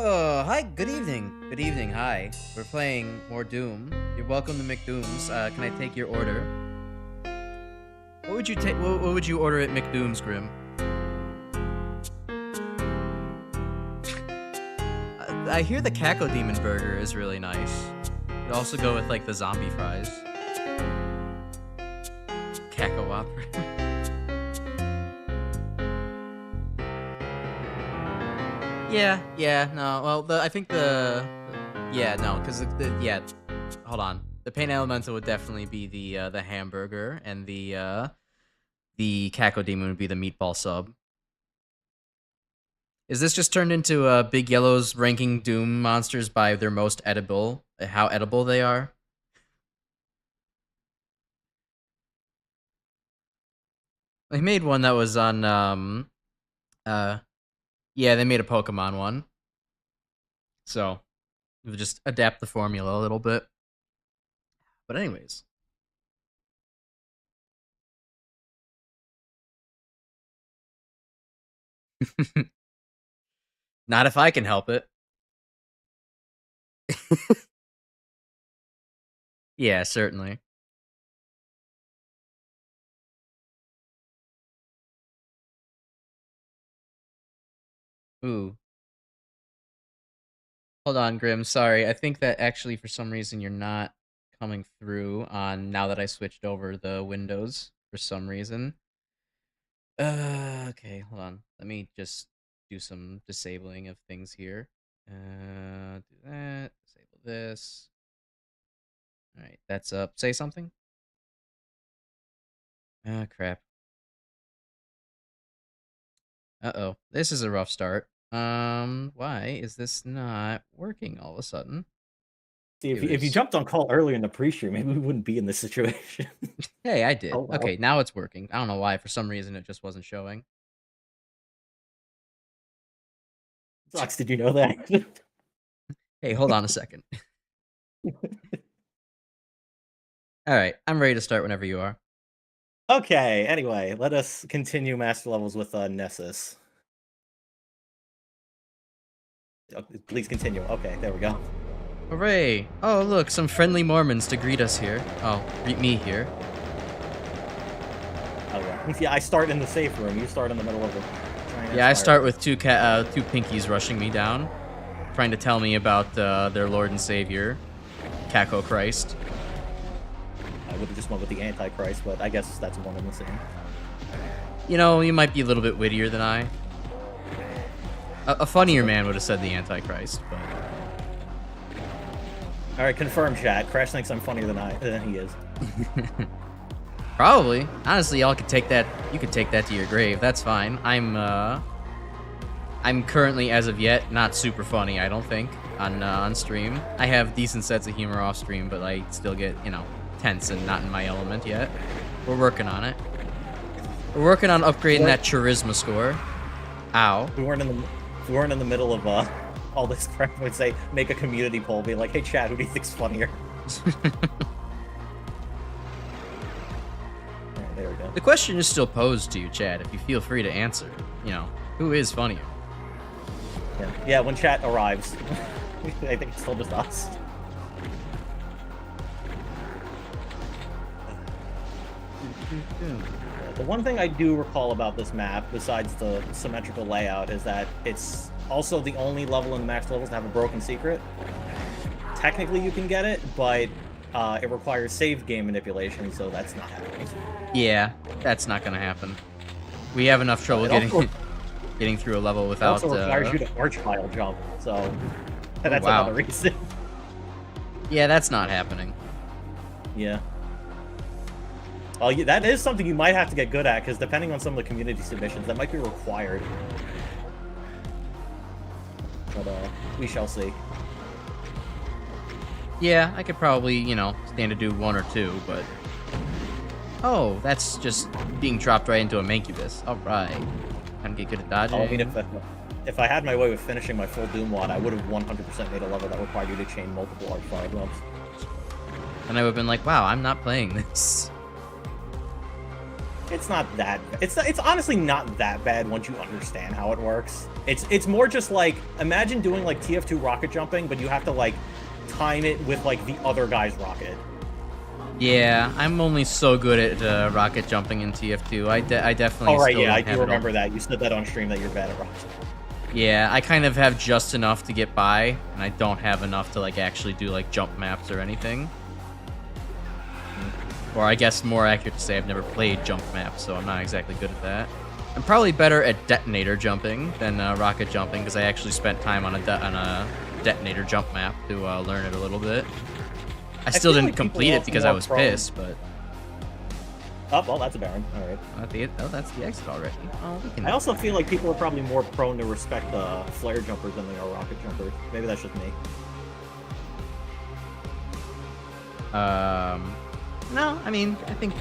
Oh, hi, good evening. Good evening, hi. We're playing more Doom. You're welcome to McDoom's. Can I take your order? What would you take? What would you order at McDoom's, Grim? I hear the Caco Demon Burger is really nice. You'd also go with like the zombie fries. Caco Whopper. Yeah, no. Well, because hold on. The Pain Elemental would definitely be the hamburger, and the Caco Demon would be the meatball sub. Is this just turned into Big Yellow's ranking Doom monsters by their most edible, how edible they are? They made one that was on yeah, they made a Pokemon one. So, we'll just adapt the formula a little bit. But anyways. Not if I can help it. Yeah, certainly. Ooh. Hold on, Grim. Sorry. I think that actually for some reason you're not coming through on now that I switched over the windows for some reason. Okay, hold on. Let me just do some disabling of things here. Do that. Disable this. All right, that's up. Say something. Ah, crap. Uh-oh. This is a rough start. Why is this not working all of a sudden? See, if you jumped on call earlier in the pre-stream, maybe we wouldn't be in this situation. Hey, I did. Oh, well. Okay, now it's working. I don't know why. For some reason, it just wasn't showing. Zox, did you know that? Hey, hold on a second. Alright, I'm ready to start whenever you are. Okay, anyway, let us continue master levels with Nessus. Please continue. Okay, there we go. Hooray! Oh, look, some friendly Mormons to greet us here. Oh, greet me here. Oh, yeah. Yeah, I start in the safe room. You start in the middle of the... Yeah, I start with two pinkies rushing me down, trying to tell me about their Lord and Savior, Caco Christ. I would have just went with the Antichrist, but I guess that's one and the same. You know, you might be a little bit wittier than I. A funnier man would have said the Antichrist, but... Alright, confirm, chat. Crash thinks I'm funnier than he is. Probably. Honestly, y'all could take that. You could take that to your grave. That's fine. I'm currently, as of yet, not super funny. I don't think on stream. I have decent sets of humor off stream, but I still get tense and not in my element yet. We're working on it. We're working on upgrading that charisma score. Ow. If we weren't in the middle of all this crap, we'd say make a community poll, be like, hey chat, who do you think's funnier? There we go. The question is still posed to you, Chad, if you feel free to answer. Who is funnier? Yeah, when chat arrives. I think it's still just us. The one thing I do recall about this map, besides the symmetrical layout, is that it's also the only level in the max levels to have a broken secret. Technically you can get it, but it requires save game manipulation, so that's not happening. Yeah, that's not gonna happen. We have enough trouble getting through a level without... It also requires you to archvile jump, so that's wow. another reason. Yeah, that's not happening. Yeah. Well, that is something you might have to get good at, because depending on some of the community submissions, that might be required. But, we shall see. Yeah, I could probably, stand to do one or two, but... Oh, that's just being dropped right into a Mancubus. Alright. Time to get good at dodging. I mean, if I had my way with finishing my full Doom wad, I would have 100% made a level that required you to chain multiple archvile jumps. And I would have been like, wow, I'm not playing this. It's not that. It's honestly not that bad once you understand how it works. It's more just like imagine doing like TF2 rocket jumping, but you have to like time it with like the other guy's rocket. Yeah, I'm only so good at rocket jumping in TF2. I definitely. Oh right, still yeah, I don't do have it remember all. that. You said that on stream that you're bad at rocket. Yeah, I kind of have just enough to get by, and I don't have enough to like actually do like jump maps or anything. Or I guess more accurate to say I've never played jump maps, so I'm not exactly good at that. I'm probably better at detonator jumping than rocket jumping because I actually spent time on a detonator jump map to learn it a little bit. I still feel didn't like people complete are it because I more was prone- pissed, but Oh, well, that's a Baron. All right. that's the exit already. Oh, we can. I also feel like people are probably more prone to respect flare jumpers than they are rocket jumpers. Maybe that's just me. No, I mean, I think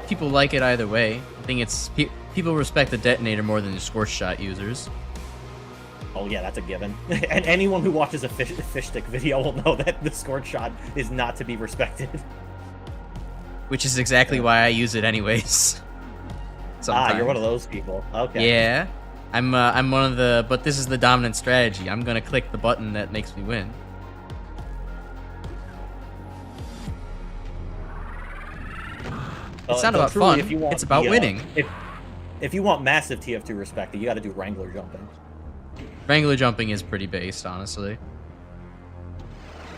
people like it either way. I think it's people respect the detonator more than the scorch shot users. Oh yeah, that's a given. And anyone who watches a fish stick video will know that the scorch shot is not to be respected. Which is exactly why I use it anyways. Sometimes. Ah, you're one of those people. Okay. Yeah, I'm one of the. But this is the dominant strategy. I'm gonna click the button that makes me win. It's not about truly, fun. if you want It's about winning. If you want massive TF2 respect, you got to do Wrangler jumping. Wrangler jumping is pretty based, honestly.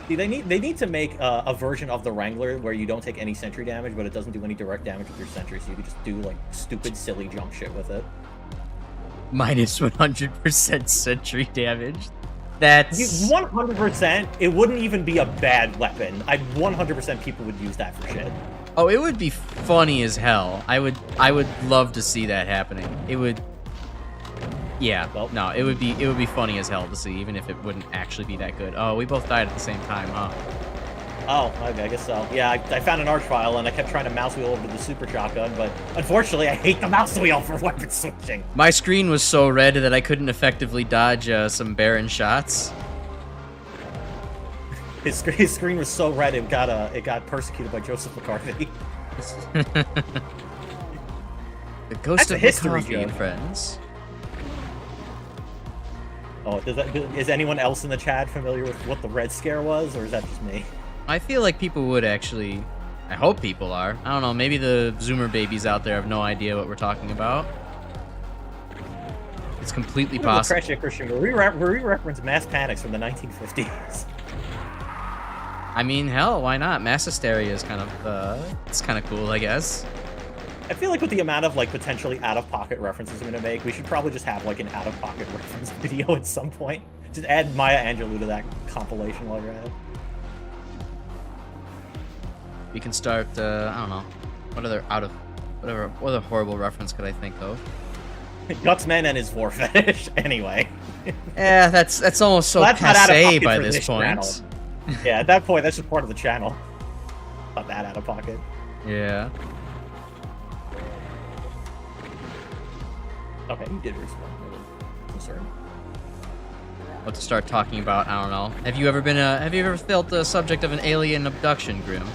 See, they need to make a version of the Wrangler where you don't take any sentry damage, but it doesn't do any direct damage with your sentry, so you can just do like stupid, silly jump shit with it. Minus 100% sentry damage. That's 100%. It wouldn't even be a bad weapon. 100% people would use that for shit. Oh, it would be funny as hell. I would love to see that happening. It would. Yeah, Well, no, it would be funny as hell to see, even if it wouldn't actually be that good. Oh, we both died at the same time, huh? Oh, okay, I guess so. Yeah, I found an arch file and I kept trying to mouse wheel over to the super shotgun, but unfortunately I hate the mouse wheel for weapon switching. My screen was so red that I couldn't effectively dodge some Baron shots. His screen was so red it got persecuted by Joseph McCarthy. The ghost That's a of history McCarthy, joke. friends. Oh, is anyone else in the chat familiar with what the Red Scare was, or is that just me? I feel like people would actually. I hope people are. I don't know. Maybe the Zoomer babies out there have no idea what we're talking about. It's completely possible. Crash It Christian, where we reference mass panics from the 1950s. I mean, hell, why not? Mass hysteria is kind of, it's kind of cool, I guess. I feel like with the amount of like potentially out-of-pocket references I'm gonna make, we should probably just have like an out-of-pocket reference video at some point. Just add Maya Angelou to that compilation while you're at it. We can start, I don't know. What other horrible reference could I think of? Gutsman and his vor fetish, anyway. Yeah, that's almost so Well, that's not out of passé pocket by for this point. channel. Yeah, at that point, that's just part of the channel. Not that out of pocket. Yeah. Okay, you did respond. Concern. What to start talking about? I don't know. Have you ever felt the subject of an alien abduction, Grim?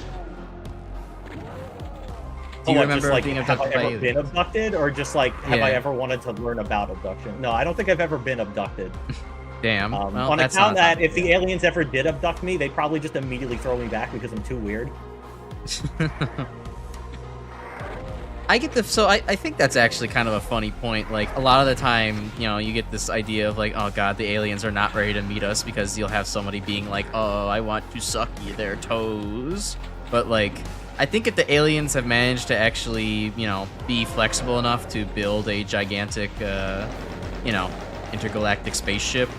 Do you remember just, like, being have abducted I by ever been aliens? abducted, or just like have I Yeah. ever wanted to learn about abduction? No, I don't think I've ever been abducted. Damn. Well, On that's account not that if the aliens ever did abduct me, they'd probably just immediately throw me back because I'm too weird. I get the so I think that's actually kind of a funny point. Like a lot of the time, you know, you get this idea of like, oh god, the aliens are not ready to meet us because you'll have somebody being like, oh, I want to suck their toes. But like, I think if the aliens have managed to actually, you know, be flexible enough to build a gigantic, you know, intergalactic spaceship,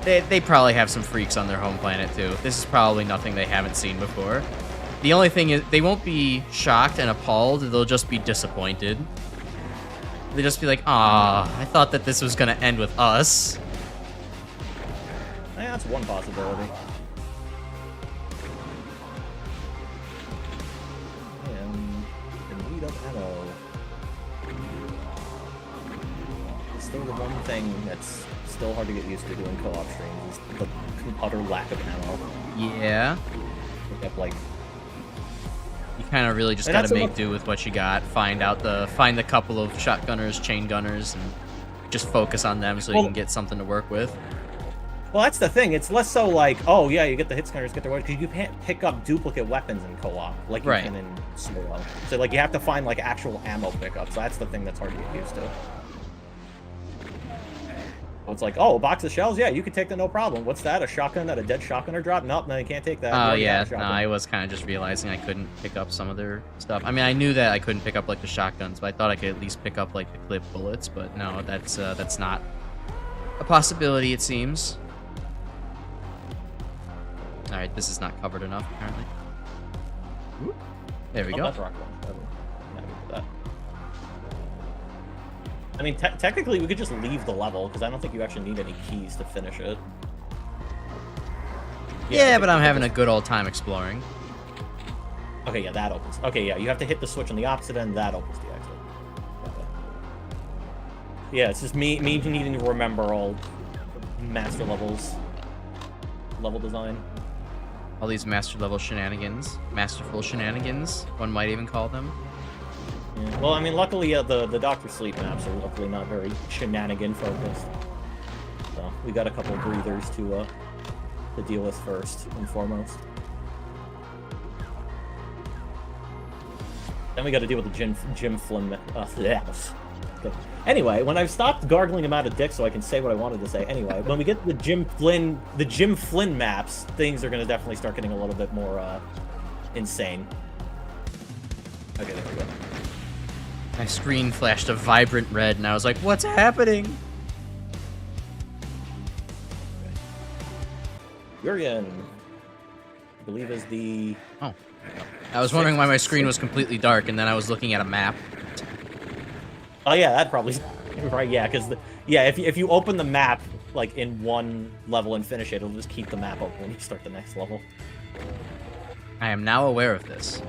they probably have some freaks on their home planet too. This is probably nothing they haven't seen before. The only thing is, they won't be shocked and appalled, they'll just be disappointed. They'll just be like, ah, I thought that this was gonna end with us. Yeah, that's one possibility. And lead up ammo. Still the one thing that's still hard to get used to doing co-op streams is the utter lack of ammo. Yeah. Pick up like You kind of really just And got to that's make what- do with what you got. Find the couple of shotgunners, chain gunners, and just focus on them so you Well- can get something to work with. Well, that's the thing. It's less so like, oh yeah, you get the hit scanners, get the weapons, because you can't pick up duplicate weapons in co-op like you Right. can in solo. So like you have to find like actual ammo pickups. So that's the thing that's hard to get used to. So it's like, oh, a box of shells, yeah, you can take that no problem. What's that? A shotgun that a dead shotgunner dropped? Nope, no, you can't take that. You Oh already yeah, have a no, shotgun. I was kind of just realizing I couldn't pick up some of their stuff. I mean, I knew that I couldn't pick up like the shotguns, but I thought I could at least pick up like the clip bullets. But no, that's not a possibility, it seems. All right, this is not covered enough apparently. Whoop. There we Oh, go. that's rock one. I'm happy with that. I mean, technically, we could just leave the level, because I don't think you actually need any keys to finish it. Yeah, but I'm having a good old time exploring. Okay, yeah, that opens. Okay, yeah, you have to hit the switch on the opposite end, that opens the exit. Okay. Yeah, it's just me needing to remember all master levels. Level design. All these master level shenanigans, masterful shenanigans, one might even call them. Yeah. Well, I mean, luckily, the Dr. Sleep maps are luckily not very shenanigan focused. So we got a couple breathers to deal with first and foremost. Then we got to deal with the Jim Flynn. Okay. Anyway, when I've stopped gargling him out of dick, so I can say what I wanted to say. Anyway, when we get the Jim Flynn maps, things are gonna definitely start getting a little bit more insane. Okay, there we go. My screen flashed a vibrant red, and I was like, "What's happening?" Yurian, I believe is the. Oh, I was wondering why my screen was completely dark, and then I was looking at a map. Oh yeah, that probably right. Yeah, because if you open the map like in one level and finish it, it'll just keep the map open when you start the next level. I am now aware of this.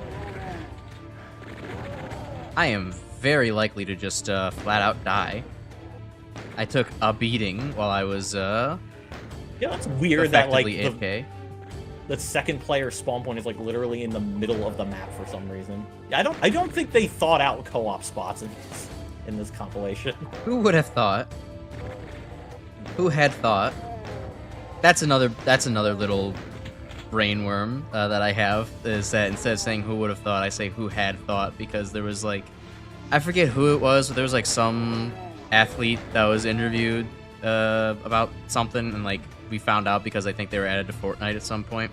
I am very likely to just flat out die. I took a beating while I was Yeah, that's weird that like effectively AFK. the second player spawn point is like literally in the middle of the map for some reason. I don't think they thought out co-op spots in this compilation. Who would have thought? Who had thought? That's another little brainworm that I have, is that instead of saying who would have thought, I say who had thought, because there was like, I forget who it was, but there was like some athlete that was interviewed about something, and like we found out because I think they were added to Fortnite at some point.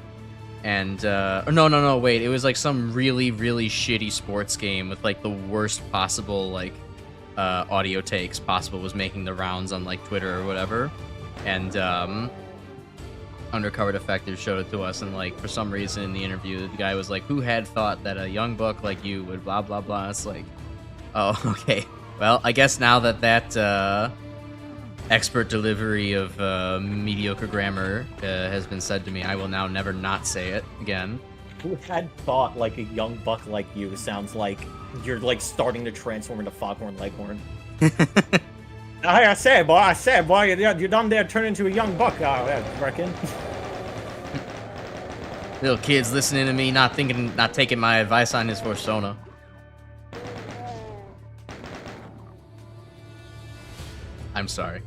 And or no, wait, it was like some really shitty sports game with like the worst possible like audio takes possible was making the rounds on like Twitter or whatever, and Undercover Defective showed it to us, and like for some reason in the interview the guy was like, who had thought that a young buck like you would blah blah blah. It's like, oh, okay, well, I guess now that expert delivery of mediocre grammar has been said to me, I will now never not say it again. Who had thought like a young buck like you sounds like you're like starting to transform into Foghorn Leghorn. I said, boy, you're done there, turn into a young buck, I reckon. Little kids listening to me, not taking my advice on his persona. I'm sorry.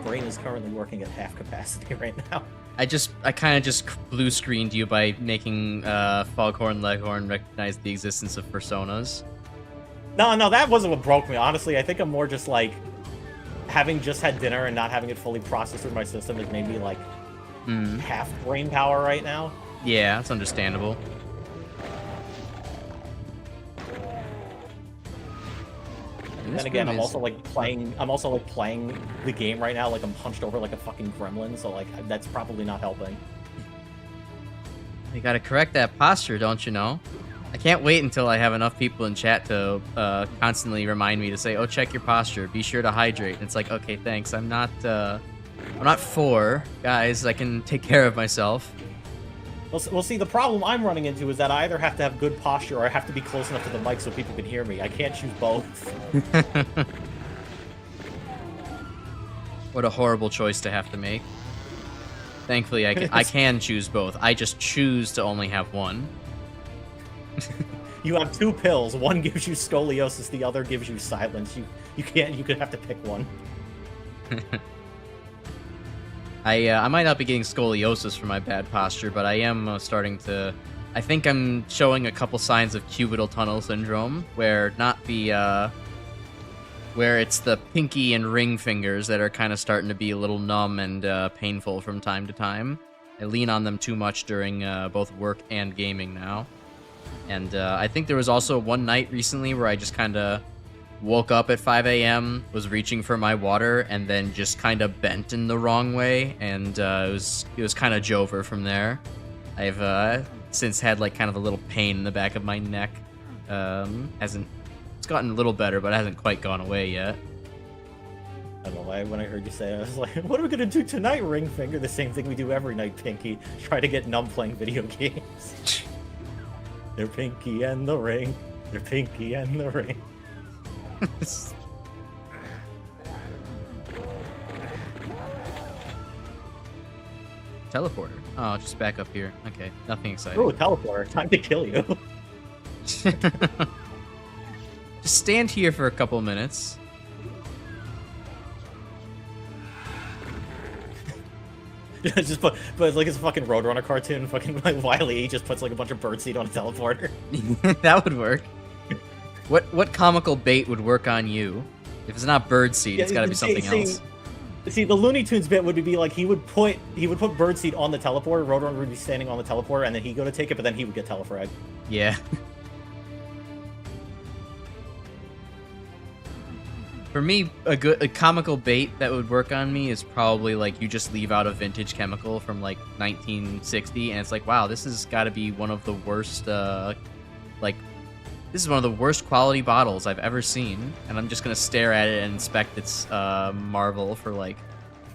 Brain is currently working at half capacity right now. I kind of just blue screened you by making Foghorn Leghorn recognize the existence of personas. No, that wasn't what broke me. Honestly, I think I'm more just like having just had dinner and not having it fully processed through my system is maybe like half brain power right now. Yeah, that's understandable. And then again, I'm also like playing the game right now like I'm hunched over like a fucking gremlin, so like that's probably not helping. You gotta correct that posture, don't you know? I can't wait until I have enough people in chat to constantly remind me to say, "Oh, check your posture. Be sure to hydrate." And it's like, okay, thanks. I'm not 4, guys. I can take care of myself. Well, see, the problem I'm running into is that I either have to have good posture or I have to be close enough to the mic so people can hear me. I can't choose both. What a horrible choice to have to make. Thankfully, I can choose both. I just choose to only have one. You have 2 pills. One gives you scoliosis, the other gives you silence. You can't. You could have to pick one. I might not be getting scoliosis from my bad posture, but I am starting to. I think I'm showing a couple signs of cubital tunnel syndrome, where where it's the pinky and ring fingers that are kind of starting to be a little numb and painful from time to time. I lean on them too much during both work and gaming now. And I think there was also one night recently where I just kind of woke up at 5 a.m., was reaching for my water, and then just kind of bent in the wrong way, and it was kind of Jover from there. I've since had like kind of a little pain in the back of my neck. It's gotten a little better, but it hasn't quite gone away yet. I don't know why when I heard you say it, I was like, what are we gonna do tonight, ring finger? The same thing we do every night, Pinky. Try to get numb playing video games. They're Pinky and the ring. They're Pinky and the ring. Teleporter. Oh, just back up here. Okay, nothing exciting. Oh, teleporter. Time to kill you. Just stand here for a couple minutes. Just but it's like it's a fucking Roadrunner cartoon. Fucking like Wile E just puts like a bunch of birdseed on a teleporter. That would work. What comical bait would work on you? If it's not birdseed, it's got to be something else. See, the Looney Tunes bit would be like he would put birdseed on the teleporter. Roadrunner would be standing on the teleporter, and then he'd go to take it, but then he would get telefragged. Yeah. For me, a comical bait that would work on me is probably like you just leave out a vintage chemical from like 1960, and it's like, wow, this has got to be one of the worst, this is one of the worst quality bottles I've ever seen, and I'm just gonna stare at it and inspect its marvel for like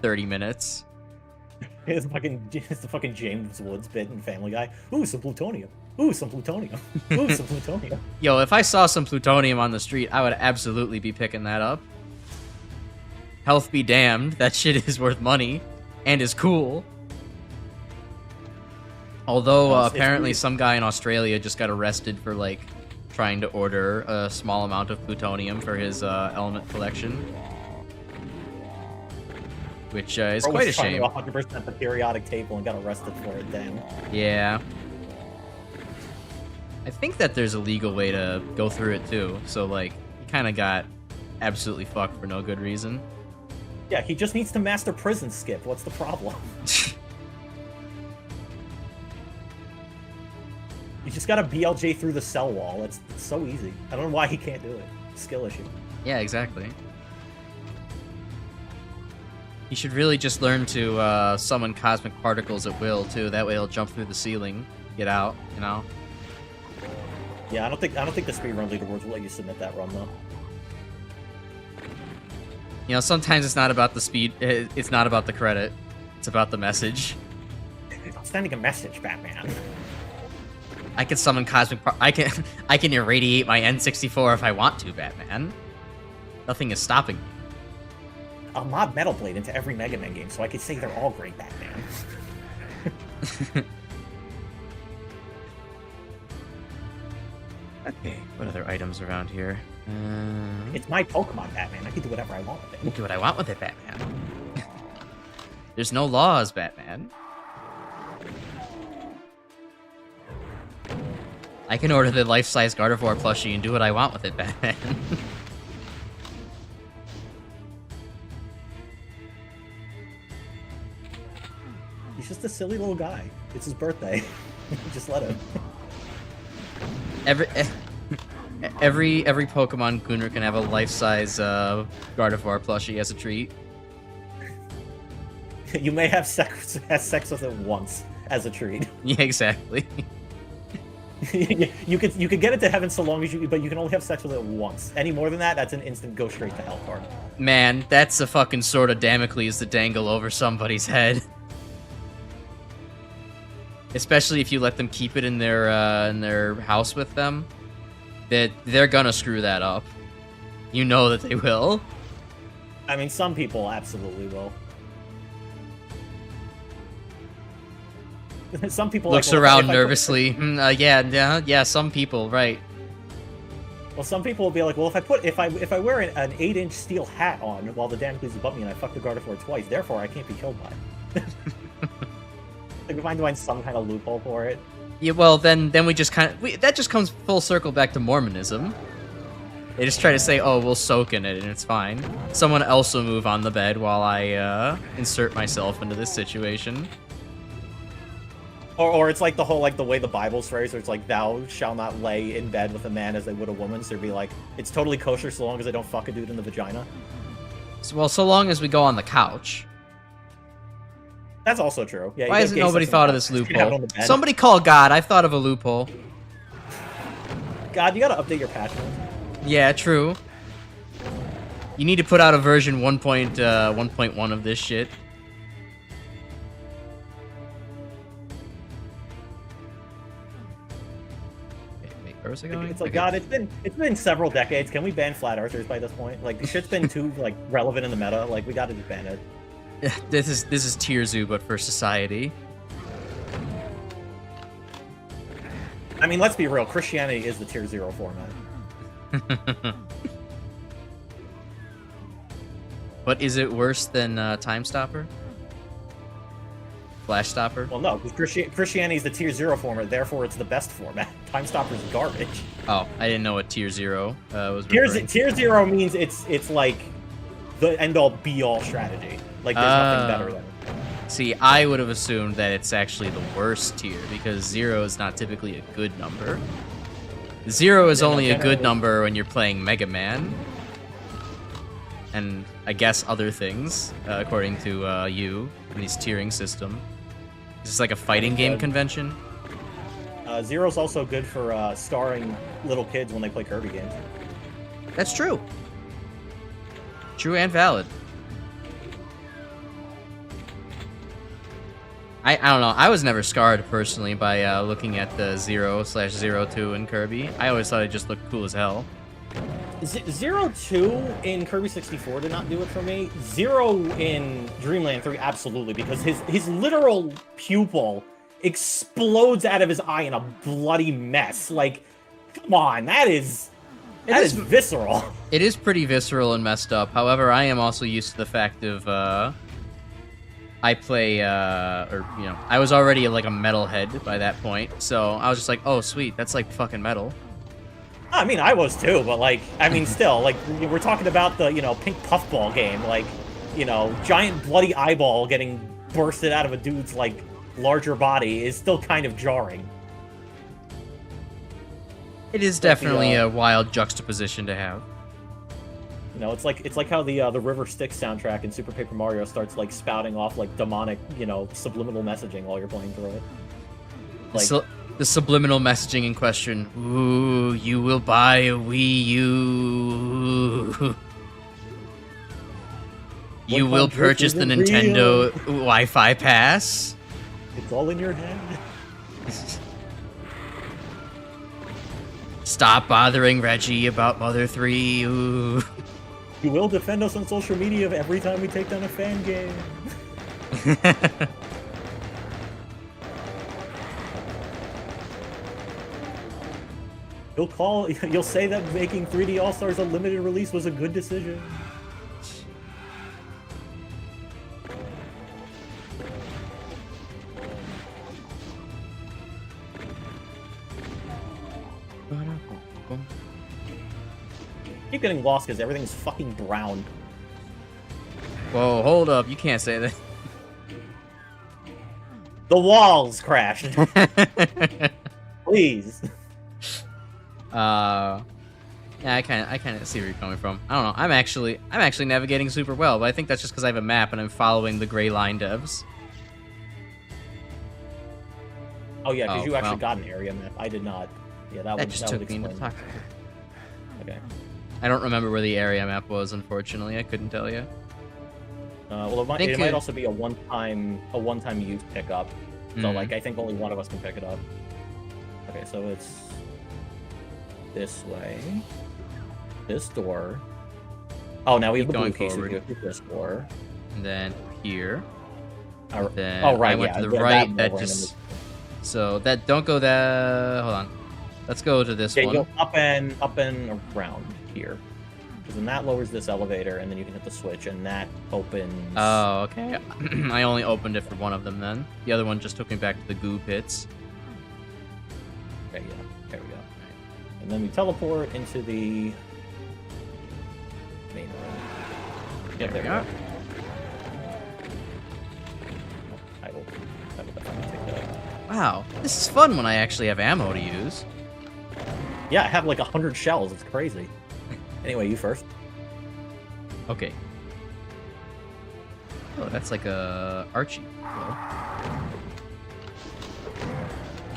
30 minutes. It's the fucking James Woods bit in Family Guy. Ooh, some plutonium. Ooh, some plutonium. Ooh, some plutonium. Yo, if I saw some plutonium on the street, I would absolutely be picking that up. Health be damned, that shit is worth money, and is cool. Although, apparently some guy in Australia just got arrested for, like, trying to order a small amount of plutonium for his element collection. Which is quite a shame. 100% the periodic table and got arrested for it, damn. Yeah. I think that there's a legal way to go through it, too. So, like, he kind of got absolutely fucked for no good reason. Yeah, he just needs to master prison skip. What's the problem? You just gotta BLJ through the cell wall. It's so easy. I don't know why he can't do it. Skill issue. Yeah, exactly. He should really just learn to summon cosmic particles at will, too. That way he'll jump through the ceiling, get out, you know? Yeah, I don't think the speedrun leaderboards will let you submit that run, though. You know, sometimes it's not about the speed, it's not about the credit. It's about the message. I'm sending a message, Batman. I can summon cosmic I can irradiate my N64 if I want to, Batman. Nothing is stopping me. I'll mod Metal Blade into every Mega Man game so I can say they're all great, Batman. Okay, what other items around here? It's my Pokemon, Batman. I can do whatever I want with it. I can do what I want with it, Batman. There's no laws, Batman. I can order the life-size Gardevoir plushie and do what I want with it, Batman. He's just a silly little guy. It's his birthday. Just let him. Every Pokemon Gunner can have a life-size Gardevoir plushie as a treat. You may have sex with it once as a treat. Yeah, exactly. you could get it to heaven so long as but you can only have sex with it once. Any more than that, that's an instant go straight to hell card. Man, that's a fucking sword of Damocles to dangle over somebody's head. Especially if you let them keep it in their house with them. They're gonna screw that up. You know that they will. I mean, some people absolutely will. Some people looks like, around nervously. Yeah, some people, right? Well, some people will be like, well, if I wear an 8-inch steel hat on while the Damocles is above me and I fuck the Gardevoir twice, therefore I can't be killed by it. Like, we find some kind of loophole for it. Yeah, well, then we just that just comes full circle back to Mormonism. They just try to say, oh, we'll soak in it and it's fine. Someone else will move on the bed while I insert myself into this situation. Or it's like the whole, like, the way the Bible's phrased, where it's like, thou shalt not lay in bed with a man as they would a woman, so it'd be like, it's totally kosher so long as they don't fuck a dude in the vagina. Well, so long as we go on the couch. That's also true. Yeah. Why hasn't nobody thought of this loophole? Somebody call God. I've thought of a loophole. God, you gotta update your patch notes. Yeah, true. You need to put out a version 1.1 of this shit. It's like, God, it's been several decades. Can we ban flat earthers by this point? Like, the shit's been too, like, relevant in the meta. Like, we gotta just ban it. This is Tier Zoo, but for society. I mean, let's be real. Christianity is the Tier 0 format. But is it worse than Time Stopper? Flash Stopper? Well, no, because Christianity is the Tier 0 format, therefore it's the best format. Time Stopper's garbage. Oh, I didn't know what Tier 0 was Tier 0 means it's like the end-all, be-all strategy. Like, there's nothing better than it. See, I would have assumed that it's actually the worst tier, because 0 is not typically a good number. 0 is only a good number when you're playing Mega Man. And I guess other things, according to you, in this tiering system. Is this like a fighting game convention? 0's also good for starring little kids when they play Kirby games. That's true. True and valid. I don't know. I was never scarred personally by looking at the 0/02 in Kirby. I always thought it just looked cool as hell. 0-2 in Kirby 64 did not do it for me. 0 in Dreamland 3 absolutely, because his literal pupil explodes out of his eye in a bloody mess. Like, come on, that is visceral. It is pretty visceral and messed up. However, I am also used to the fact of I play I was already like a metalhead by that point, so I was just like, oh sweet, that's like fucking metal. I mean, I was too, but like, I mean, still, like, we're talking about the, pink puffball game, like, giant bloody eyeball getting bursted out of a dude's, like, larger body is still kind of jarring. It is definitely a wild juxtaposition to have. It's like how the River Styx soundtrack in Super Paper Mario starts, like, spouting off, like, demonic, subliminal messaging while you're playing through it. Like, the subliminal messaging in question. Ooh, you will buy a Wii U. You will purchase the Nintendo Wi-Fi pass. It's all in your head. Stop bothering Reggie about Mother 3. Ooh. You will defend us on social media every time we take down a fan game. You'll say that making 3D All-Stars a limited release was a good decision. Keep getting lost because everything's fucking brown. Whoa, hold up. You can't say that. The walls crashed. Please. Yeah, I kind of see where you're coming from. I don't know. I'm actually navigating super well, but I think that's just because I have a map and I'm following the gray line devs. Oh yeah, because you actually got an area map. I did not. Yeah, that just took me into talk. Okay. I don't remember where the area map was, unfortunately. I couldn't tell you. Well, it might also be a one-time use pickup. So like, I think only one of us can pick it up. Okay, so it's this way, this door, Oh, now we have Keep the blue going key, so we forward. go to this floor. And then here. Oh, Then right, I went yeah, to the that right. more That randomly. just so that don't go that. Hold on. Let's go to this Yeah, one. you go up and around here. Because then that lowers this elevator, and then you can hit the switch, and that opens... Oh, okay. I only opened it for one of them then. The other one just took me back to the goo pits. Okay, yeah. There we go. And then we teleport into the main room. There we go. I will definitely take that. Wow, this is fun when I actually have ammo to use. Yeah, I have like 100 shells. It's crazy. Anyway, you first. Okay. Oh, that's like a Archie.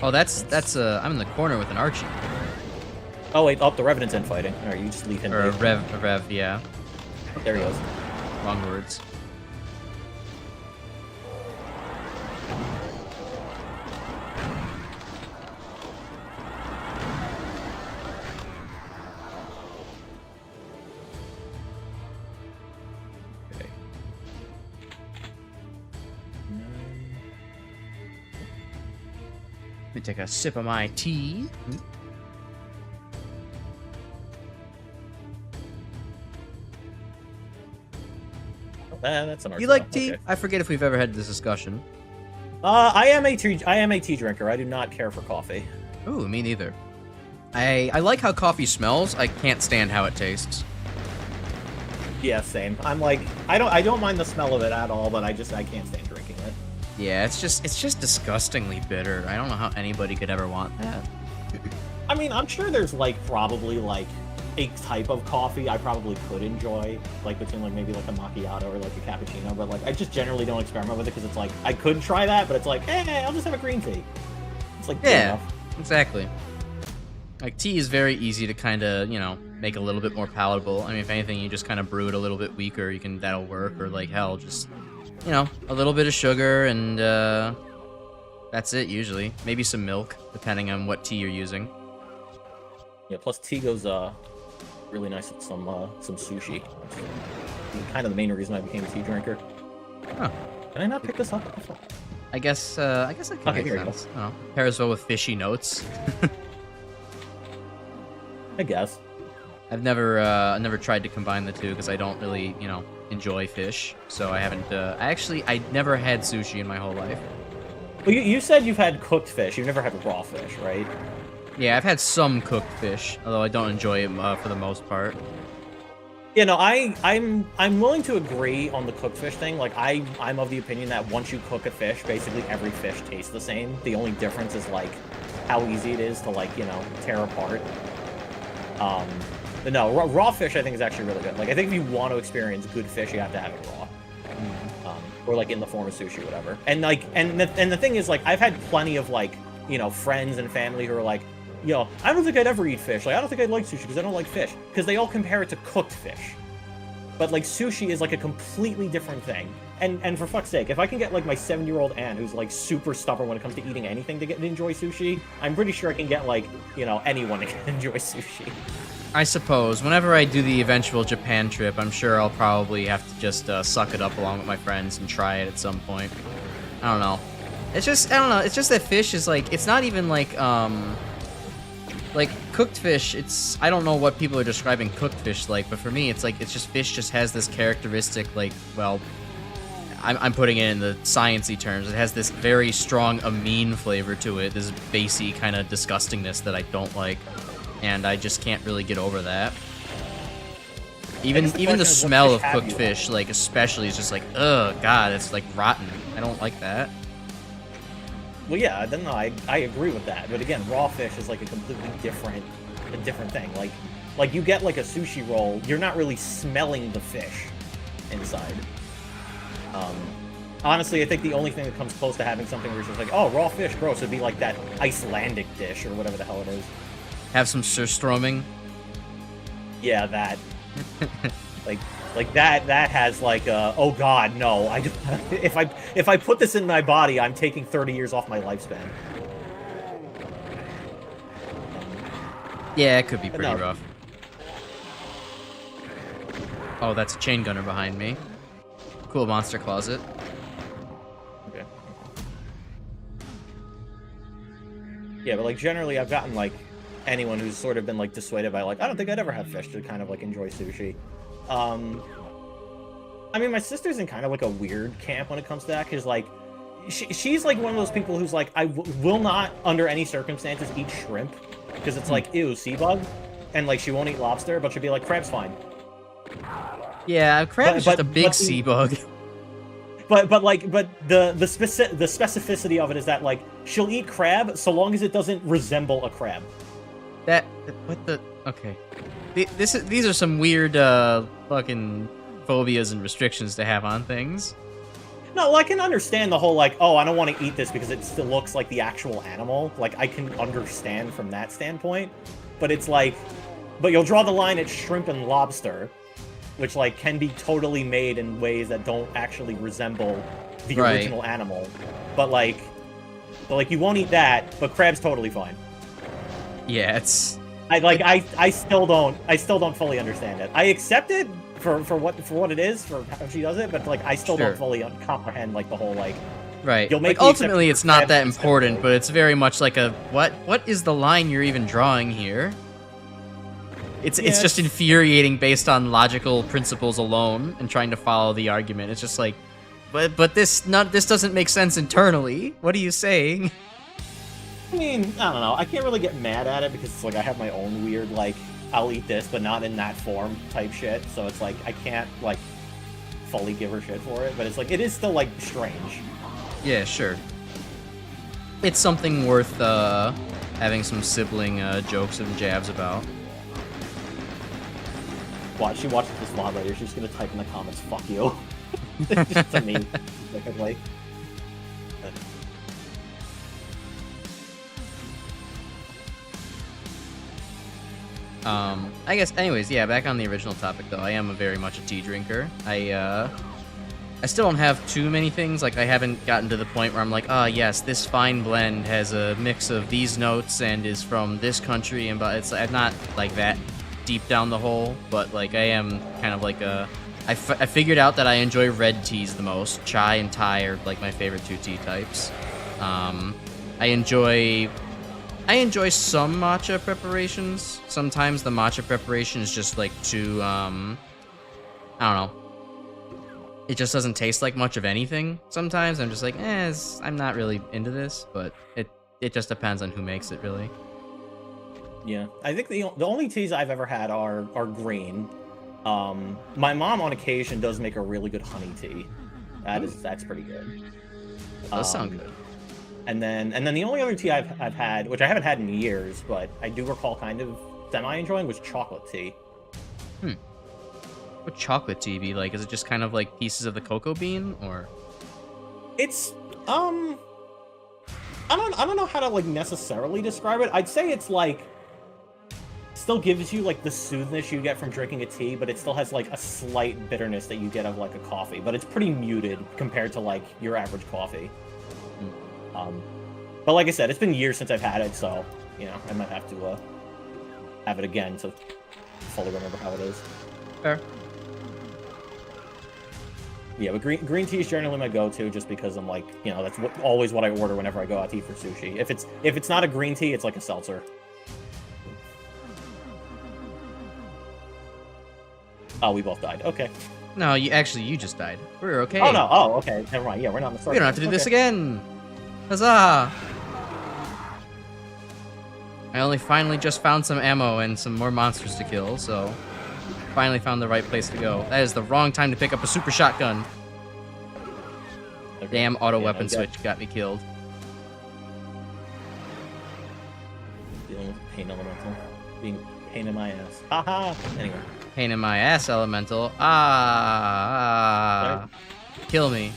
Oh, that's I'm in the corner with an Archie. Oh wait, the Revenant's infighting. All right, you just leave him. Or a be. Rev, yeah. There he goes. Wrong words. Okay. Let me take a sip of my tea. That's an You arsenal. like tea? Okay. I forget if we've ever had this discussion. I am a tea drinker. I do not care for coffee. Ooh, me neither. I like how coffee smells. I can't stand how it tastes. Yeah, same. I'm like, I don't mind the smell of it at all, but I can't stand drinking it. Yeah, it's just disgustingly bitter. I don't know how anybody could ever want that. I mean, I'm sure there's like probably like a type of coffee I probably could enjoy, like between like maybe like a macchiato or like a cappuccino, but like I just generally don't experiment with it because it's like I could try that, but it's like, hey, I'll just have a green tea. It's like good Yeah, enough. exactly. Like tea is very easy to kind of, you know, make a little bit more palatable. I mean, if anything, you just kind of brew it a little bit weaker, that'll work. Or like hell, just, you know, a little bit of sugar and that's it usually. Maybe some milk, depending on what tea you're using. Yeah, plus tea goes really nice with some sushi. Kind of the main reason I became a tea drinker. Huh. Can I not pick this up? I guess that could Okay, make here you go. sense. Oh, pairs well with fishy notes. I guess. I've never tried to combine the two because I don't really, you know, enjoy fish. So I haven't. I never had sushi in my whole life. Well, you said you've had cooked fish. You've never had raw fish, right? Yeah, I've had some cooked fish, although I don't enjoy it for the most part. Yeah, no, I'm willing to agree on the cooked fish thing. Like, I'm of the opinion that once you cook a fish, basically every fish tastes the same. The only difference is like how easy it is to like, you know, tear apart. But no, raw fish I think is actually really good. Like, I think if you want to experience good fish, you have to have it raw. Or like in the form of sushi, whatever. And like, and the thing is, like, I've had plenty of like, you know, friends and family who are like, you know, I don't think I'd ever eat fish. Like, I don't think I'd like sushi because I don't like fish. Because they all compare it to cooked fish. But like, sushi is like a completely different thing. And for fuck's sake, if I can get like my 7-year-old aunt who's like super stubborn when it comes to eating anything to enjoy sushi, I'm pretty sure I can get like, you know, anyone to enjoy sushi. I suppose whenever I do the eventual Japan trip, I'm sure I'll probably have to just suck it up along with my friends and try it at some point. I don't know. It's just, I don't know. It's just that fish is like, it's not even like cooked fish. I don't know what people are describing cooked fish like, but for me, it's like, it's just fish just has this characteristic, like, well, I'm putting it in the sciencey terms. It has this very strong amine flavor to it, this basey kind of disgustingness that I don't like. And I just can't really get over that. Even the smell of cooked fish, like, especially, is just like, ugh, God, it's like rotten. I don't like that. Well, yeah, then no, I agree with that. But again, raw fish is like a completely different thing. Like you get like a sushi roll, you're not really smelling the fish inside. Honestly, I think the only thing that comes close to having something where it's just like, oh, raw fish, gross, would be like that Icelandic dish or whatever the hell it is. Have some surströmming. Yeah, that. like that has like oh god, no. If I put this in my body, I'm taking 30 years off my lifespan. Yeah, it could be pretty rough. Oh, that's a chain gunner behind me. Cool monster closet. Okay. Yeah, but like generally I've gotten like anyone who's sort of been like dissuaded by like, I don't think I'd ever have fish to kind of like enjoy sushi. I mean, my sister's in kind of like a weird camp when it comes to that, because like she's like one of those people who's like, I will not under any circumstances eat shrimp because it's like, ew, sea bug, and like she won't eat lobster, but she'll be like, crab's fine. Yeah, crab is just a big sea bug. But the specificity of it is that like she'll eat crab so long as it doesn't resemble a crab. Okay. These are some weird fucking phobias and restrictions to have on things. No, well, I can understand the whole like, oh, I don't want to eat this because it still looks like the actual animal. Like I can understand from that standpoint, but it's like, but you'll draw the line at shrimp and lobster, which like can be totally made in ways that don't actually resemble the original animal. But like you won't eat that, but crab's totally fine. Yeah, it's. I still don't fully understand it. I accept it for what it is, for how she does it, but like I still don't fully comprehend like the whole like. Right. Like ultimately, it's not that important, but it's very much like a what is the line you're even drawing here? It's just infuriating based on logical principles alone and trying to follow the argument. It's just like, but this doesn't make sense internally. What are you saying? I mean, I don't know. I can't really get mad at it because it's like I have my own weird like I'll eat this, but not in that form type shit. So it's like I can't like fully give her shit for it, but it's like it is still like strange. Yeah, sure. It's something worth having some sibling jokes and jabs about. Watch, she watches this vlog later. She's gonna type in the comments, "Fuck you," just to me, specifically. I guess, anyways, yeah, back on the original topic, though, I am very much a tea drinker. I still don't have too many things, like, I haven't gotten to the point where I'm like, ah, yes, this fine blend has a mix of these notes and is from this country, and but it's I'm not, like, that deep down the hole, but, like, I am kind of like I figured out that I enjoy red teas the most. Chai and Thai are, like, my favorite two tea types. I enjoy some matcha preparations. Sometimes the matcha preparation is just like too, I don't know. It just doesn't taste like much of anything. Sometimes I'm just like, I'm not really into this, but it just depends on who makes it, really. Yeah, I think the only teas I've ever had are green. My mom on occasion does make a really good honey tea. That's pretty good. That does sound good. And then the only other tea I've had, which I haven't had in years, but I do recall kind of semi-enjoying, was chocolate tea. What chocolate tea be like? Is it just kind of like pieces of the cocoa bean, or? It's I don't know how to like necessarily describe it. I'd say it's like still gives you like the soothness you get from drinking a tea, but it still has like a slight bitterness that you get of like a coffee, but it's pretty muted compared to like your average coffee. But like I said, it's been years since I've had it, so, you know, I might have to have it again to fully remember how it is. Fair. Yeah, but green tea is generally my go-to just because I'm like, you know, that's always what I order whenever I go out to eat for sushi. If it's not a green tea, it's like a seltzer. Oh, we both died. Okay. No, you just died. We're okay. Oh, no. Oh, okay. Never mind. Yeah, we're not in the start. We don't have to do this again. Huzzah! I only finally just found some ammo and some more monsters to kill, so finally found the right place to go. That is the wrong time to pick up a super shotgun. Okay. Damn auto weapon switch got me killed. Dealing with pain elemental. Being pain in my ass. Haha! Anyway. Pain in my ass elemental. Ah. Kill me.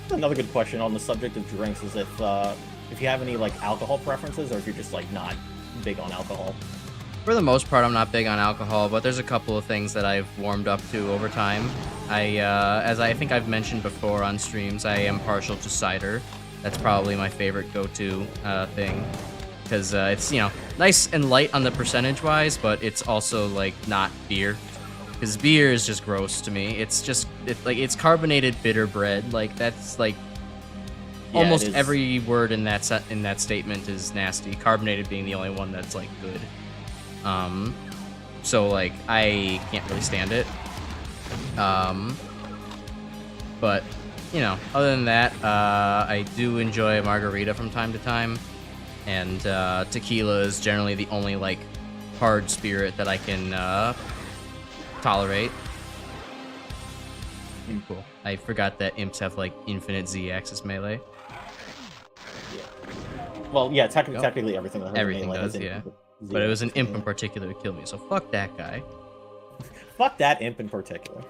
Another good question on the subject of drinks is if you have any like alcohol preferences, or if you're just like not big on alcohol. For the most part, I'm not big on alcohol, but there's a couple of things that I've warmed up to over time. As I think I've mentioned before on streams, I am partial to cider. That's probably my favorite go-to thing, because it's, you know, nice and light on the percentage-wise, but it's also like not beer. Because beer is just gross to me. It's like carbonated bitter bread. Like that's like almost every word in that statement is nasty. Carbonated being the only one that's like good. So like I can't really stand it. But you know, other than that, I do enjoy a margarita from time to time, and tequila is generally the only like hard spirit that I can tolerate. Cool. I forgot that imps have like infinite Z-axis melee. Well, yeah, technically everything. Everything does, yeah. But it was an imp in particular that killed me, so fuck that guy. Fuck that imp in particular.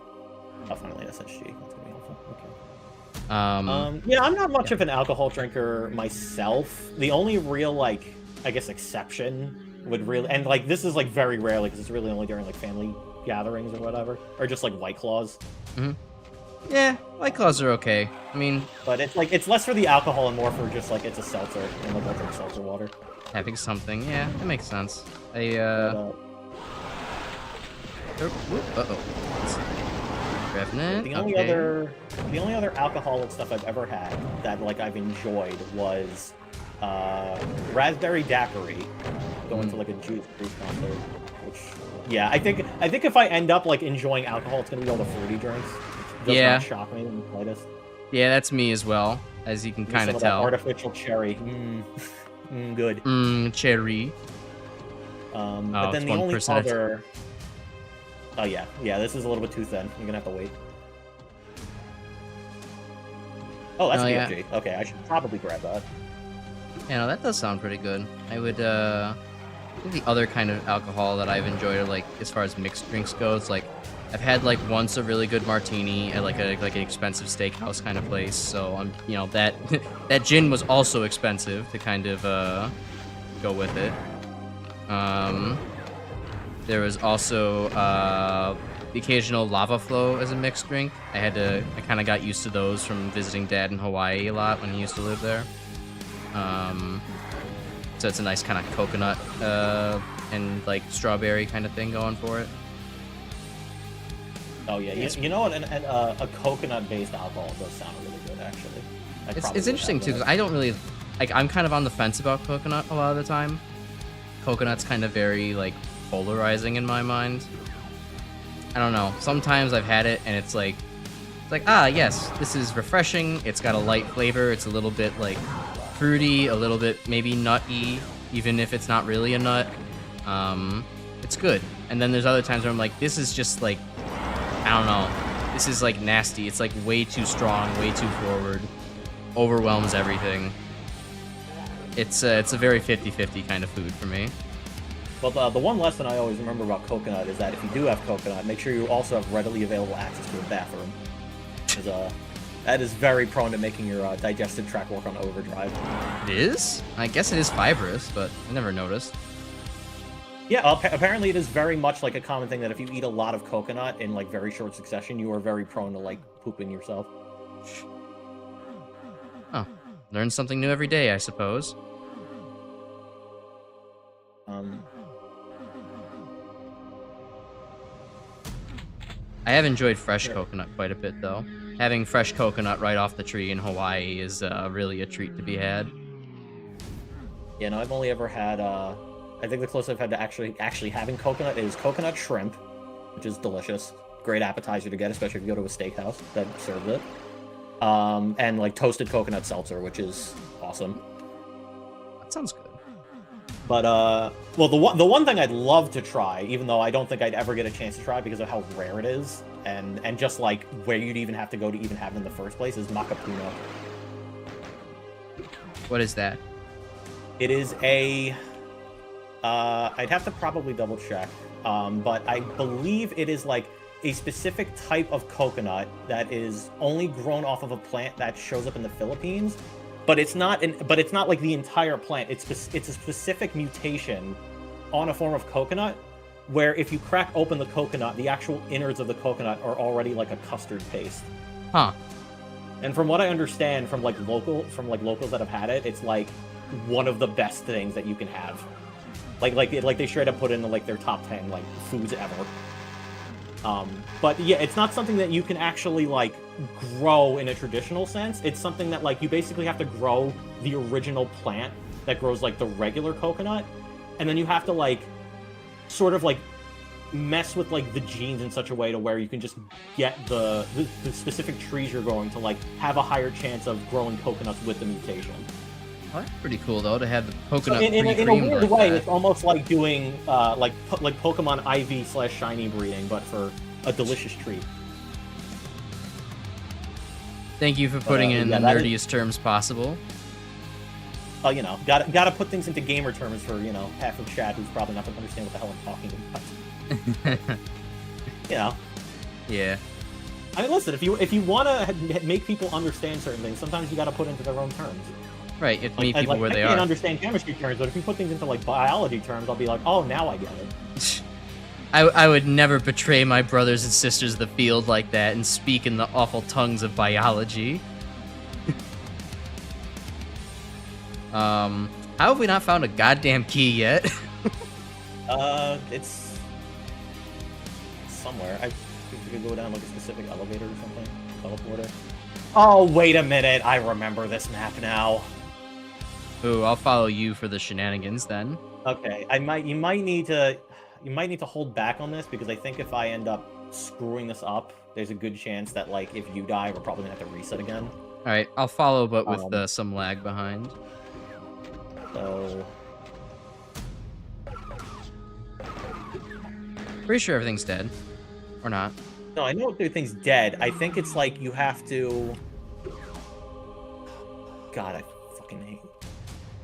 Oh, finally SSG. That's gonna be helpful. Okay. Yeah, I'm not much of an alcohol drinker myself. The only real, like, I guess, exception would really, and like this is like very rarely because it's really only during like family gatherings or whatever, or just like White Claws. Mm-hmm. Yeah, White Claws are okay. I mean, but it's like it's less for the alcohol and more for just like it's a seltzer and like I'll drink seltzer water. Having something, yeah, that makes sense. Uh-oh. Revenant. The only other alcoholic stuff I've ever had that like I've enjoyed was raspberry daiquiri, going to like a juice concert. Which, yeah, I think if I end up like enjoying alcohol, it's gonna be all the fruity drinks. It does not shock me in the slightest. Yeah, that's me as well, as you can kind of tell. Artificial cherry, good. Cherry. But then the only other. Oh yeah, this is a little bit too thin. You're gonna have to wait. Oh, that's PNG. Yeah. Okay, I should probably grab that. Yeah, no, that does sound pretty good. I would, I think the other kind of alcohol that I've enjoyed, like, as far as mixed drinks goes, like, I've had, like, once a really good martini at, like, an expensive steakhouse kind of place, so, you know, that gin was also expensive to kind of, go with it. There was also, the occasional lava flow as a mixed drink. I kind of got used to those from visiting Dad in Hawaii a lot when he used to live there. So it's a nice kind of coconut and like strawberry kind of thing going for it. Oh yeah, you know what? A coconut-based alcohol does sound really good, actually. It's interesting too, because I don't really like. I'm kind of on the fence about coconut a lot of the time. Coconut's kind of very like polarizing in my mind. I don't know. Sometimes I've had it and it's like yes, this is refreshing. It's got a light flavor. It's a little bit like fruity, a little bit maybe nutty, even if it's not really a nut. It's good. And then there's other times where I'm like, this is just like, I don't know. This is like nasty. It's like way too strong, way too forward. Overwhelms everything. It's a very 50-50 kind of food for me. Well, the one lesson I always remember about coconut is that if you do have coconut, make sure you also have readily available access to a bathroom. Because that is very prone to making your digestive tract work on overdrive. It is? I guess it is fibrous, but I never noticed. Yeah, apparently it is very much like a common thing that if you eat a lot of coconut in like very short succession, you are very prone to like pooping yourself. Oh, learn something new every day, I suppose. I have enjoyed fresh coconut quite a bit, though. Having fresh coconut right off the tree in Hawaii is really a treat to be had. Yeah, no, I've only ever had, I think the closest I've had to actually having coconut is coconut shrimp, which is delicious. Great appetizer to get, especially if you go to a steakhouse that serves it. And, like, toasted coconut seltzer, which is awesome. That sounds good. But, well, the one thing I'd love to try, even though I don't think I'd ever get a chance to try because of how rare it is, and just, like, where you'd even have to go to even have it in the first place, is macapuno. What is that? It is a... I'd have to probably double check, but I believe it is, like, a specific type of coconut that is only grown off of a plant that shows up in the Philippines. But it's not like the entire plant. It's a specific mutation on a form of coconut where if you crack open the coconut, the actual innards of the coconut are already like a custard paste. Huh. And from what I understand from locals that have had it, it's like one of the best things that you can have. Like they straight up put in like their top 10 like foods ever. But yeah, it's not something that you can actually like grow in a traditional sense. It's something that like you basically have to grow the original plant that grows like the regular coconut, and then you have to like sort of like mess with like the genes in such a way to where you can just get the specific trees you're growing to like have a higher chance of growing coconuts with the mutation. Well, that's pretty cool though to have the coconut. So in a weird like way, that. it's almost like doing like Pokemon IV/shiny breeding, but for a delicious treat. Thank you for putting it in the nerdiest terms possible. Oh, you know, gotta put things into gamer terms for, you know, half of chat who's probably not gonna understand what the hell I'm talking about. You know. Yeah. I mean, listen, if you want to make people understand certain things, sometimes you gotta put into their own terms. Right, you have to meet people where they I can't are. understand chemistry terms, but if you put things into like biology terms, I'll be like, oh, now I get it. I would never betray my brothers and sisters of the field like that and speak in the awful tongues of biology. How have we not found a goddamn key yet? It's somewhere. I think we could go down like a specific elevator or something. Teleporter. Oh, wait a minute. I remember this map now. Ooh, I'll follow you for the shenanigans then. Okay, you might need to hold back on this, because I think if I end up screwing this up, there's a good chance that like if you die, we're probably gonna have to reset again. All right, I'll follow, but with some lag behind. So, pretty sure everything's dead, or not. no, I know everything's dead. I think it's like you have to. God, I fucking hate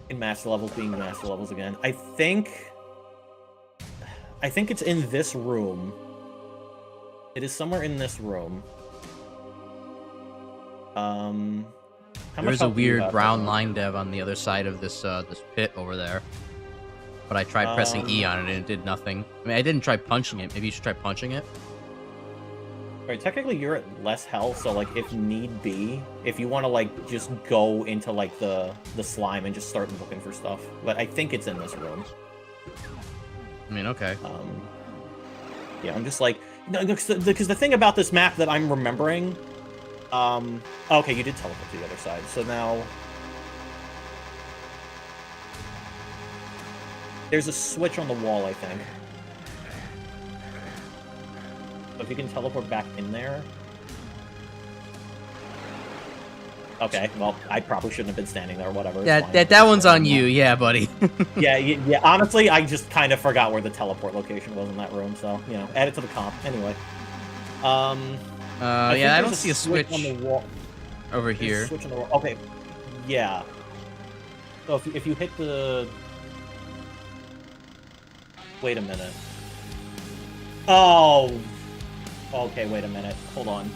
in master levels being master levels again. I think it's in this room. It is somewhere in this room. There's a weird brown line dev on the other side of this this pit over there. But I tried pressing E on it and it did nothing. I mean, I didn't try punching it. Maybe you should try punching it. Alright, technically you're at less health, so like if need be, if you want to like just go into like the slime and just start looking for stuff. But I think it's in this room. I mean, okay. Yeah, I'm just like, no, because the thing about this map that I'm remembering, okay, you did teleport to the other side, so now there's a switch on the wall, I think. So if you can teleport back in there. Okay, well, I probably shouldn't have been standing there, whatever. That one's on you, yeah, buddy. yeah, honestly, I just kind of forgot where the teleport location was in that room, so, you know, add it to the comp. Anyway. I don't see a switch on the wall. Over here. Switch on the wall. Okay, yeah. So if you hit the... Wait a minute. Oh! Okay, wait a minute. Hold on.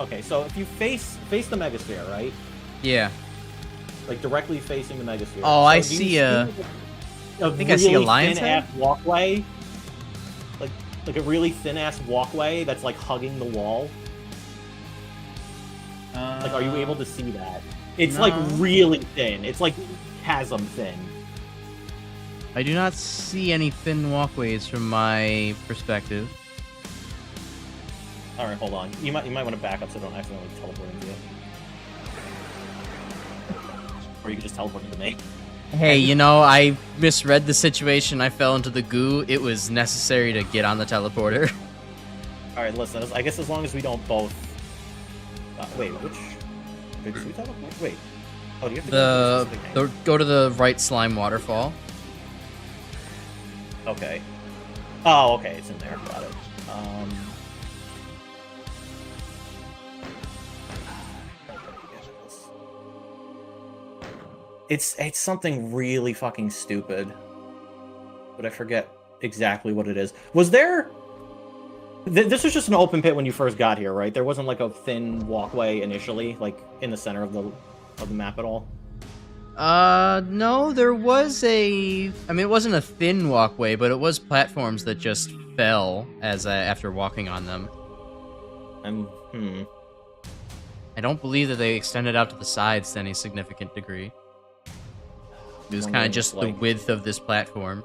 Okay, so if you face the Megasphere, right? Yeah. Like directly facing the Megasphere. Oh, so I see I think I see a lion's head? Thin-ass walkway. Like a really thin-ass walkway that's like hugging the wall. Like, are you able to see that? It's no. like really thin. It's like chasm thin. I do not see any thin walkways from my perspective. All right, hold on. You might want to back up so I don't accidentally teleport into you. Or you can just teleport into me. Hey, you know, I misread the situation. I fell into the goo. It was necessary to get on the teleporter. All right, listen. I guess as long as we don't both. Wait, which? Did you teleport? Wait. Oh, do you have to go to the right slime waterfall. Okay. Oh, okay. It's in there. Got it. It's something really fucking stupid, but I forget exactly what it is. Was there? This was just an open pit when you first got here, right? There wasn't like a thin walkway initially, like in the center of the map at all. No, there was I mean, it wasn't a thin walkway, but it was platforms that just fell as after walking on them. I don't believe that they extended out to the sides to any significant degree. It was kind of just the width of this platform.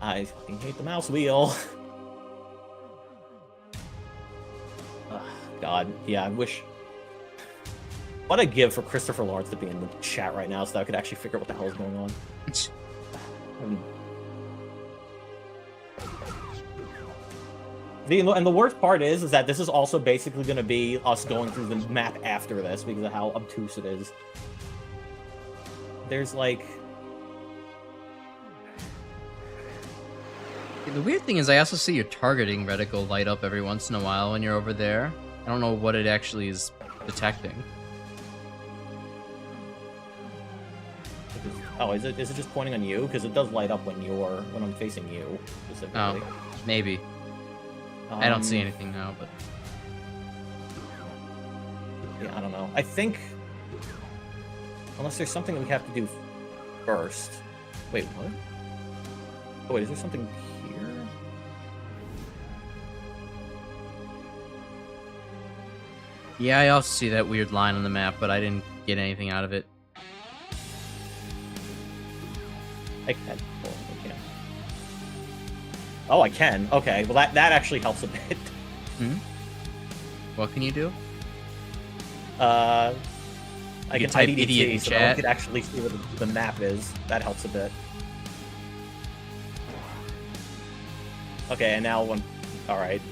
I fucking hate the mouse wheel. Oh, God, yeah, I wish... What I'd give for Christopher Lawrence to be in the chat right now so that I could actually figure out what the hell is going on. And the worst part is that this is also basically going to be us going through the map after this because of how obtuse it is. There's like... The weird thing is I also see your targeting reticle light up every once in a while when you're over there. I don't know what it actually is detecting. Oh, is it just pointing on you? Because it does light up when I'm facing you specifically. Oh, maybe. I don't see anything now, but yeah, I don't know. I think unless there's something that we have to do first. Wait, what? Oh, wait, is there something here? yeah, I also see that weird line on the map, but I didn't get anything out of it. I can. Oh, I can. Oh, I can. Okay, well that actually helps a bit. Hmm? What can you do? I can type IDDT, idiot in so chat. that one could actually see what the map is. That helps a bit. Okay, and now one. All right.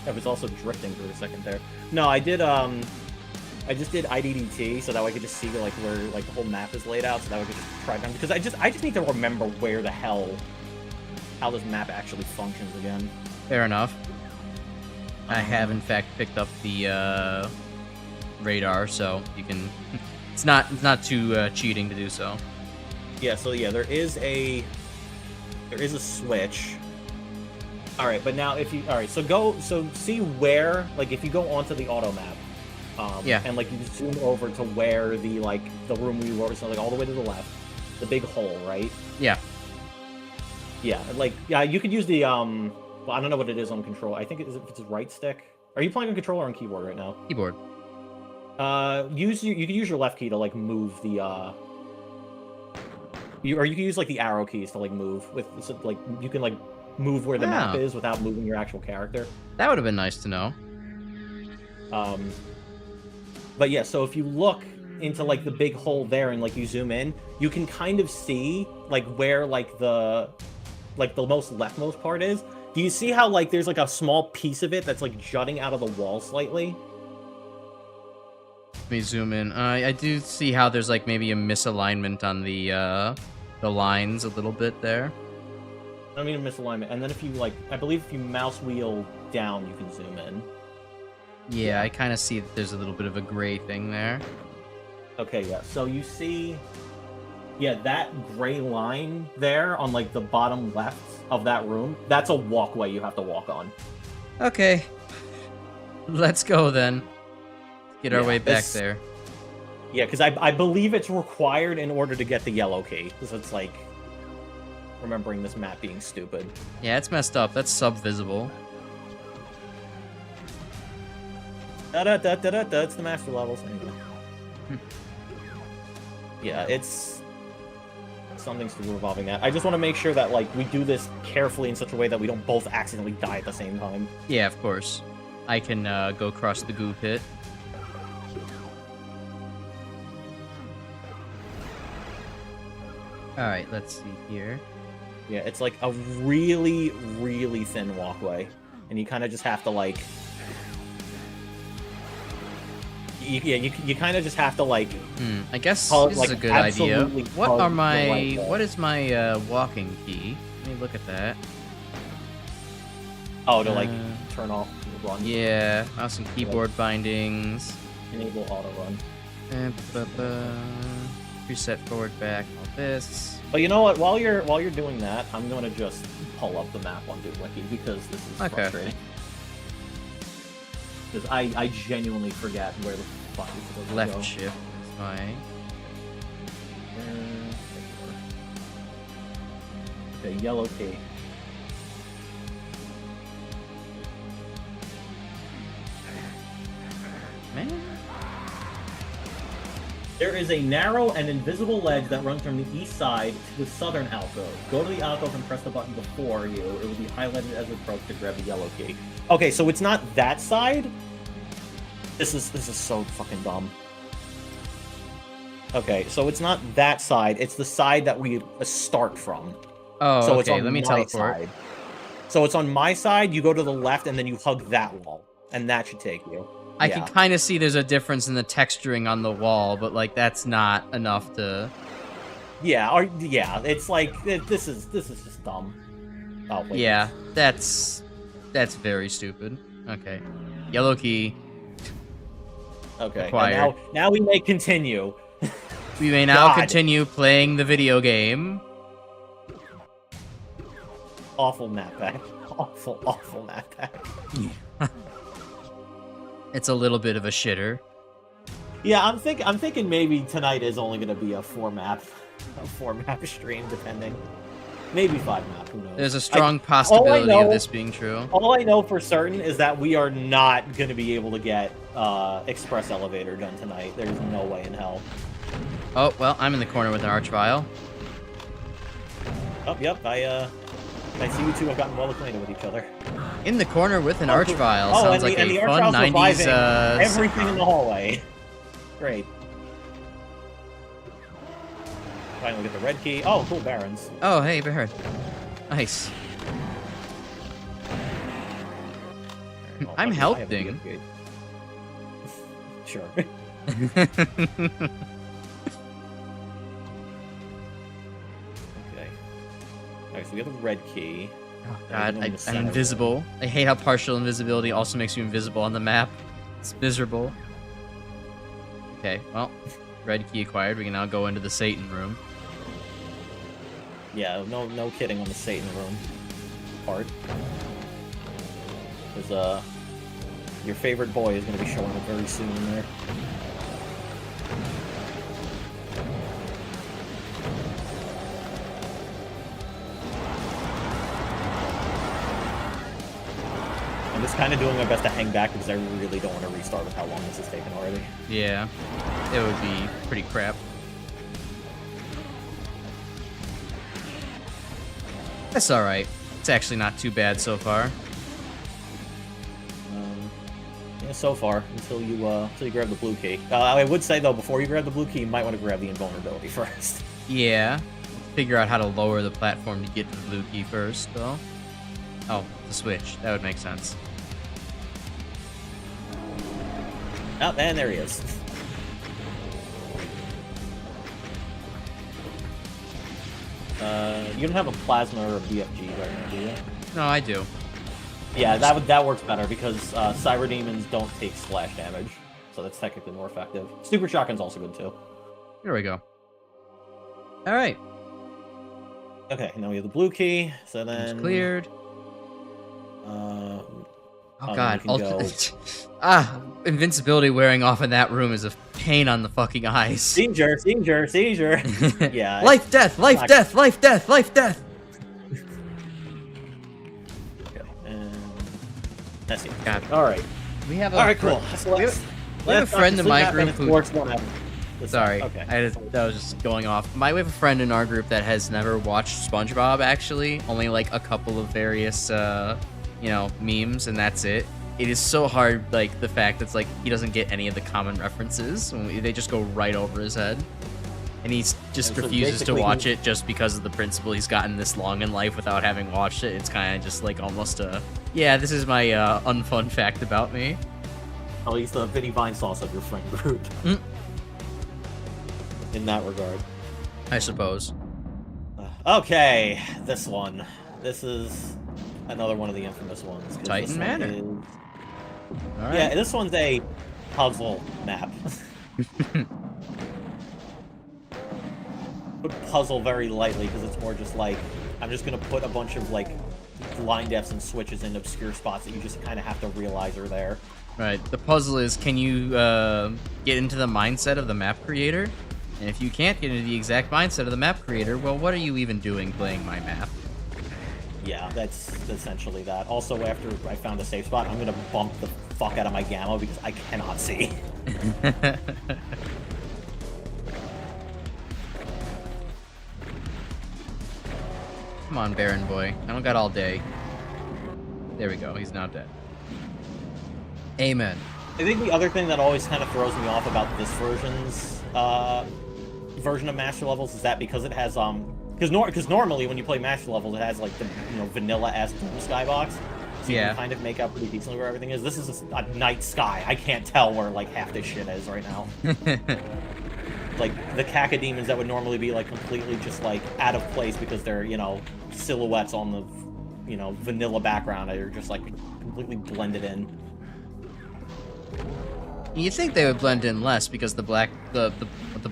I was also drifting for a second there. No, I did. I just did IDDT so that way I could just see like where like the whole map is laid out, so that way I could just try down because I just need to remember where the hell how this map actually functions again. Fair enough. I have in fact picked up the radar, so you can. It's not too cheating to do so. Yeah. So yeah, there is a switch. All right, but now if you so see where like if you go onto the auto map. Yeah. And like you zoom over to where the room we were, so like all the way to the left, the big hole, right? Yeah. Yeah, like you could use the well, I don't know what it is on control. I think it's right stick. Are you playing on controller or on keyboard right now? Keyboard. You can use your left key to like move the or you can use like the arrow keys to like move with so, like you can like move where the map is without moving your actual character. That would have been nice to know. But yeah, so if you look into like the big hole there and like you zoom in, you can kind of see like where like the most leftmost part is. Do you see how like there's like a small piece of it that's like jutting out of the wall slightly? Let me zoom in. I do see how there's like maybe a misalignment on the lines a little bit there. I don't mean a misalignment. And then if you like, I believe if you mouse wheel down, you can zoom in. Yeah, I kind of see that there's a little bit of a gray thing there. Okay, yeah. So you see, yeah, that gray line there on like the bottom left of that room, that's a walkway you have to walk on. Okay. Let's go then. Get our way back there. Yeah, because I believe it's required in order to get the yellow key. So it's like remembering this map being stupid. Yeah, it's messed up. That's sub-visible. Da-da-da-da-da-da, it's the master levels. Anyway. Yeah, it's something's revolving that. I just want to make sure that like we do this carefully in such a way that we don't both accidentally die at the same time. Yeah, of course. I can go across the goo pit. Alright, let's see here. Yeah, it's like a really, really thin walkway. And you kind of just have to like... You kind of just have to like... I guess this like, is a good idea. What is my walking key? Let me look at that. Oh, to like turn off the run. Yeah, mouse and keyboard bindings. Enable auto run. Reset forward, back, all this. But you know what? While you're doing that, I'm going to just pull up the map on Wiki because this is frustrating. Because I genuinely forget where the fuck you're supposed to go. Left shift is fine. Okay, yellow key. There is a narrow and invisible ledge that runs from the east side to the southern alcove. Go to the alcove and press the button before you. It will be highlighted as you approach to grab the yellow key. Okay, so it's not that side. This is so fucking dumb. Okay, so it's not that side. It's the side that we start from. Oh, so okay. it's on Let me my teleport. side. So it's on my side. You go to the left, and then you hug that wall, and that should take you. I can kind of see there's a difference in the texturing on the wall, but like that's not enough to. Yeah, it's like this is just dumb. Oh, wait. Yeah, that's very stupid. Okay, yellow key. Okay. Acquired. Now we may continue. We may now God. continue playing the video game. Awful map pack. Awful map pack. It's a little bit of a shitter. Yeah, I'm thinking maybe tonight is only going to be a four map stream, depending. Maybe 5 map. Who knows? There's a strong possibility know- of this being true. All I know for certain is that we are not going to be able to get Express Elevator done tonight. There's no way in hell. Oh well, I'm in the corner with an archvile. Oh, yep. I see you two have gotten well acquainted with each other. In the corner with an Oh, archvile. oh, Sounds and like the a fun archvile's 90s. reviving everything in the hallway. Great. Finally get the red key. Oh, cool, Barons. Oh, hey, Baron. Nice. Oh, I'm lucky I have a helping. good key. Sure. Okay. Alright, so we have the red key. Oh, And God, we go in the I'm center. invisible. I hate how partial invisibility also makes you invisible on the map. It's miserable. Okay, well, red key acquired. We can now go into the Satan room. Yeah, no kidding on the Satan room part. Because, your favorite boy is going to be showing up very soon in there. I'm just kind of doing my best to hang back because I really don't want to restart with how long this has taken already. Yeah, it would be pretty crap. That's alright. It's actually not too bad so far. Yeah, so far, until you grab the blue key. I would say, though, before you grab the blue key, you might want to grab the invulnerability first. Yeah. Figure out how to lower the platform to get to the blue key first, though. Oh, the switch. That would make sense. Oh, and there he is. You don't have a plasma or a BFG right now, do you? No, I do. Yeah, that works better because cyber demons don't take splash damage, so that's technically more effective. Super shotgun's also good too. Here we go. All right. Okay, now we have the blue key. So then It's cleared. Oh God! we can go- Invincibility wearing off in that room is a pain on the fucking eyes. Seizure. Yeah. Life, death, life, not- death, life, death, life, death. Okay, and that's it. God. All right. We have a All right. Cool. So we have a friend in my group who. who. Sorry, Okay. that was just going off. We have a friend in our group that has never watched SpongeBob. Actually, only like a couple of various, memes, and that's it. It is so hard, like the fact that's like he doesn't get any of the common references. They just go right over his head, and he just And so refuses to basically watch it just because of the principle he's gotten this long in life without having watched it. It's kind of just like almost this is my unfun fact about me. Oh, he's the Vinny Vine sauce of your friend group. In that regard. I suppose. Okay, this one. This is another one of the infamous ones. 'cause Titan this one Manor. is- All right. Yeah, this one's a puzzle map. Put puzzle very lightly because it's more just like I'm just gonna put a bunch of like line defs and switches in obscure spots that you just kind of have to realize are there. Right. The puzzle is, can you get into the mindset of the map creator? And if you can't get into the exact mindset of the map creator, well, what are you even doing playing my map? Yeah, that's essentially that. Also, after I found a safe spot, I'm gonna bump the fuck out of my gamma because I cannot see. Come on, Baron boy. I don't got all day. There we go. He's now dead. Amen. I think the other thing that always kind of throws me off about this version of Master Levels is that because it has because normally when you play Master Levels, it has like the vanilla-esque skybox, so you can kind of make out pretty decently where everything is. This is a night sky. I can't tell where like half this shit is right now. Like the cacodemons that would normally be like completely just like out of place because they're silhouettes on the vanilla background are just like completely blended in. You think they would blend in less because the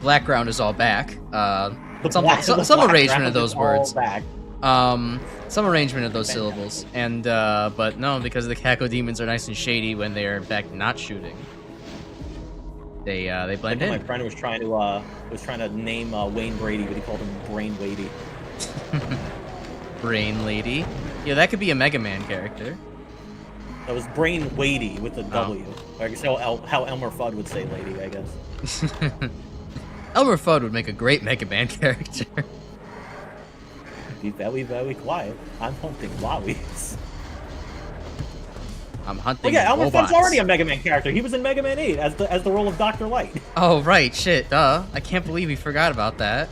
background is all back. Some arrangement of those words. Some arrangement of those syllables. And but no, because the cacodemons are nice and shady when they're in fact not shooting. They blend in. My friend was trying to name Wayne Brady, but he called him Brain Lady. Brain Lady. Yeah, that could be a Mega Man character. That was Brain Weighty with a W. I guess how Elmer Fudd would say lady, I guess. Elmer Fudd would make a great Mega Man character. Be very, very quiet. I'm hunting wowies. I'm hunting Elmer robots. Fudd's already a Mega Man character. He was in Mega Man 8 as the role of Dr. Light. Oh, right. Shit, duh. I can't believe we forgot about that.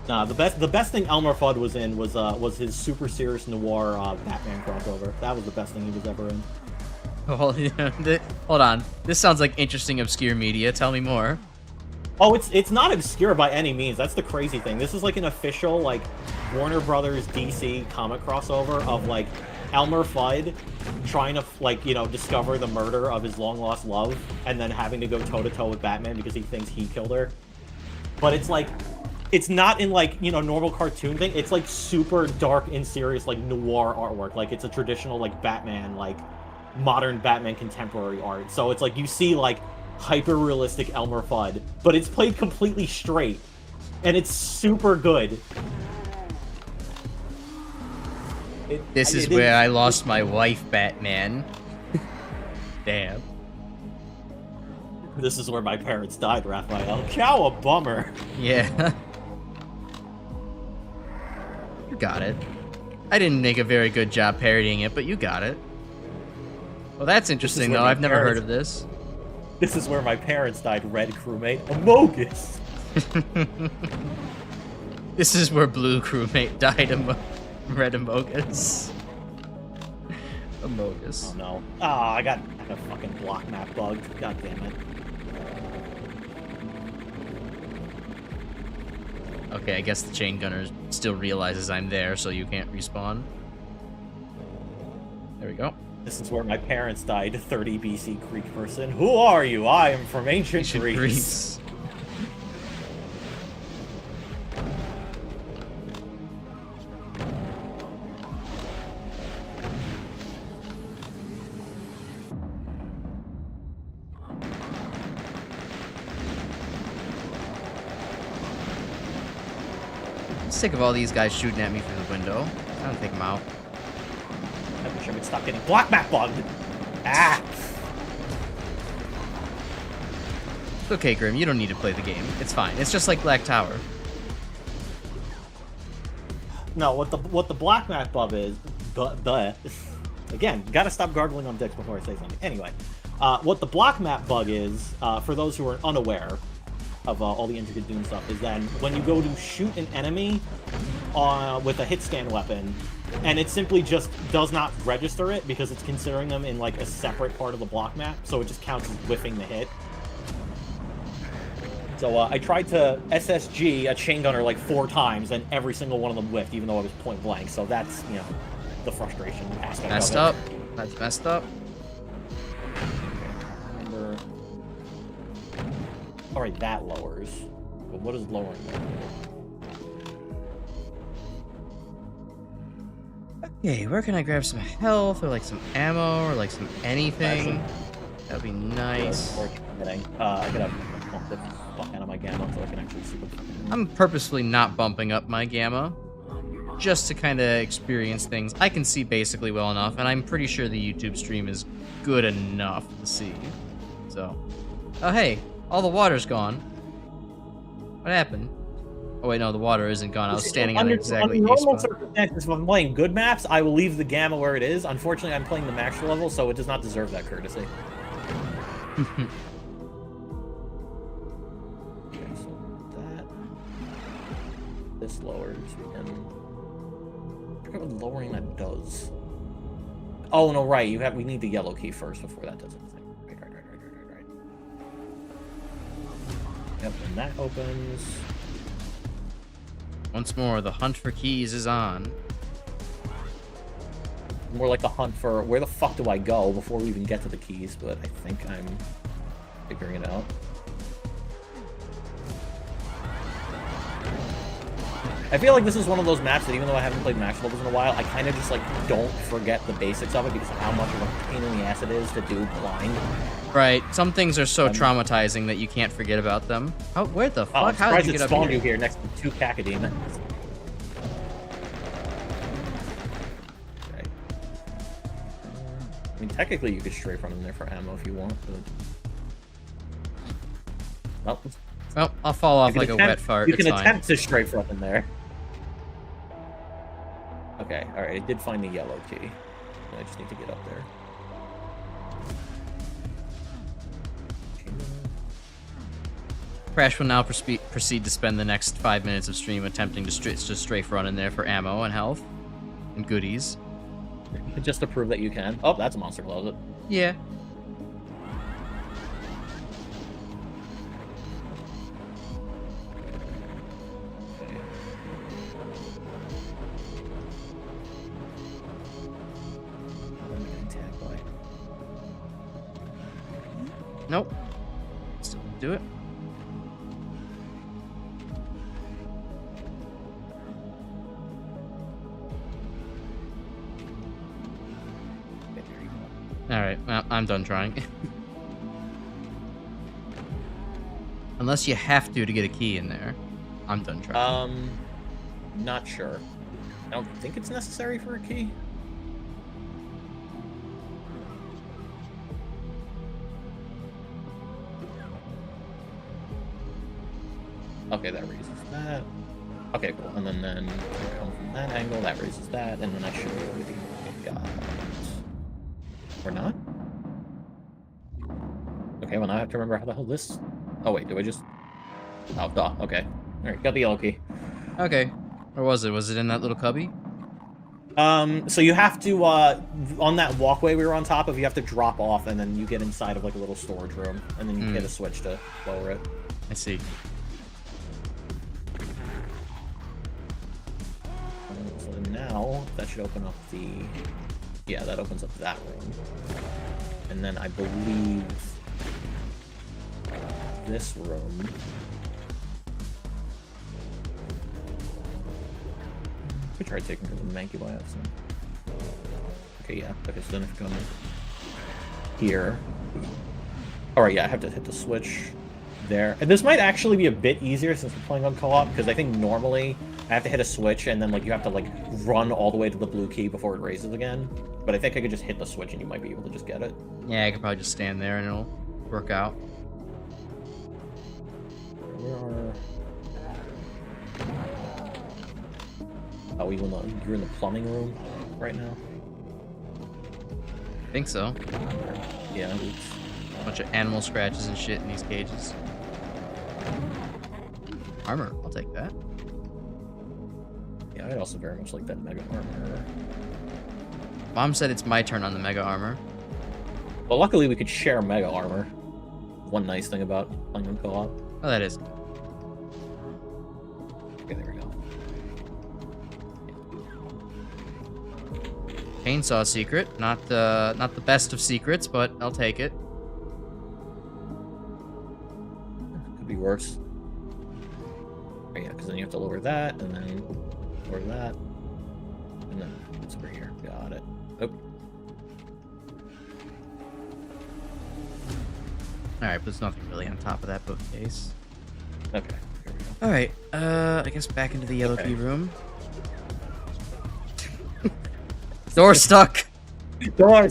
Nah, the best thing Elmer Fudd was in was his super serious noir Batman crossover. That was the best thing he was ever in. Well, hold on. This sounds like interesting, obscure media. Tell me more. Oh, it's not obscure by any means. That's the crazy thing. This is like an official like Warner Brothers DC comic crossover of like Elmer Fudd trying to discover the murder of his long lost love and then having to go toe to toe with Batman because he thinks he killed her. But it's like it's not in like normal cartoon thing. It's like super dark and serious like noir artwork. Like it's a traditional like Batman like modern Batman contemporary art. So it's like you see like hyper realistic Elmer Fudd, but it's played completely straight, and it's super good. This is where I lost my wife, Batman. Damn. This is where my parents died, Raphael. Cow, a bummer. Yeah. You got it. I didn't make a very good job parodying it, but you got it. Well, that's interesting, though. I've never heard of this. This is where my parents died, Red Crewmate. Amogus! This is where Blue Crewmate died, Red Amogus. Amogus. Oh no. Ah, I got a fucking block map bugged. God damn it. Okay, I guess the chain gunner still realizes I'm there, so you can't respawn. There we go. This is where my parents died, 30 BC Greek person. Who are you? I am from ancient Greece. I'm sick of all these guys shooting at me through the window. I don't take them out. I wish I would stop getting block map bugged. Ah! It's okay, Grim. You don't need to play the game. It's fine. It's just like Black Tower. No, what the black map bug is, again, gotta stop gargling on dicks before I say something. Anyway, what the block map bug is, for those who are unaware of all the intricate Doom stuff, is that when you go to shoot an enemy with a hit scan weapon, and it simply just does not register it because it's considering them in like a separate part of the block map, so it just counts as whiffing the hit. So I tried to SSG a chain gunner like 4 times, and every single one of them whiffed, even though I was point blank. So that's, the frustration aspect Messed of up. That's messed up. Remember... Alright, that lowers. But what is lowering? Okay, where can I grab some health, or like some ammo, or like some anything? That'd be nice. I gotta bump the fuck out of my gamma so I can actually see what's happening. I'm purposefully not bumping up my gamma, just to kind of experience things. I can see basically well enough, and I'm pretty sure the YouTube stream is good enough to see. So, oh hey, all the water's gone. What happened? Oh wait, no, the water isn't gone. I was standing on under exactly a normal spot. circumstances, if I'm playing good maps, I will leave the gamma where it is. Unfortunately, I'm playing the max level, so it does not deserve that courtesy. Okay, so that this lowers, and I forget what lowering that does. Oh no, right. We need the yellow key first before that does anything. Right. Yep, and that opens. Once more, the hunt for keys is on. More like the hunt for where the fuck do I go before we even get to the keys, but I think I'm figuring it out. I feel like this is one of those maps that even though I haven't played max levels in a while, I kind of just like don't forget the basics of it because of how much of a pain in the ass it is to do blind. Right, some things are so traumatizing that you can't forget about them. Oh, where the fuck? I'm How did surprised you it get up spawned here? you here next to 2 cacodemons. Okay. I mean, technically you could strafe run in there for ammo if you want, but... Well, I'll fall off like a wet fart. You can It's fine. attempt to strafe run in there. Okay, alright, I did find the yellow key. I just need to get up there. Crash will now proceed to spend the next 5 minutes of stream attempting to strafe run in there for ammo and health and goodies. Just to prove that you can. Oh, that's a monster closet. Yeah. Okay. I'm getting tagged by. Nope. Still do it. Alright, well, I'm done trying. Unless you have to get a key in there. I'm done trying. Not sure. I don't think it's necessary for a key. Okay, that raises that. Okay, cool. And then come from that angle, that raises that, and then I should be able to got it. Or not? Okay, well now I have to remember how the hell this... Oh wait, do I just... Oh, duh, okay. Alright, got the yellow key. Okay. Where was it? Was it in that little cubby? So you have to, on that walkway we were on top of, you have to drop off, and then you get inside of, like, a little storage room, and then you hit a switch to lower it. I see. So now, that should open up the... Yeah, that opens up that room. And then I believe... this room... I tried taking her to the Mankey by accident. Okay, yeah. Okay, so then if you come here... Alright, yeah, I have to hit the switch there. And this might actually be a bit easier since we're playing on co-op, because I think normally I have to hit a switch and then like you have to like run all the way to the blue key before it raises again. But I think I could just hit the switch and you might be able to just get it. Yeah, I could probably just stand there and it'll work out. Where are... Oh, you're in the plumbing room right now? I think so. Yeah, oops. Bunch of animal scratches and shit in these cages. Armor, I'll take that. Yeah, I'd also very much like that mega armor. Mom said it's my turn on the mega armor. Well, luckily we could share mega armor. One nice thing about playing on co-op. Oh, that is. Okay, there we go. Chainsaw secret. Not the best of secrets, but I'll take it. Could be worse. Oh, yeah, because then you have to lower that, and then lower that, and then it's over here. Got it. Oh. Alright, but there's nothing really on top of that bookcase. Okay. Here we go. Alright, I guess back into the yellow key room. Door stuck! Door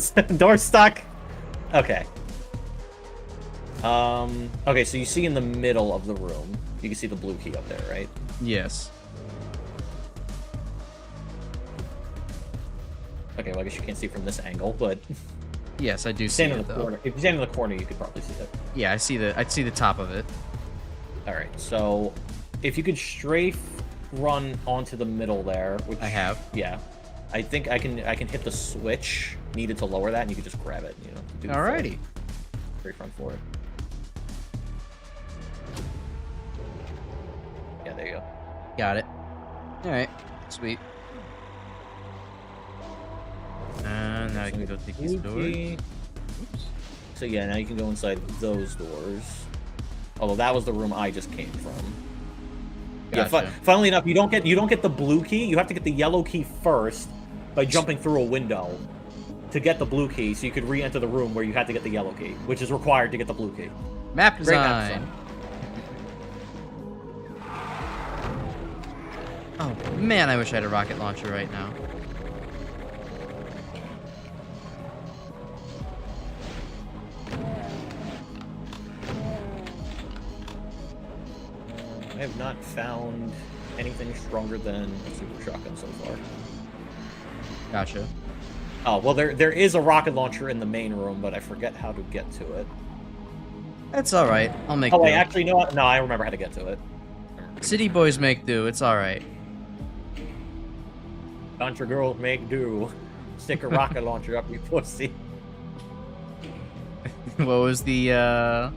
stuck! Okay. Okay, so you see in the middle of the room, you can see the blue key up there, right? Yes. Okay, well, I guess you can't see from this angle, but Yes, I do see stand in it the though. corner. If you stand in the corner, you could probably see it. Yeah, I see the top of it. All right, so if you could strafe run onto the middle there, which I have. Yeah, I think I can hit the switch needed to lower that, and you could just grab it. You know. Do Alrighty. strafe run for it. Yeah, there you go. Got it. All right. Sweet. And now I can go take these doors. Oops. So yeah, now you can go inside those doors. Although that was the room I just came from. Gotcha. Yeah, funnily enough, you don't get the blue key. You have to get the yellow key first by jumping through a window to get the blue key, so you could re-enter the room where you had to get the yellow key, which is required to get the blue key. Map Great map design. design. Oh man, I wish I had a rocket launcher right now. I have not found anything stronger than a super shotgun so far. Gotcha. Oh, well, there is a rocket launcher in the main room, but I forget how to get to it. That's all right. I'll make. Oh, do. wait, actually, no, I remember how to get to it. City boys make do. It's all right. Country girls make do. Stick a rocket launcher up your pussy. What was the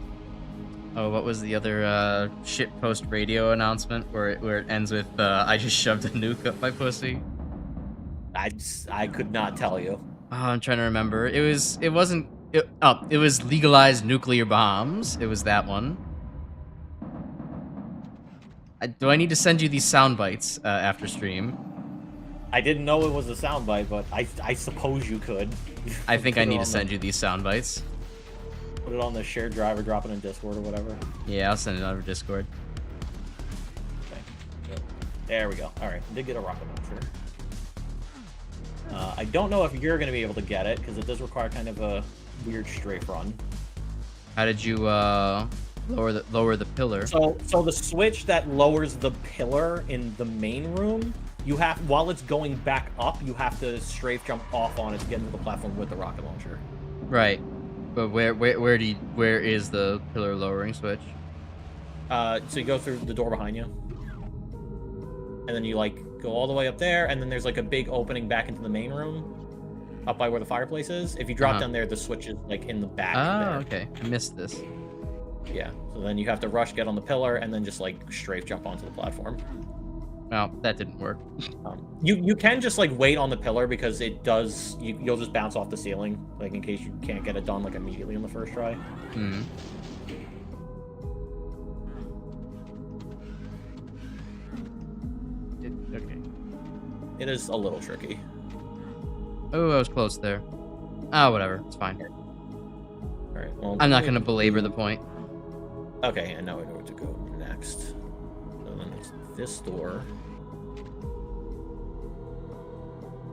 Oh, what was the other shit post radio announcement where it ends with I just shoved a nuke up my pussy? I could not tell you. Oh, I'm trying to remember. It was legalized nuclear bombs. It was that one. Do I need to send you these sound bites after stream? I didn't know it was a soundbite, but I suppose you could. I think I need to send you these sound bites. Put it on the shared drive or drop it in Discord or whatever. Yeah, I'll send it over Discord. Okay. Yep. There we go. All right, did get a rocket launcher. I don't know if you're going to be able to get it because it does require kind of a weird strafe run. How did you lower the pillar? So the switch that lowers the pillar in the main room, you have, while it's going back up, you have to strafe jump off on it to get into the platform with the rocket launcher. Right. But where is the pillar lowering switch? So you go through the door behind you, and then you like go all the way up there, and then there's like a big opening back into the main room, up by where the fireplace is. If you drop down there, the switch is like in the back. Oh, okay. I missed this. Yeah. So then you have to rush, get on the pillar, and then just like strafe jump onto the platform. Well, that didn't work. You can just like wait on the pillar because it does. You'll just bounce off the ceiling, like in case you can't get it done like immediately on the first try. Hmm. Okay. It is a little tricky. Oh, I was close there. Ah, whatever. It's fine. All right. Well, I'm not going to belabor the point. Okay, and now I know where to go next. So then it's this door.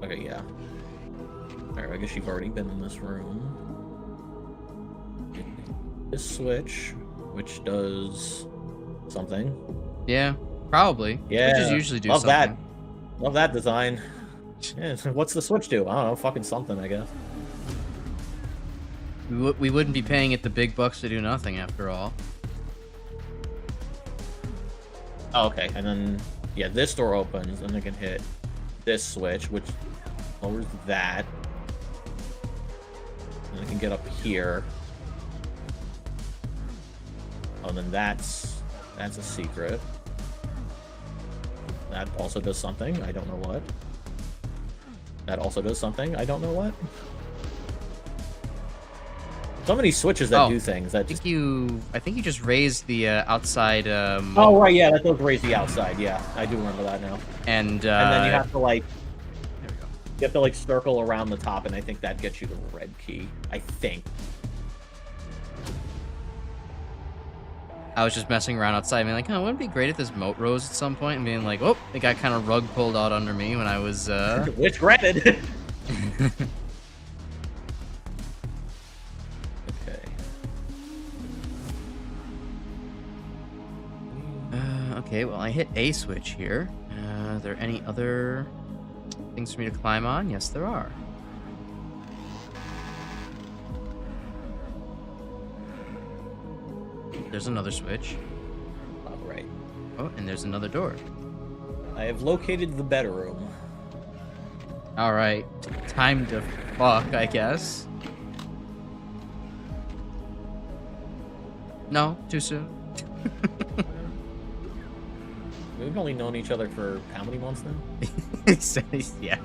Okay, yeah. Alright, I guess you've already been in this room. This switch, which does something. Yeah, probably. Yeah, Switches usually do love something. that. Love that design. Yeah, what's the switch do? I don't know, fucking something, I guess. We wouldn't be paying it the big bucks to do nothing, after all. Oh, okay, and then, yeah, this door opens, and I can hit this switch, which lowers that. And I can get up here. Oh, and then that's a secret. That also does something, I don't know what. That also does something, I don't know what. So many switches that do things that just... I think you just raised the outside. Oh right, yeah, that does raise the outside. Yeah, I do remember that now. And then you have to like, there we go. you have to like circle around the top, and I think that gets you the red key. I think. I was just messing around outside, being like, "Oh, wouldn't it be great if this moat rose at some point?" And being like, "Oh, it got kind of rug pulled out under me when I was." Which granted. Okay. Okay, well, I hit a switch here. Are there any other things for me to climb on? Yes, there are. There's another switch. All right. Oh, and there's another door. I have located the bedroom. All right, time to fuck, I guess. No, too soon. We've only known each other for how many months now? Yeah.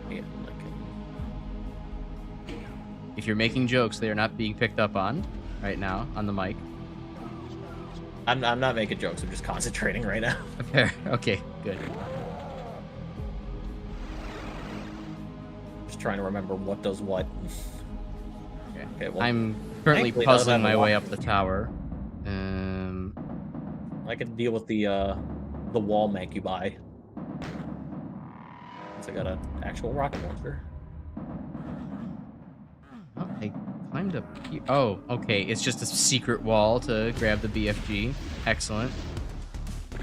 Yeah, If you're making jokes, they are not being picked up on right now on the mic. I'm not making jokes. I'm just concentrating right now. Fair. Okay, good. Just trying to remember what does what. Okay, well, I'm currently thankfully, puzzling my way walk. up the tower. I can deal with the wall make you buy. Since I got an actual rocket launcher. Oh, I climbed up here. Oh, okay. It's just a secret wall to grab the BFG. Excellent. All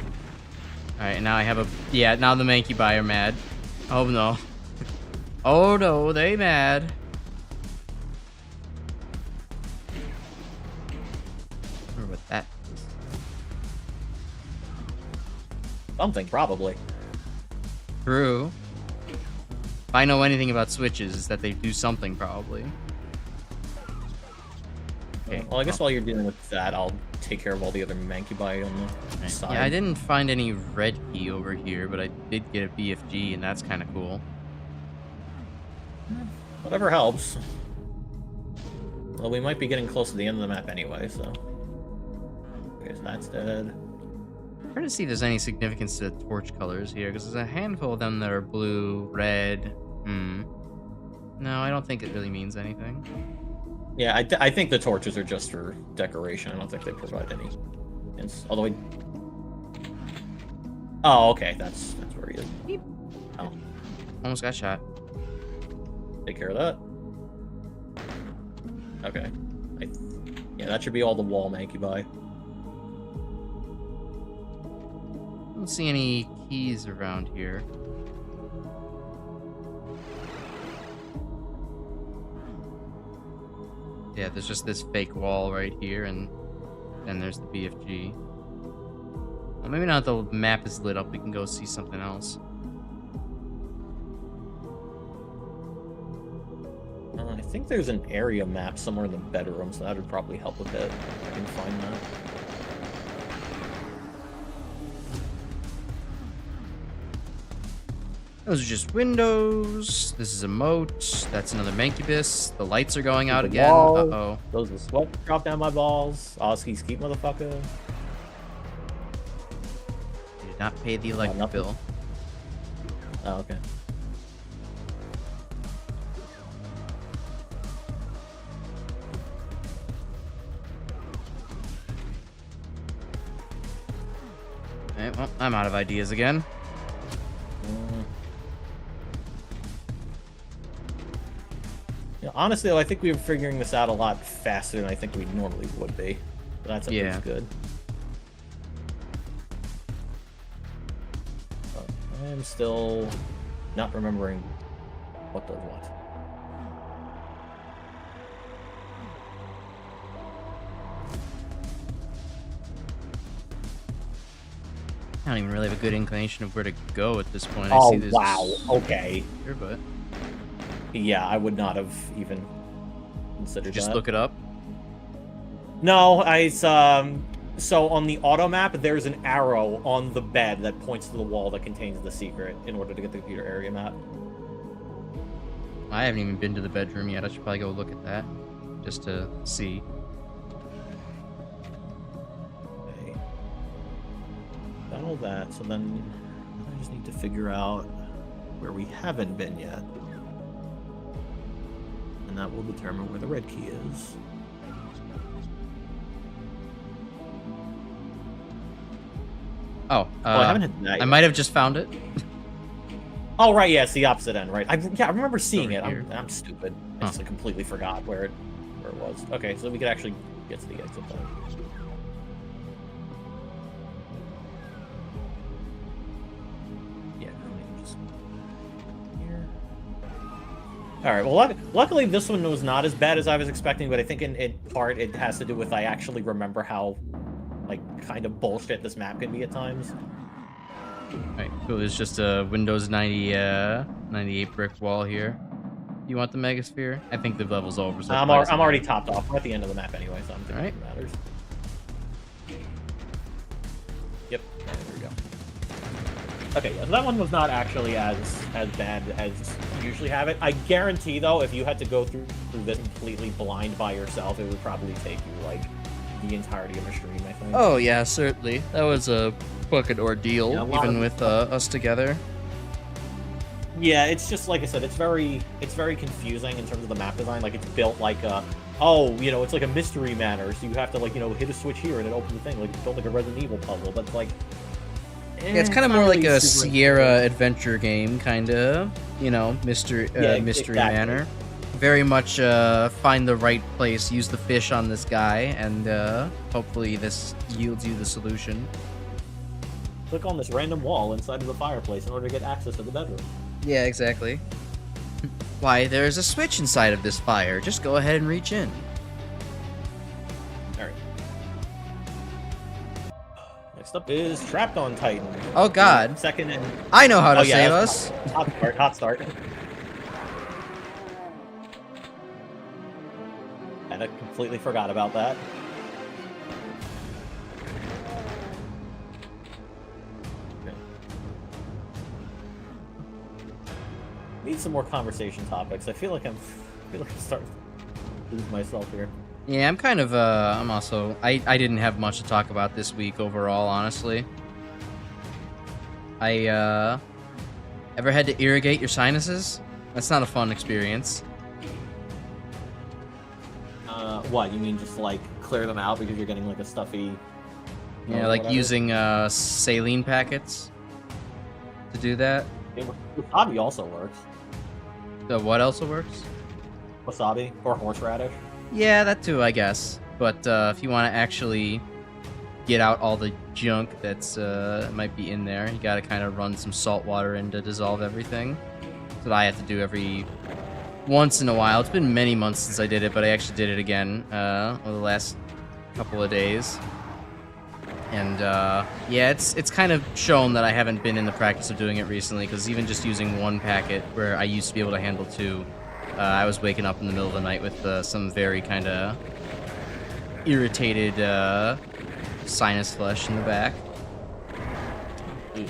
right, and now I have a... Yeah, now the Manky-Bai are mad. Oh, no. Oh, no, they mad. I wonder what that is. Something, probably. True. If I know anything about switches, is that they do something, probably. Okay. Well, I guess while you're dealing with that, I'll take care of all the other Manky-Bai on the side. Yeah, I didn't find any red key over here, but I did get a BFG, and that's kind of cool. Whatever helps. Well, we might be getting close to the end of the map anyway, so... Okay, so that's dead. I'm trying to see if there's any significance to the torch colors here, because there's a handful of them that are blue, red. No, I don't think it really means anything. Yeah, I think the torches are just for decoration. I don't think they provide any hints. Although Oh, okay, that's where he is. Beep. Oh, Almost got shot. take care of that. Okay. Yeah, that should be all the wall Manky-Bai. I don't see any keys around here. Yeah, there's just this fake wall right here, and then there's the BFG. Well, maybe now that the map is lit up, we can go see something else. I think there's an area map somewhere in the bedroom, so that would probably help a bit if I can find that. Those are just windows. This is a moat. That's another Mancubus. The lights are going out The again. wall. Uh-oh. Those are sweat drop down my balls. Oski skeet motherfucker. You did not pay the electric nothing. bill. Oh, okay. Alright, well, I'm out of ideas again. Yeah, honestly, though, I think we were figuring this out a lot faster than I think we normally would be. But that's at least good. I am still not remembering what does what. I don't even really have a good inclination of where to go at this point. Oh, I see this wow. Okay. here, but Yeah, I would not have even considered just that. look it up. No, so on the auto map, there's an arrow on the bed that points to the wall that contains the secret in order to get the computer area map. I haven't even been to the bedroom yet. I should probably go look at that just to see. Okay. Got all that, so then I just need to figure out where we haven't been yet. And that will determine where the red key is. Oh, I haven't hit that I yet. might have just found it. Oh, right, yeah, it's the opposite end, right? I remember seeing Over it. here. I'm stupid. I Huh. just completely forgot where whatever it was. Okay, so we could actually get to the exit point. Yeah, just here. All right. Well, luckily this one was not as bad as I was expecting, but I think in part it has to do with I actually remember how, like, kind of bullshit this map can be at times. Right, so there's just a Windows 98 brick wall here. You want the Megasphere? I think the level's over. So I'm already topped off. We're at the end of the map anyway, so I'm thinking it matters. Yep, there we go. Okay, yeah, so that one was not actually as bad as you usually have it. I guarantee, though, if you had to go through this completely blind by yourself, it would probably take you, like, the entirety of a stream, I think. Oh, yeah, certainly. That was a fucking ordeal, yeah, even with us together. Yeah, it's just, like I said, it's very confusing in terms of the map design. Like, it's built like a, it's like a mystery manor, so you have to, like, hit a switch here and it opens the thing. Like, it's built like a Resident Evil puzzle, but it's like... yeah, it's kind of more like a Sierra adventure game, kind of, mystery manor. Very much find the right place, use the fish on this guy, and hopefully this yields you the solution. Click on this random wall inside of the fireplace in order to get access to the bedroom. Yeah, exactly. Why, there's a switch inside of this fire. Just go ahead and reach in. Alright. Next up is Trapped on Titan. Oh god. Second and... I know how to save us. Hot start. And I completely forgot about that. Need some more conversation topics. I feel like I'm starting to lose myself here. Yeah, I'm kind of I'm also I didn't have much to talk about this week overall, honestly. I ever had to irrigate your sinuses? That's not a fun experience. What, you mean just like clear them out because you're getting like a stuffy... Yeah, like using saline packets to do that. Wasabi also works. What else works? Wasabi or horseradish. Yeah, that too, I guess. But if you want to actually get out all the junk that's might be in there, you gotta kind of run some salt water in to dissolve everything. That's what I have to do every once in a while. It's been many months since I did it, but I actually did it again over the last couple of days. And yeah, it's kind of shown that I haven't been in the practice of doing it recently, because even just using one packet where I used to be able to handle two, I was waking up in the middle of the night with some very kind of irritated sinus flesh in the back.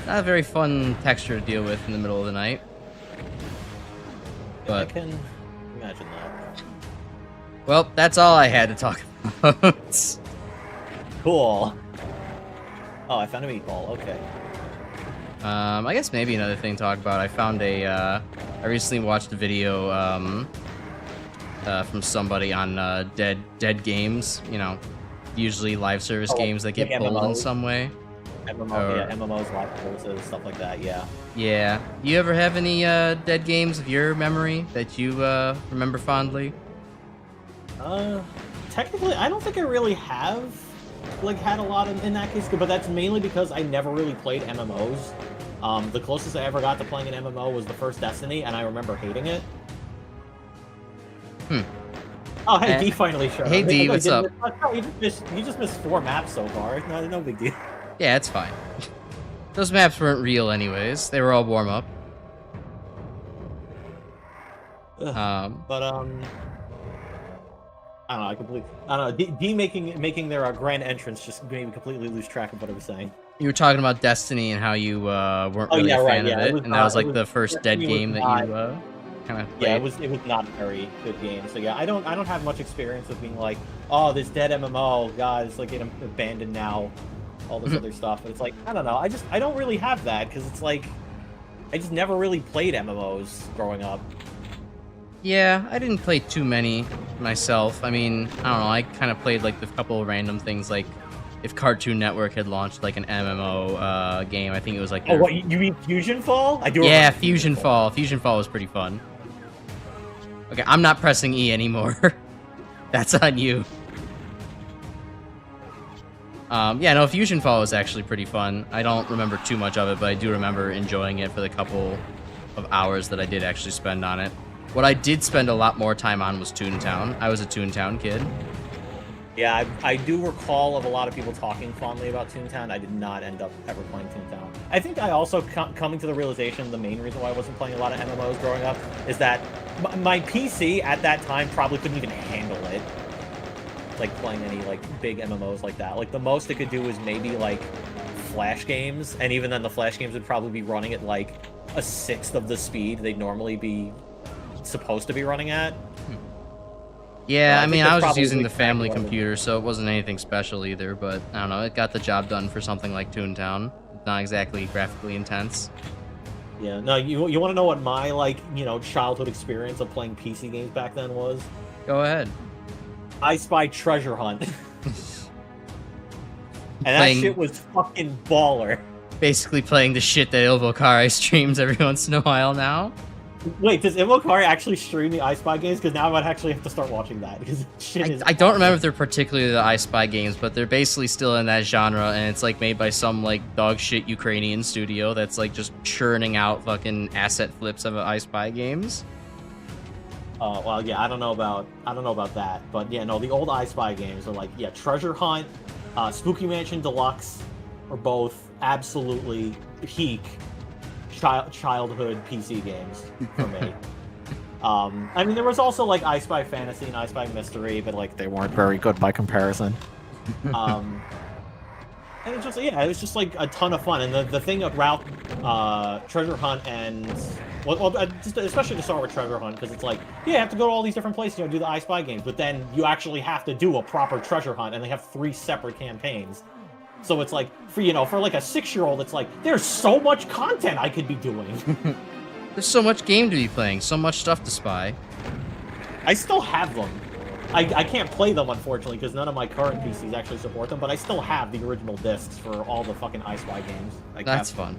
Not a very fun texture to deal with in the middle of the night. But I can imagine that. Well, that's all I had to talk about. Cool. Oh, I found a meatball. Okay. I guess maybe another thing to talk about. I found I recently watched a video from somebody on dead games. Usually live service games that get pulled in some way. MMOs, live services, stuff like that. Yeah. Yeah. Do you ever have any dead games of your memory that you remember fondly? Technically, I don't think I really have. Had a lot in that case, but that's mainly because I never really played MMOs. The closest I ever got to playing an MMO was the first Destiny, and I remember hating it. Oh, hey, D finally showed up. Hey, D, what's up? You just missed 4 maps so far. No big deal. Yeah, it's fine. Those maps weren't real anyways. They were all warm-up. I don't know. D making their grand entrance just made me completely lose track of what I was saying. You were talking about Destiny and how you weren't really a fan of it, and that was like the first dead game that you kind of played. Yeah, it was not a very good game. So yeah, I don't have much experience with being like, oh, this dead MMO, God, it's like getting abandoned now, all this other stuff. But it's like, I don't know. I don't really have that because it's like I just never really played MMOs growing up. Yeah, I didn't play too many myself. I mean, I don't know, I kind of played like the couple of random things, like if Cartoon Network had launched like an MMO game, I think it was like... Oh, what, you mean Fusion Fall? I do. Yeah, Fusion Fall. Fusion Fall was pretty fun. Okay, I'm not pressing E anymore. That's on you. Yeah, no, Fusion Fall was actually pretty fun. I don't remember too much of it, but I do remember enjoying it for the couple of hours that I did actually spend on it. What I did spend a lot more time on was Toontown. I was a Toontown kid. Yeah, I do recall of a lot of people talking fondly about Toontown. I did not end up ever playing Toontown. I think I also coming to the realization the main reason why I wasn't playing a lot of MMOs growing up is that my PC at that time probably couldn't even handle it. Like playing any like big MMOs like that. Like the most it could do was maybe like Flash games, and even then the Flash games would probably be running at like a sixth of the speed they'd normally be supposed to be running at. Yeah, I mean, I was just using the family computer, so it wasn't anything special either, but I don't know, it got the job done for something like Toontown. Not exactly graphically intense. Yeah, no, you want to know what my, like, you know, childhood experience of playing PC games back then was? Go ahead. I Spy Treasure Hunt. And that shit was fucking baller. Basically playing the shit that Ilvokari streams every once in a while now. Wait, does Ilvokari actually stream the I Spy games? Because now I might actually have to start watching that. Because shit is I don't remember if they're particularly the I Spy games, but they're basically still in that genre, and it's like made by some like dog shit Ukrainian studio that's like just churning out fucking asset flips of I Spy games. Well, yeah, I don't know about that, but yeah, no, the old I Spy games are like, yeah, Treasure Hunt, Spooky Mansion Deluxe are both absolutely peak childhood PC games for me. I mean, there was also like I Spy Fantasy and I Spy Mystery, but like they weren't very good by comparison. And it's just, yeah, it was just like a ton of fun. And the thing about Treasure Hunt and just especially to start with Treasure Hunt, because it's like, yeah, you have to go to all these different places, you know, do the I Spy games, but then you actually have to do a proper treasure hunt, and they have 3 separate campaigns. So it's like, for like a 6-year-old, it's like, there's so much content I could be doing. There's so much game to be playing, so much stuff to spy. I still have them. I can't play them, unfortunately, because none of my current PCs actually support them, but I still have the original discs for all the fucking I Spy games. That's fun.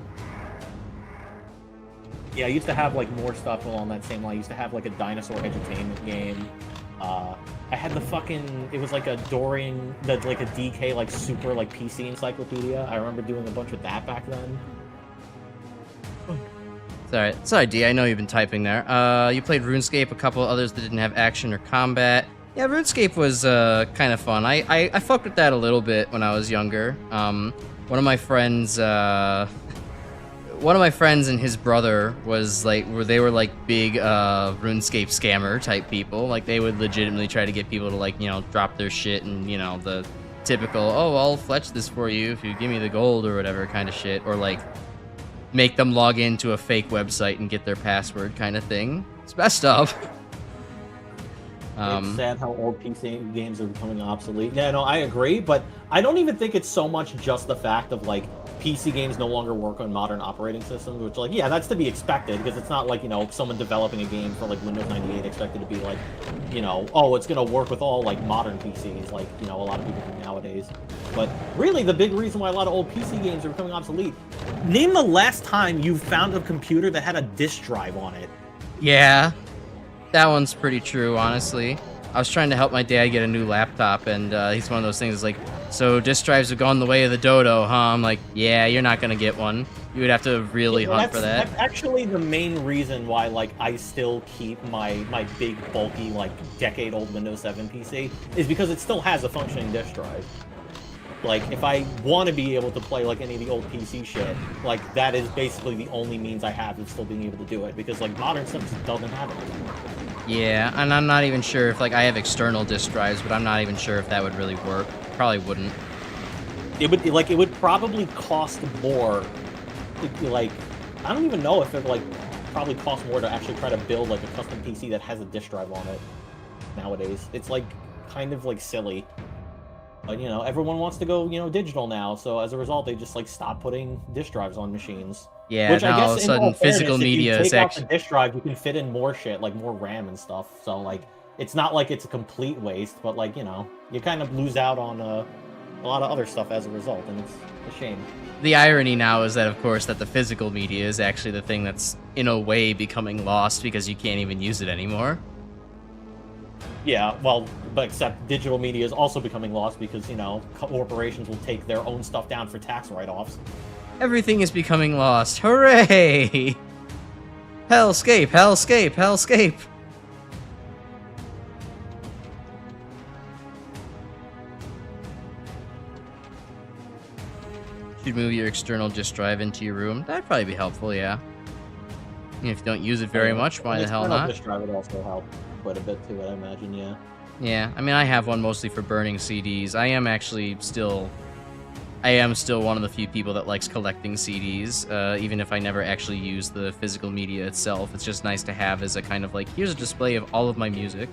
Yeah, I used to have, like, more stuff along that same line. I used to have, like, a dinosaur edutainment game. I had the fucking... It was, like, a Dorian... like, a DK, like, super, like, PC encyclopedia. I remember doing a bunch of that back then. Sorry, D, I know you've been typing there. You played RuneScape, a couple others that didn't have action or combat. Yeah, RuneScape was kind of fun. I fucked with that a little bit when I was younger. One of my friends and his brother was like, they were like big RuneScape scammer type people. Like they would legitimately try to get people to like, you know, drop their shit and, you know, the typical, oh, I'll fletch this for you if you give me the gold or whatever kind of shit, or like make them log into a fake website and get their password kind of thing. It's messed up. It's sad how old PC games are becoming obsolete. Yeah, no, I agree, but I don't even think it's so much just the fact of, like, PC games no longer work on modern operating systems, which, like, yeah, that's to be expected, because it's not like, you know, someone developing a game for, like, Windows 98 expected to be, like, you know, oh, it's gonna work with all, like, modern PCs, like, you know, a lot of people do nowadays. But really, the big reason why a lot of old PC games are becoming obsolete, name the last time you found a computer that had a disk drive on it. Yeah. That one's pretty true, honestly. I was trying to help my dad get a new laptop, and he's one of those things that's like, so disk drives have gone the way of the dodo, huh? I'm like, yeah, you're not going to get one. You would have to really hunt for that. That's actually the main reason why, like, I still keep my big, bulky, like, decade-old Windows 7 PC, is because it still has a functioning disk drive. Like, if I want to be able to play, like, any of the old PC shit, like, that is basically the only means I have of still being able to do it, because, like, modern stuff just doesn't have it anymore. Yeah, and I'm not even sure if, like, I have external disk drives, but I'm not even sure if that would really work. Probably wouldn't. It would, like, it would probably cost more, like, I don't even know if it, like, probably cost more to actually try to build, like, a custom PC that has a disk drive on it nowadays. It's, like, kind of, like, silly. But, you know, everyone wants to go, you know, digital now, so as a result, they just, like, stop putting disk drives on machines. Yeah, which now all of a sudden, physical media is actually... If you take out the disk drive, you can fit in more shit, like more RAM and stuff, so, like, it's not like it's a complete waste, but, like, you know, you kind of lose out on a lot of other stuff as a result, and it's a shame. The irony now is that, of course, that the physical media is actually the thing that's, in a way, becoming lost because you can't even use it anymore. Yeah, well, but except digital media is also becoming lost because, you know, corporations will take their own stuff down for tax write-offs. Everything is becoming lost. Hooray! Hellscape, hellscape, hellscape! Should move your external disk drive into your room. That'd probably be helpful, yeah. If you don't use it very much, why the hell not? Disk drive would also help quite a bit too, I imagine, yeah. Yeah, I mean, I have one mostly for burning CDs. I am still one of the few people that likes collecting CDs, even if I never actually use the physical media itself. It's just nice to have as a kind of like, here's a display of all of my music.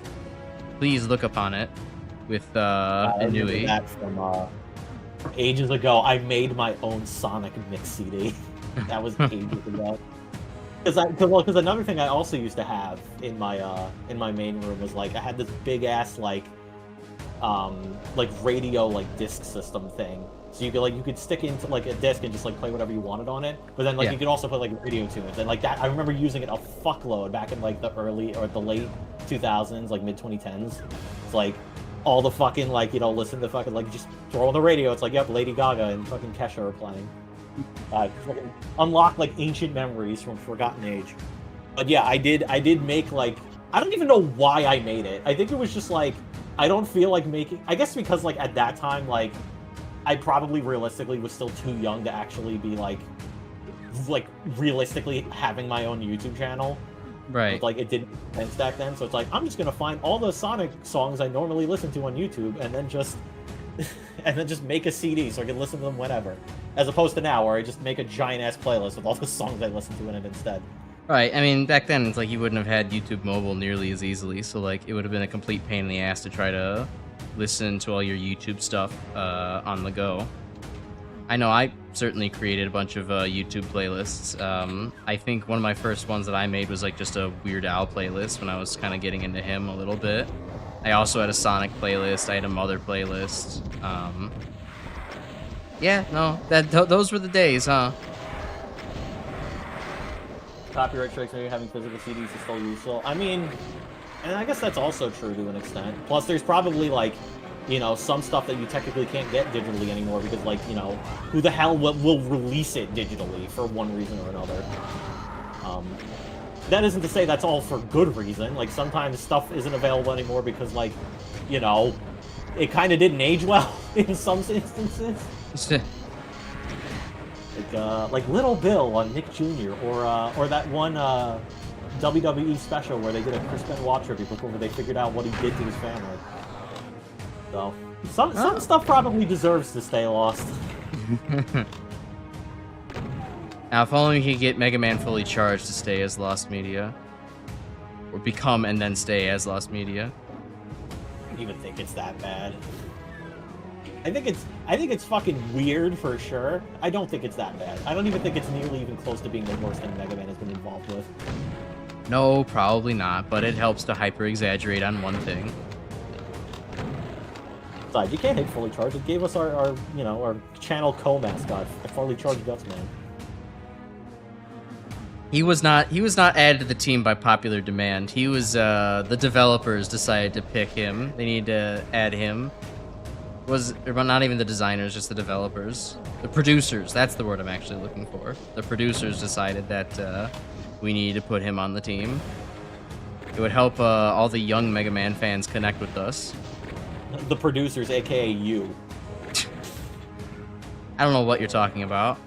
Please look upon it with ENBYS. That from ages ago. I made my own Sonic mix CD. That was ages ago. Because another thing I also used to have in my main room was like I had this big ass like radio like disc system thing. So you could stick into like a disc and just like play whatever you wanted on it. But then like you could also put like radio tunes and like that. I remember using it a fuckload back in like the late 2000s, like mid 2010s. It's like all the fucking like listen to fucking like just throw on the radio. It's like yep, Lady Gaga and fucking Kesha are playing. Unlock like ancient memories from Forgotten Age. But yeah, I did make like I don't even know why I made it. I think it was just like I don't feel like making. I guess because like at that time like I probably realistically was still too young to actually be like realistically having my own YouTube channel. Right. Like it didn't make sense back then. So it's like I'm just gonna find all the Sonic songs I normally listen to on YouTube and then just make a CD so I can listen to them whenever. As opposed to now, where I just make a giant-ass playlist with all the songs I listen to in it instead. Right, I mean, back then, it's like you wouldn't have had YouTube Mobile nearly as easily, so, like, it would have been a complete pain in the ass to try to listen to all your YouTube stuff on the go. I know I certainly created a bunch of YouTube playlists. I think one of my first ones that I made was, like, just a Weird Al playlist when I was kind of getting into him a little bit. I also had a Sonic playlist, I had a Mother playlist. Yeah, no, those were the days, huh? Copyright strikes maybe having physical CDs is still useful. I mean, and I guess that's also true to an extent. Plus, there's probably, like, some stuff that you technically can't get digitally anymore because, like, who the hell will release it digitally for one reason or another. That isn't to say that's all for good reason. Like, sometimes stuff isn't available anymore because, like, it kind of didn't age well in some instances. Like Little Bill on Nick Jr. or that one WWE special where they did a Chris Benoit tribute before they figured out what he did to his family. So some stuff probably deserves to stay lost. Now, if only we could get Mega Man Fully Charged to stay as Lost Media, or become and then stay as Lost Media. I don't even think it's that bad. I think it's fucking weird for sure. I don't think it's that bad. I don't even think it's nearly even close to being the worst thing Mega Man has been involved with. No, probably not, but it helps to hyper-exaggerate on one thing. Besides, you can't hit Fully Charged. It gave us our channel co-mascot, Fully Charged Gutsman. He was not added to the team by popular demand. He was the developers decided to pick him. They need to add him. Not even the designers, just the developers. The producers, that's the word I'm actually looking for. The producers decided that we needed to put him on the team. It would help all the young Mega Man fans connect with us. The producers, aka you. I don't know what you're talking about.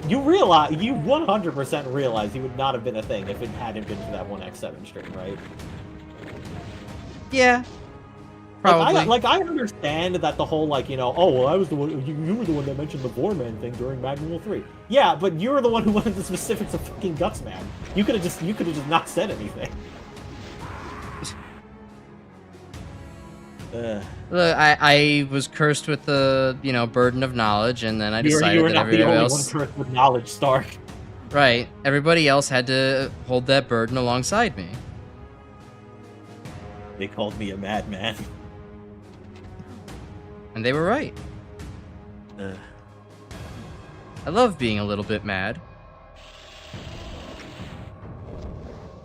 You 100% realize he would not have been a thing if it hadn't been for that 1x7 stream, right? Yeah. Probably. I understand that the whole, oh, well, I was the one, you were the one that mentioned the Vorman thing during Magnum 3. Yeah, but you were the one who went into the specifics of fucking Gutsman. You could have just not said anything. Look, I was cursed with the, burden of knowledge, and then I decided that everybody else... You were not the only one cursed with knowledge, Stark. Right. Everybody else had to hold that burden alongside me. They called me a madman. And they were right. I love being a little bit mad.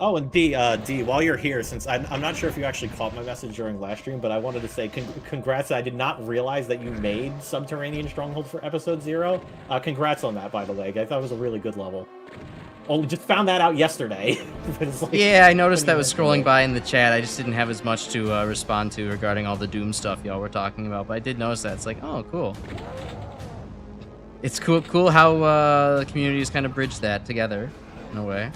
Oh, and D, while you're here, since I'm not sure if you actually caught my message during last stream, but I wanted to say congrats. I did not realize that you made Subterranean Stronghold for episode 0. Congrats on that, by the way. I thought it was a really good level. Only just found that out yesterday. Like, yeah, I noticed that was scrolling by in the chat. I just didn't have as much to respond to regarding all the Doom stuff y'all were talking about, but I did notice that. It's like, oh, cool. It's cool how the communities kind of bridge that together, in a way.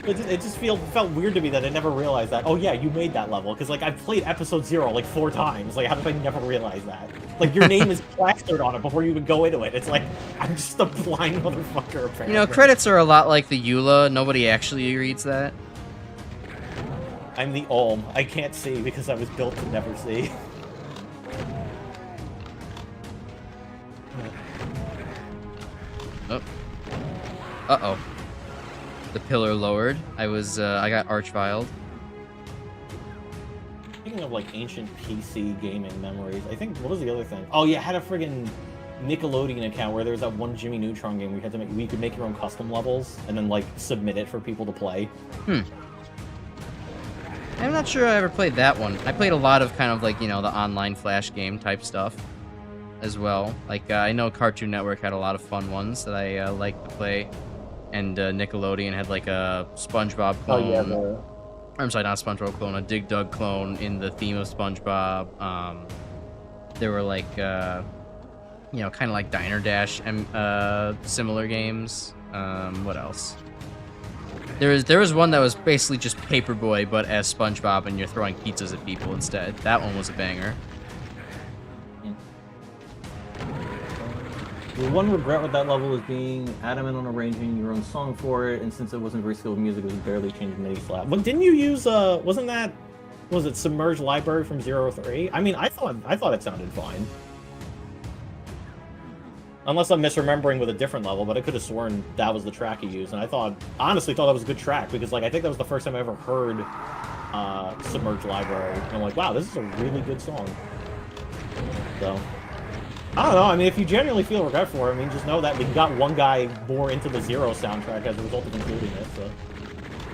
It just felt weird to me that I never realized that. Oh yeah, you made that level, because like I've played episode 0 like 4 times. Like how did I never realize that? Like your name is plastered on it before you even go into it. It's like I'm just a blind motherfucker. Apparently. You know, credits are a lot like the EULA. Nobody actually reads that. I'm the Olm. I can't see because I was built to never see. Oh. Uh-oh. The pillar lowered. I got archviled. Speaking of like ancient PC gaming memories, I think what was the other thing? Oh yeah, I had a friggin' Nickelodeon account where there was that one Jimmy Neutron game where you could make your own custom levels and then like submit it for people to play. I'm not sure I ever played that one. I played a lot of kind of like, you know, the online flash game type stuff as well. Like I know Cartoon Network had a lot of fun ones that I liked to play. And Nickelodeon had like a SpongeBob clone. Oh yeah, I'm sorry, not SpongeBob clone, a Dig Dug clone in the theme of SpongeBob. There were like, you know, kind of like Diner Dash similar games. What else? There was one that was basically just Paperboy, but as SpongeBob, and you're throwing pizzas at people instead. That one was a banger. The one regret with that level is being adamant on arranging your own song for it, and since it wasn't very skilled music, it was barely changed MIDI slap. But didn't you use was it Submerged Library from 03? I mean, I thought it sounded fine. Unless I'm misremembering with a different level, but I could have sworn that was the track he used, and I honestly thought that was a good track, because like I think that was the first time I ever heard Submerged Library, and I'm like, wow, this is a really good song. So I don't know, I mean, if you genuinely feel regret for it, I mean, just know that we got one guy more into the Zero soundtrack as a result of including it, so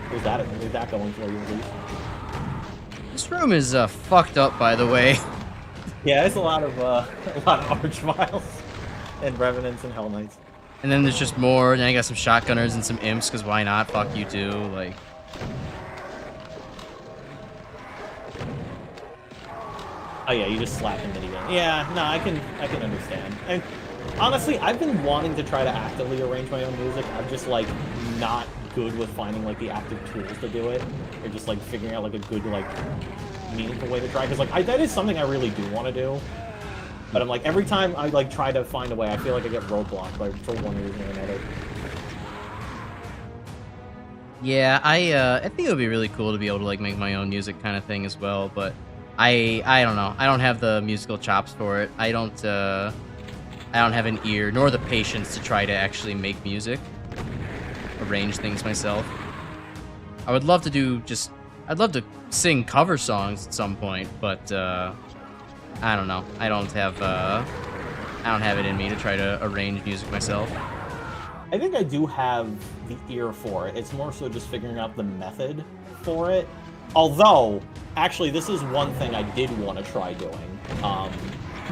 there's that going for you at least. This room is fucked up, by the way. Yeah, it's a lot of Archviles and Revenants and Hell Knights. And then there's just more, and then I got some shotgunners and some imps, because why not? Fuck you too, like... Oh yeah, you just slap him minigun. Yeah, no, I can understand. And honestly, I've been wanting to try to actively arrange my own music. I'm just like not good with finding like the active tools to do it, or just like figuring out like a good like meaningful way to try. Because like that is something I really do want to do, but I'm like every time I like try to find a way, I feel like I get roadblocked for one reason or another. Yeah, I think it would be really cool to be able to like make my own music kind of thing as well, but I don't know. I don't have the musical chops for it. I don't have an ear nor the patience to try to actually make music, arrange things myself. I would love to I'd love to sing cover songs at some point, but I don't know. I don't have it in me to try to arrange music myself. I think I do have the ear for it. It's more so just figuring out the method for it. Although, actually, this is one thing I did want to try doing.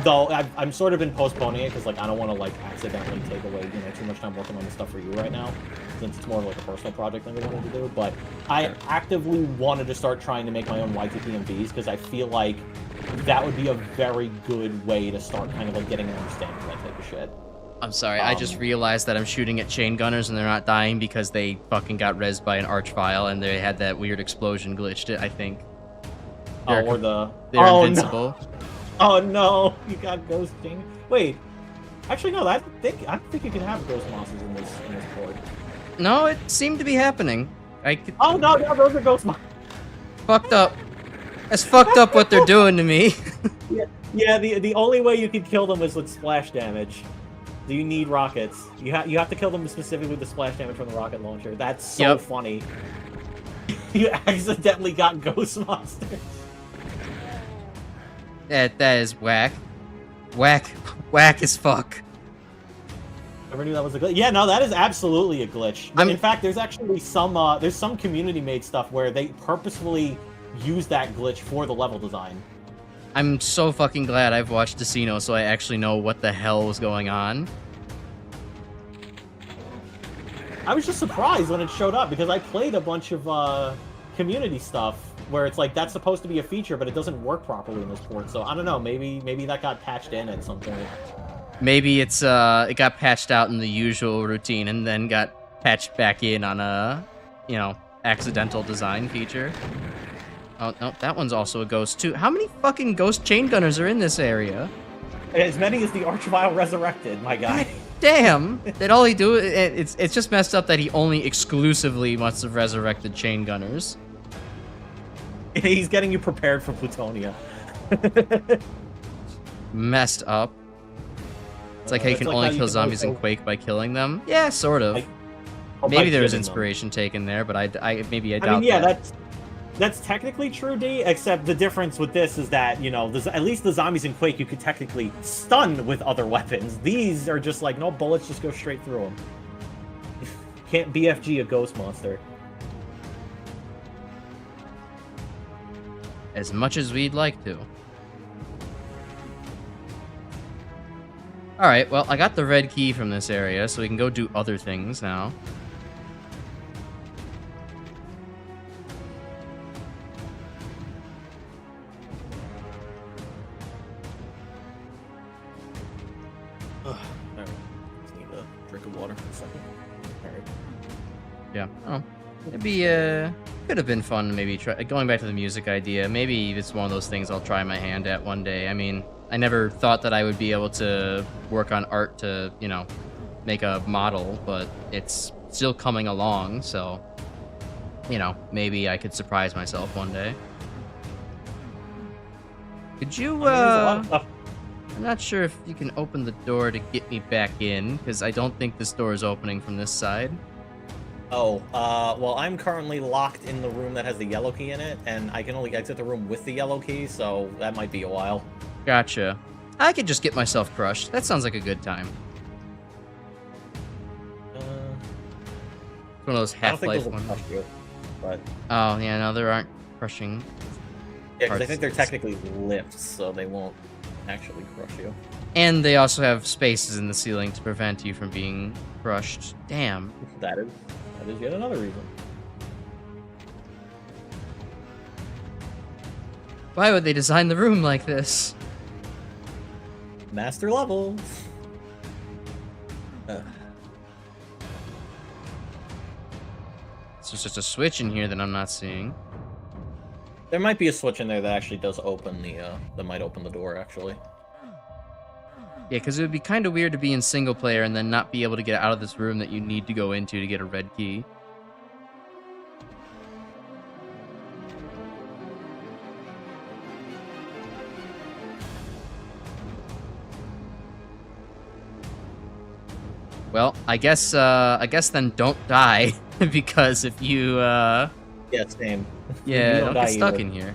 Though I'm sort of been postponing it because like I don't want to like accidentally take away too much time working on the stuff for you right now, since it's more of like a personal project than I wanted to do. But I actively wanted to start trying to make my own YTP MVs because I feel like that would be a very good way to start kind of like getting an understanding of that type of shit. I'm sorry, I just realized that I'm shooting at chain gunners and they're not dying because they fucking got rezzed by an archvile and they had that weird explosion glitched it, I think. They're invincible. No. Oh no, you got ghosting. Wait, actually no, I think you can have ghost monsters in this port. No, it seemed to be happening. Oh no, those are ghost monsters. Fucked up. That's fucked up what they're doing to me. Yeah, the only way you can kill them is with splash damage. Do you need rockets? You have to kill them specifically with the splash damage from the rocket launcher. That's so funny. You accidentally got ghost monsters. That is whack. Whack as fuck. Never knew that was a glitch. Yeah, no, that is absolutely a glitch. In fact, there's actually some community-made stuff where they purposefully use that glitch for the level design. I'm so fucking glad I've watched Decino, so I actually know what the hell was going on. I was just surprised when it showed up because I played a bunch of community stuff where it's like that's supposed to be a feature, but it doesn't work properly in this port. So I don't know. Maybe that got patched in at some point. Maybe it got patched out in the usual routine and then got patched back in on a, accidental design feature. Oh, no, that one's also a ghost, too. How many fucking ghost chain gunners are in this area? As many as the Archvile Resurrected, my guy. Damn! That all he do, it's just messed up that he only exclusively must have resurrected chain gunners. He's getting you prepared for Plutonia. Messed up. It's like how you can only kill zombies in Quake by killing them. Yeah, sort of. Maybe there was inspiration taken there, but I doubt that. That's technically true, D, except the difference with this is that, at least the zombies in Quake you could technically stun with other weapons. These are just like, no, bullets just go straight through them. Can't BFG a ghost monster. As much as we'd like to. Alright, well, I got the red key from this area, so we can go do other things now. Yeah. Oh, it'd be could have been fun. Maybe try going back to the music idea. Maybe it's one of those things I'll try my hand at one day. I mean, I never thought that I would be able to work on art to, make a model, but it's still coming along. So, maybe I could surprise myself one day. Could you? I'm not sure if you can open the door to get me back in, because I don't think this door is opening from this side. Oh, well, I'm currently locked in the room that has the yellow key in it, and I can only exit the room with the yellow key, so that might be a while. Gotcha. I could just get myself crushed. That sounds like a good time. It's one of those Half-Life ones. Crush you, but... Oh, yeah, no, there aren't crushing. Yeah, because I think they're technically lifts, so they won't actually crush you. And they also have spaces in the ceiling to prevent you from being crushed. Damn. That is yet another reason. Why would they design the room like this? Master levels. So it's just a switch in here that I'm not seeing. There might be a switch in there that actually does open that might open the door, actually. Yeah, because it would be kind of weird to be in single player and then not be able to get out of this room that you need to go into to get a red key. Well, I guess then don't die, because if you Yeah, same. Yeah, don't get stuck in here.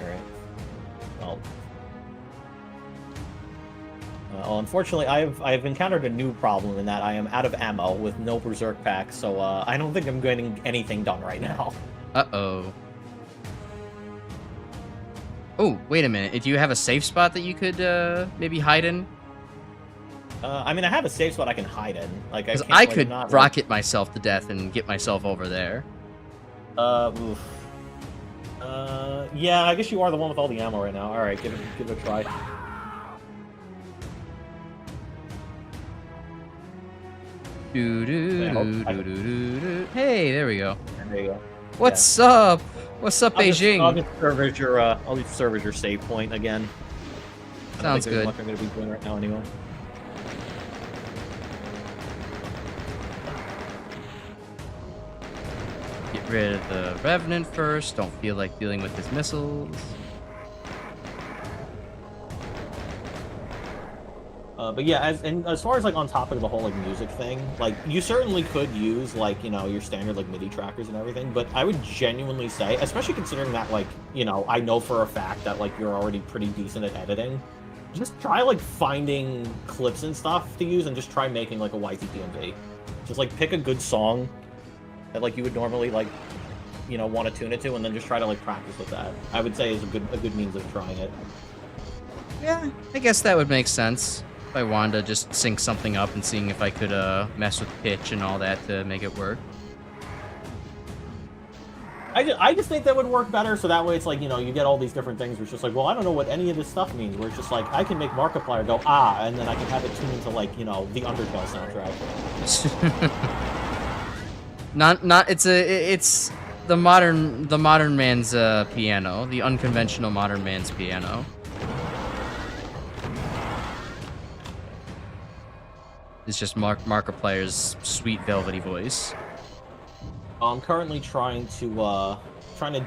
Alright. Well, unfortunately, I've encountered a new problem in that I am out of ammo with no berserk pack, so I don't think I'm getting anything done right now. Uh-oh. Oh, wait a minute. Do you have a safe spot that you could maybe hide in? I mean, I have a safe spot I can hide in. Like, I could rocket myself to death and get myself over there. Oof. Yeah, I guess you are the one with all the ammo right now. All right, give it a try. Hey, there we go. There you go. What's up? What's up, Beijing? I'll just serve as your save point again. Sounds good. Much I'm going to be doing right now anyway. Get rid of the Revenant first. Don't feel like dealing with his missiles. But yeah, as far as like on topic of the whole like music thing, like you certainly could use like your standard like MIDI trackers and everything, but I would genuinely say, especially considering that like I know for a fact that like you're already pretty decent at editing, just try like finding clips and stuff to use, and just try making like a YTPMV. Just like pick a good song that like you would normally like, you know, want to tune it to, and then just try to like practice with that. I would say is a good means of trying it. Yeah, I guess that would make sense. If I wanted to just sync something up and seeing if I could mess with pitch and all that to make it work. I just think that would work better, so that way it's like, you know, you get all these different things where it's just like, well, I don't know what any of this stuff means, where it's just like, I can make Markiplier go, ah, and then I can have it tuned to, like, you know, the Undertale soundtrack. It's the modern man's piano, the unconventional modern man's piano. It's just Markiplier's sweet velvety voice. I'm currently trying to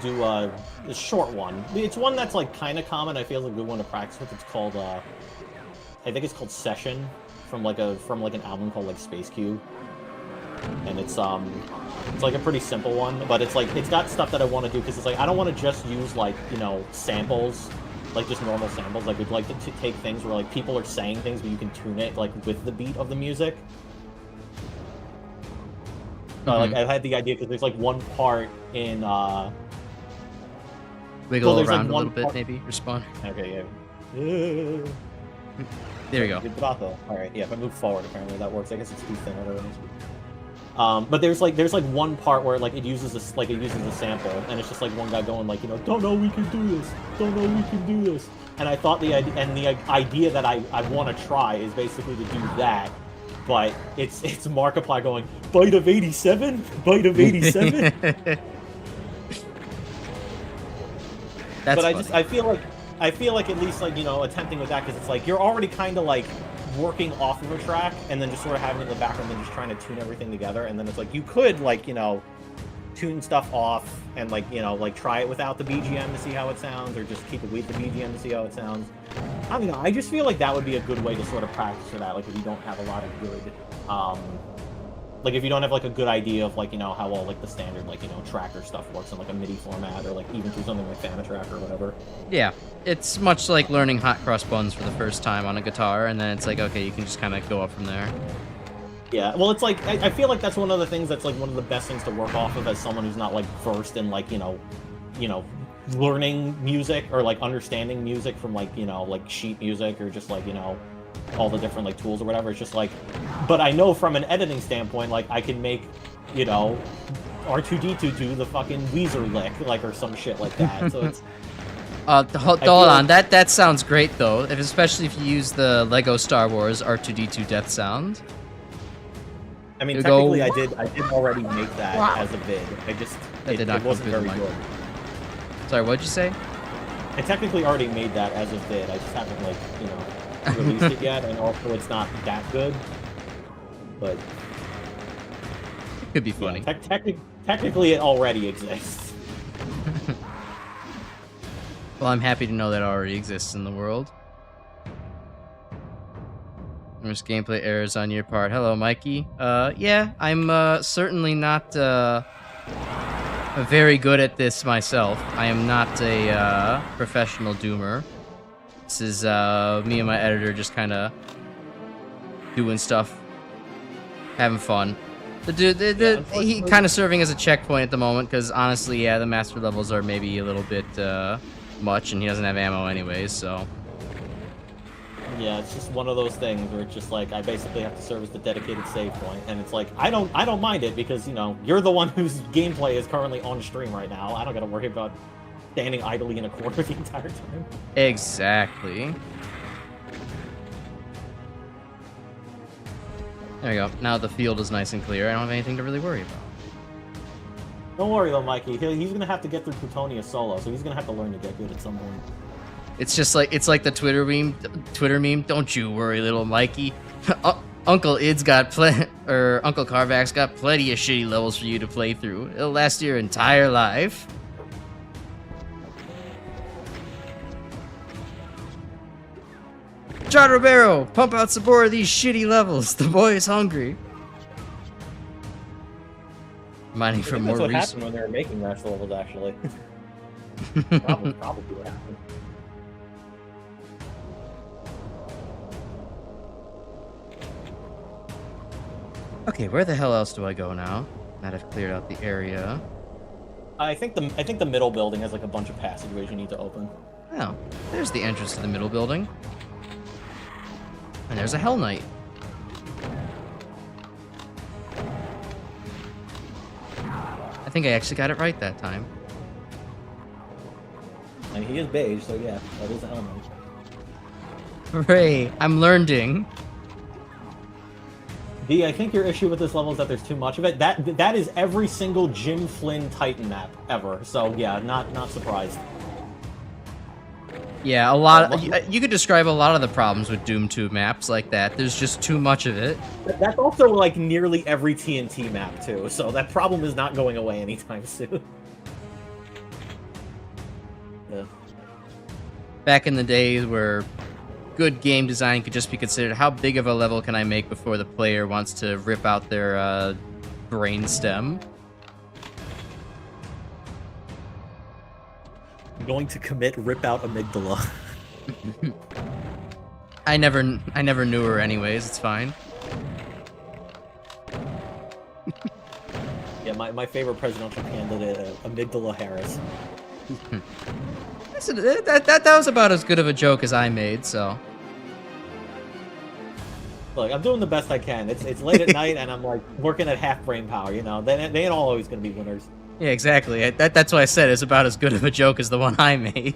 do a short one. It's one that's like kind of common. I feel like a good one to practice with. It's called I think it's called Session from like an album called like Space Cube, and it's like a pretty simple one, but it's like it's got stuff that I want to do because it's like I don't want to just use like, you know, samples, like just normal samples. Like we'd like to take things where like people are saying things, but you can tune it like with the beat of the music. Like I had the idea because there's like one part in wiggle there's, around like, a little bit, maybe respond. Okay, yeah. There you go. Good All right, yeah. If I move forward, apparently that works. I guess it's too thin. But there's like one part where like it uses a sample, and it's just like one guy going like, you know, don't know we can do this, don't know we can do this. And I thought the idea that I want to try is basically to do that. But it's Markiplier going, bite of 87? Bite of 87? But funny. I feel like at least like, you know, attempting with that, because it's like you're already kind of like working off of a track and then just sort of having it in the background and just trying to tune everything together, and then it's like you could like, you know, tune stuff off and like, you know, like try it without the BGM to see how it sounds, or just keep it with the BGM to see how it sounds. I don't know, I just feel like that would be a good way to sort of practice for that, like if you don't have a lot of good like if you don't have like a good idea of like, you know, how all like the standard like, you know, tracker stuff works in like a MIDI format, or like even through something like Fanatrack or whatever. Yeah, it's much like learning hot cross buns for the first time on a guitar, and then it's like, okay, you can just kind of go up from there. Yeah, well, it's like, I feel like that's one of the things that's like one of the best things to work off of as someone who's not like versed in like, you know, learning music or like understanding music from like, you know, like sheet music or just like, you know, all the different like tools or whatever. It's just like, but I know from an editing standpoint, like I can make, you know, R2-D2 do the fucking Weezer lick, like, or some shit like that. So it's hold on, that sounds great though, especially if you use the Lego Star Wars R2-D2 death sound. I mean, technically, I did already make that as a vid. It wasn't very good. Sorry, what'd you say? I technically already made that as a vid. I just haven't like, you know, released it yet, and also it's not that good. But it could be funny. Yeah, technically, it already exists. Well, I'm happy to know that it already exists in the world. There's gameplay errors on your part. Hello, Mikey. Yeah, I'm certainly not very good at this myself. I am not a professional doomer. This is me and my editor just kind of doing stuff, having fun. The dude, he kind of serving as a checkpoint at the moment, because honestly, yeah, the master levels are maybe a little bit much, and he doesn't have ammo anyways, so. Yeah, it's just one of those things where it's just like I basically have to serve as the dedicated save point, and it's like I don't mind it because, you know, you're the one whose gameplay is currently on stream right now. I don't got to worry about standing idly in a corner the entire time. Exactly. There we go. Now the field is nice and clear. I don't have anything to really worry about. Don't worry though, Mikey. He's gonna have to get through Plutonia solo, so he's gonna have to learn to get good at some point. It's just like the Twitter meme. Don't you worry, little Mikey. Uncle Id's got Uncle Carvack's got plenty of shitty levels for you to play through. It'll last your entire life. John Romero, pump out some more of these shitty levels. The boy is hungry. Mining for more resources. That's what happened when they were making master levels, actually. probably what happened. Okay, where the hell else do I go now? Now that I've cleared out the area. I think the middle building has like a bunch of passageways you need to open. Oh, there's the entrance to the middle building. And there's a Hell Knight. I think I actually got it right that time. I mean, he is beige, so yeah, that is a Hell Knight. Hooray, I'm learning. D, I think your issue with this level is that there's too much of it. That is every single Jim Flynn Titan map ever. So yeah, not surprised. Yeah, a lot. You could describe a lot of the problems with Doom 2 maps like that. There's just too much of it. That's also like nearly every TNT map too. So that problem is not going away anytime soon. Yeah. Back in the days where good game design could just be considered how big of a level can I make before the player wants to rip out their brain stem. I'm going to commit rip out amygdala. I never knew her anyways, it's fine. Yeah, my favorite presidential candidate, Amygdala Harris. That was about as good of a joke as I made, so. Look, I'm doing the best I can. It's late at night, and I'm like working at half brain power. You know, they ain't all always gonna be winners. Yeah, exactly. That's why I said it's about as good of a joke as the one I made.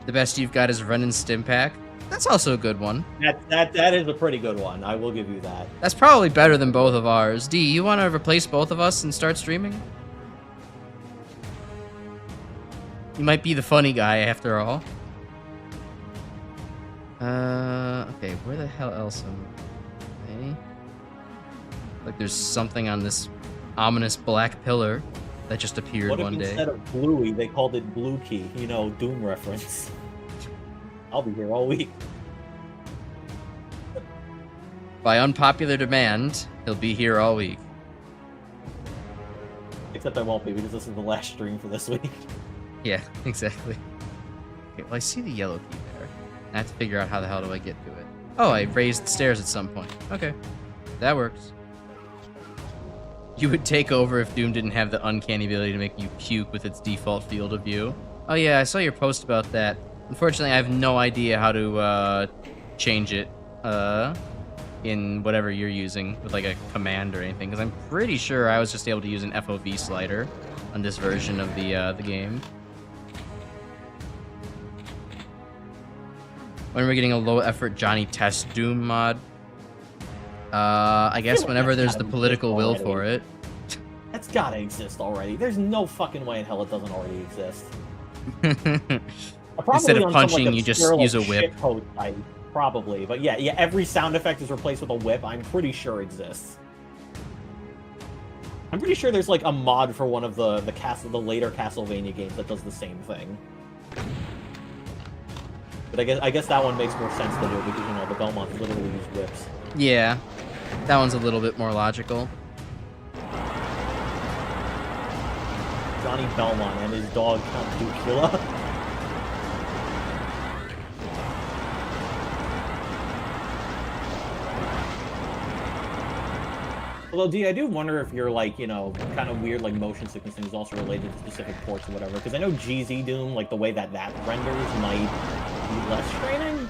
The best you've got is Run and Stim Pack. That's also a good one. That is a pretty good one. I will give you that. That's probably better than both of ours. D, you want to replace both of us and start streaming? You might be the funny guy after all. Okay, where the hell else am I? Like there's something on this ominous black pillar that just appeared What if one day. instead of Bluey, they called it Blue Key? You know, Doom reference. I'll be here all week. By unpopular demand, he'll be here all week. Except I won't be, because this is the last stream for this week. Yeah, exactly. Okay, well I see the yellow key there. I have to figure out how the hell do I get to it. Oh, I raised the stairs at some point. Okay, that works. You would take over if Doom didn't have the uncanny ability to make you puke with its default field of view. Oh yeah, I saw your post about that. Unfortunately, I have no idea how to change it in whatever you're using with like a command or anything, because I'm pretty sure I was just able to use an FOV slider on this version of the game. When we're getting a low-effort Johnny Test Doom mod, I guess whenever there's the political will for it. That's gotta exist already. There's no fucking way in hell it doesn't already exist. Instead of punching, you just use a whip. Type, probably, but yeah, every sound effect is replaced with a whip. I'm pretty sure exists. I'm pretty sure there's like a mod for one of the later Castlevania games that does the same thing. But I guess that one makes more sense to do because you know the Belmonts literally use whips. Yeah, that one's a little bit more logical. Johnny Belmont and his dog Count Ducula. Although, D, I do wonder if you're like, you know, kind of weird, like motion sickness thing is also related to specific ports or whatever. Because I know GZ Doom, like the way that renders might be less straining.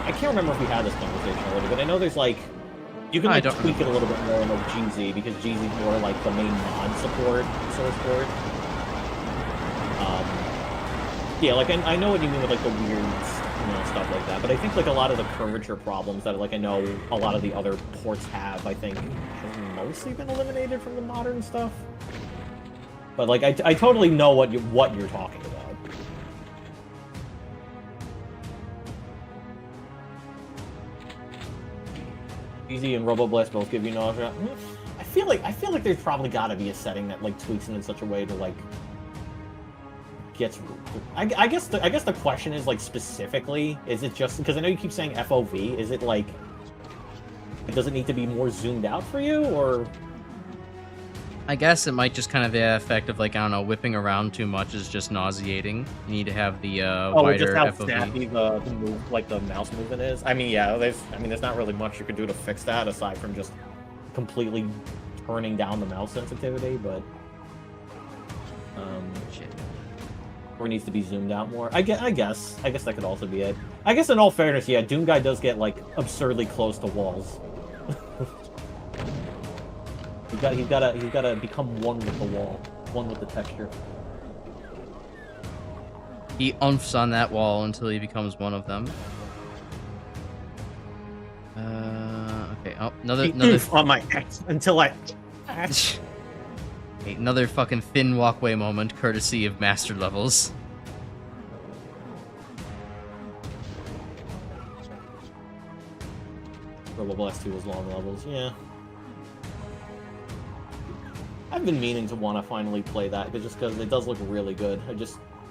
I can't remember if we had this conversation already, but I know there's like, you can like tweak it a little bit more in like GZ because GZ is more like the main non-support source port. Yeah, like I know what you mean with like the weird, you know, stuff like that. But I think like a lot of the curvature problems that like I know a lot of the other ports have, I think, has mostly been eliminated from the modern stuff. But like I totally know what you're talking about. Easy and RoboBlast both give you nausea. I feel like there's probably got to be a setting that like tweaks it in such a way to like gets. I guess the question is like specifically, is it just because I know you keep saying FOV? Is it like does it need to be more zoomed out for you, or I guess it might just kind of the effect of like, I don't know, whipping around too much is just nauseating. You need to have the wider just how FOV. snappy the move, like the mouse movement is. I mean, yeah, there's not really much you could do to fix that aside from just completely turning down the mouse sensitivity, but Shit. or needs to be zoomed out more. I guess that could also be it. I guess in all fairness, yeah, Doom Guy does get like absurdly close to walls. He's gotta become one with the wall, one with the texture. He umphs on that wall until he becomes one of them. Okay. Oh, another on my ass until I. Another fucking thin walkway moment, courtesy of master levels. Robo Blast 2 was long levels, yeah. I've been meaning to want to finally play that, just because it does look really good.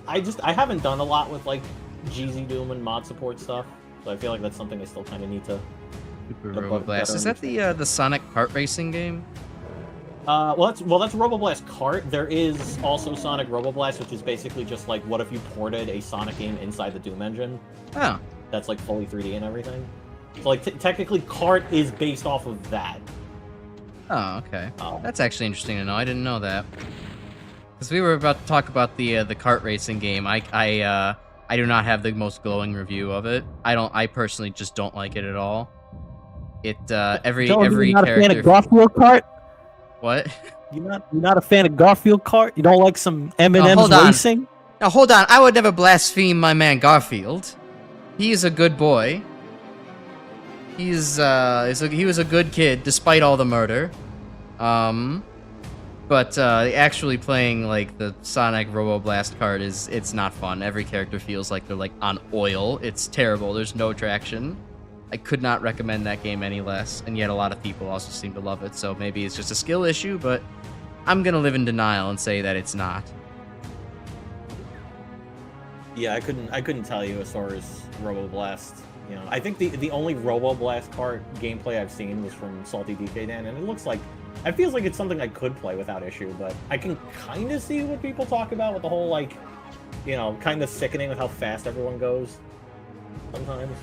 I haven't done a lot with like GZ Doom and mod support stuff, so I feel like that's something I still kind of need to. Super Robo Blast. Is that the Sonic kart racing game? Well, that's Robo Blast Kart. There is also Sonic Robo Blast, which is basically just like what if you ported a Sonic game inside the Doom engine. Oh. That's like fully 3D and everything. So like technically, Kart is based off of that. Oh, okay. That's actually interesting to know. I didn't know that. Because we were about to talk about the kart racing game. I do not have the most glowing review of it. I personally just don't like it at all. It every you're not character. a fan of Garfield Kart? What? You're not a fan of Garfield Kart? You don't like some M&M's hold on. racing? Now hold on. I would never blaspheme my man Garfield. He is a good boy. He was a good kid despite all the murder. But actually playing like the Sonic Robo Blast kart it's not fun. Every character feels like they're like on oil. It's terrible. There's no traction. I could not recommend that game any less, and yet a lot of people also seem to love it. So maybe it's just a skill issue, but I'm gonna live in denial and say that it's not. Yeah, I couldn't tell you as far as Robo Blast. You know, I think the only Robo Blast kart gameplay I've seen was from Salty DK Dan, and it feels like it's something I could play without issue, but I can kind of see what people talk about with the whole, like, you know, kind of sickening with how fast everyone goes sometimes.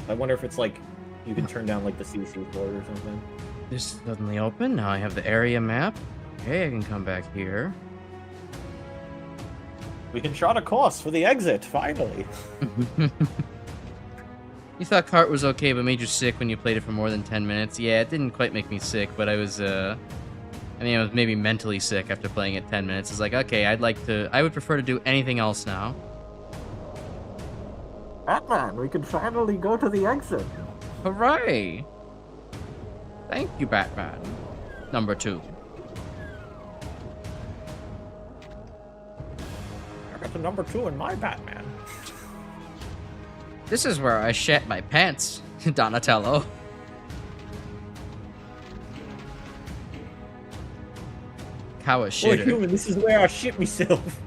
I wonder if it's like you can turn down like the CC board or something. This is suddenly open. Now I have the area map. Okay, I can come back here. We can chart a course for the exit, finally. You thought kart was okay, but made you sick when you played it for more than 10 minutes. Yeah, it didn't quite make me sick, but I was I was maybe mentally sick after playing it 10 minutes. It's like, okay, I would prefer to do anything else now. Batman, we can finally go to the exit. Hooray! Thank you, Batman. Number 2. I got the number 2 in my Batman. This is where I shat my pants, Donatello. Cow a Boy, shitter. human, this is where I shit myself.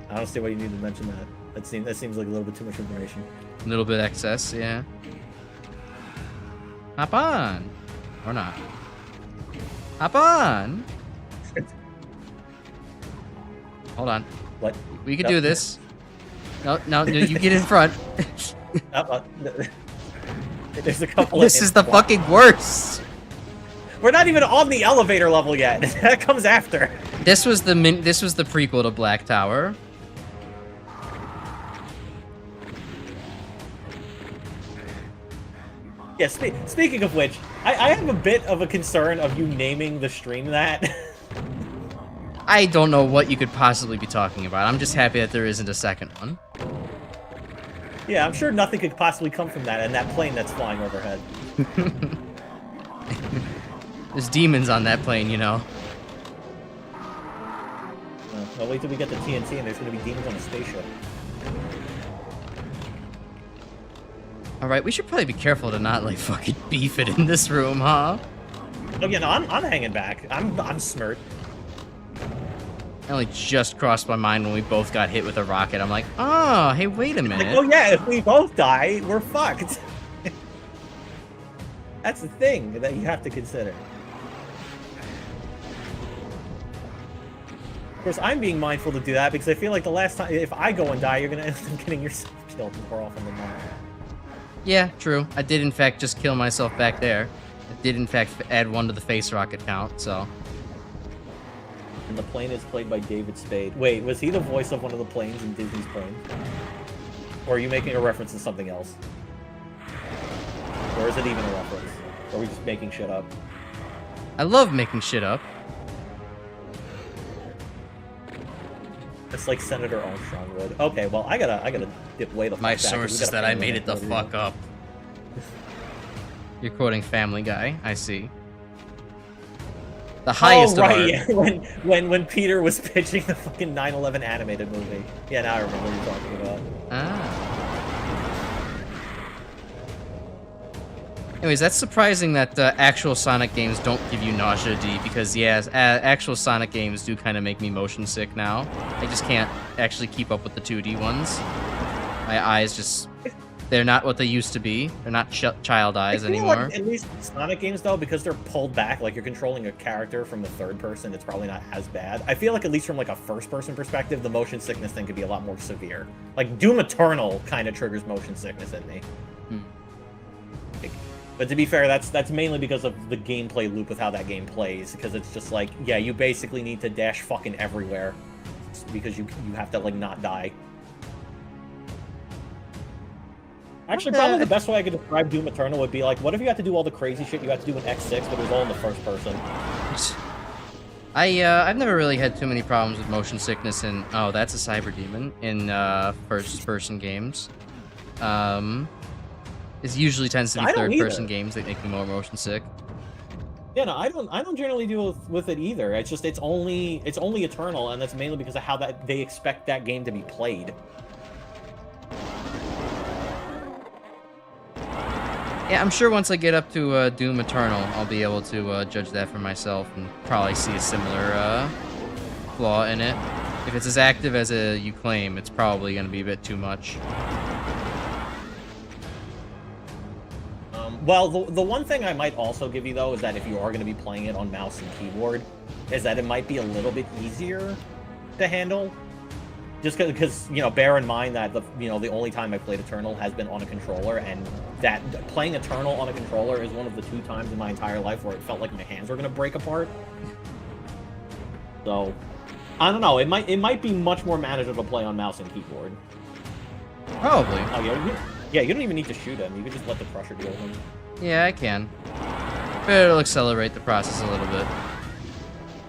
I don't see why you need to mention that. That seems like a little bit too much information. A little bit excess, yeah. Hop on. Or not. Hop on. Hold on. What? We can do this. No, you get in front. There's a couple. This is the fucking worst. We're not even on the elevator level yet. That comes after. This was the prequel to Black Tower. Yeah, speaking of which, I have a bit of a concern of you naming the stream that. I don't know what you could possibly be talking about. I'm just happy that there isn't a second one. Yeah, I'm sure nothing could possibly come from that and that plane that's flying overhead. There's demons on that plane, you know. Well, wait till we get the TNT and there's going to be demons on the spaceship. Alright, we should probably be careful to not, like, fucking beef it in this room, huh? Oh, yeah, no, I'm hanging back. I'm smirked. It only just crossed my mind when we both got hit with a rocket. I'm like, oh, hey, wait a minute. Like, oh, yeah, if we both die, we're fucked. That's the thing that you have to consider. Of course, I'm being mindful to do that because I feel like the last time, if I go and die, you're gonna end up getting yourself killed more often than not. Yeah, true. I did in fact just kill myself back there. I did in fact add 1 to the face rocket count, so. And the plane is played by David Spade. Wait, was he the voice of one of the planes in Disney's Plane? Or are you making a reference to something else? Or is it even a reference? Or are we just making shit up? I love making shit up. It's like Senator Armstrong would. Okay, well, I gotta dip way the fuck My back, 'cause we source is got a that I family made it the to fuck up. You're quoting Family Guy, I see. The highest oh, right, award. yeah. When Peter was pitching the fucking 9/11 animated movie. Yeah, now I remember what you're talking about. Ah. Anyways, that's surprising that actual Sonic games don't give you nausea, D, because, yeah, actual Sonic games do kind of make me motion sick now. I just can't actually keep up with the 2D ones. My eyes just... They're not what they used to be. They're not child eyes anymore. Like, at least Sonic games, though, because they're pulled back, like you're controlling a character from the third person, it's probably not as bad. I feel like at least from like a first-person perspective, the motion sickness thing could be a lot more severe. Like Doom Eternal kind of triggers motion sickness in me. But to be fair, that's mainly because of the gameplay loop with how that game plays, because it's just like, yeah, you basically need to dash fucking everywhere because you have to like not die. Actually, probably the best way I could describe Doom Eternal would be like, what if you had to do all the crazy shit you had to do in X6, but it was all in the first person? I've never really had too many problems with motion sickness in... Oh, that's a cyber demon in first-person games. It usually tends to be third-person games that make me more motion sick. Yeah, no, I don't generally deal with it either. It's just it's only Eternal, and that's mainly because of how that they expect that game to be played. Yeah, I'm sure once I get up to Doom Eternal, I'll be able to judge that for myself and probably see a similar flaw in it. If it's as active as you claim, it's probably going to be a bit too much. Well, the one thing I might also give you, though, is that if you are going to be playing it on mouse and keyboard, is that it might be a little bit easier to handle. Just because, you know, bear in mind that, the only time I played Eternal has been on a controller, and that playing Eternal on a controller is one of the 2 times in my entire life where it felt like my hands were going to break apart. So, I don't know. It might be much more manageable to play on mouse and keyboard. Probably. Oh, yeah, you don't even need to shoot him. You can just let the Crusher deal with him. Yeah, I can. But it'll accelerate the process a little bit.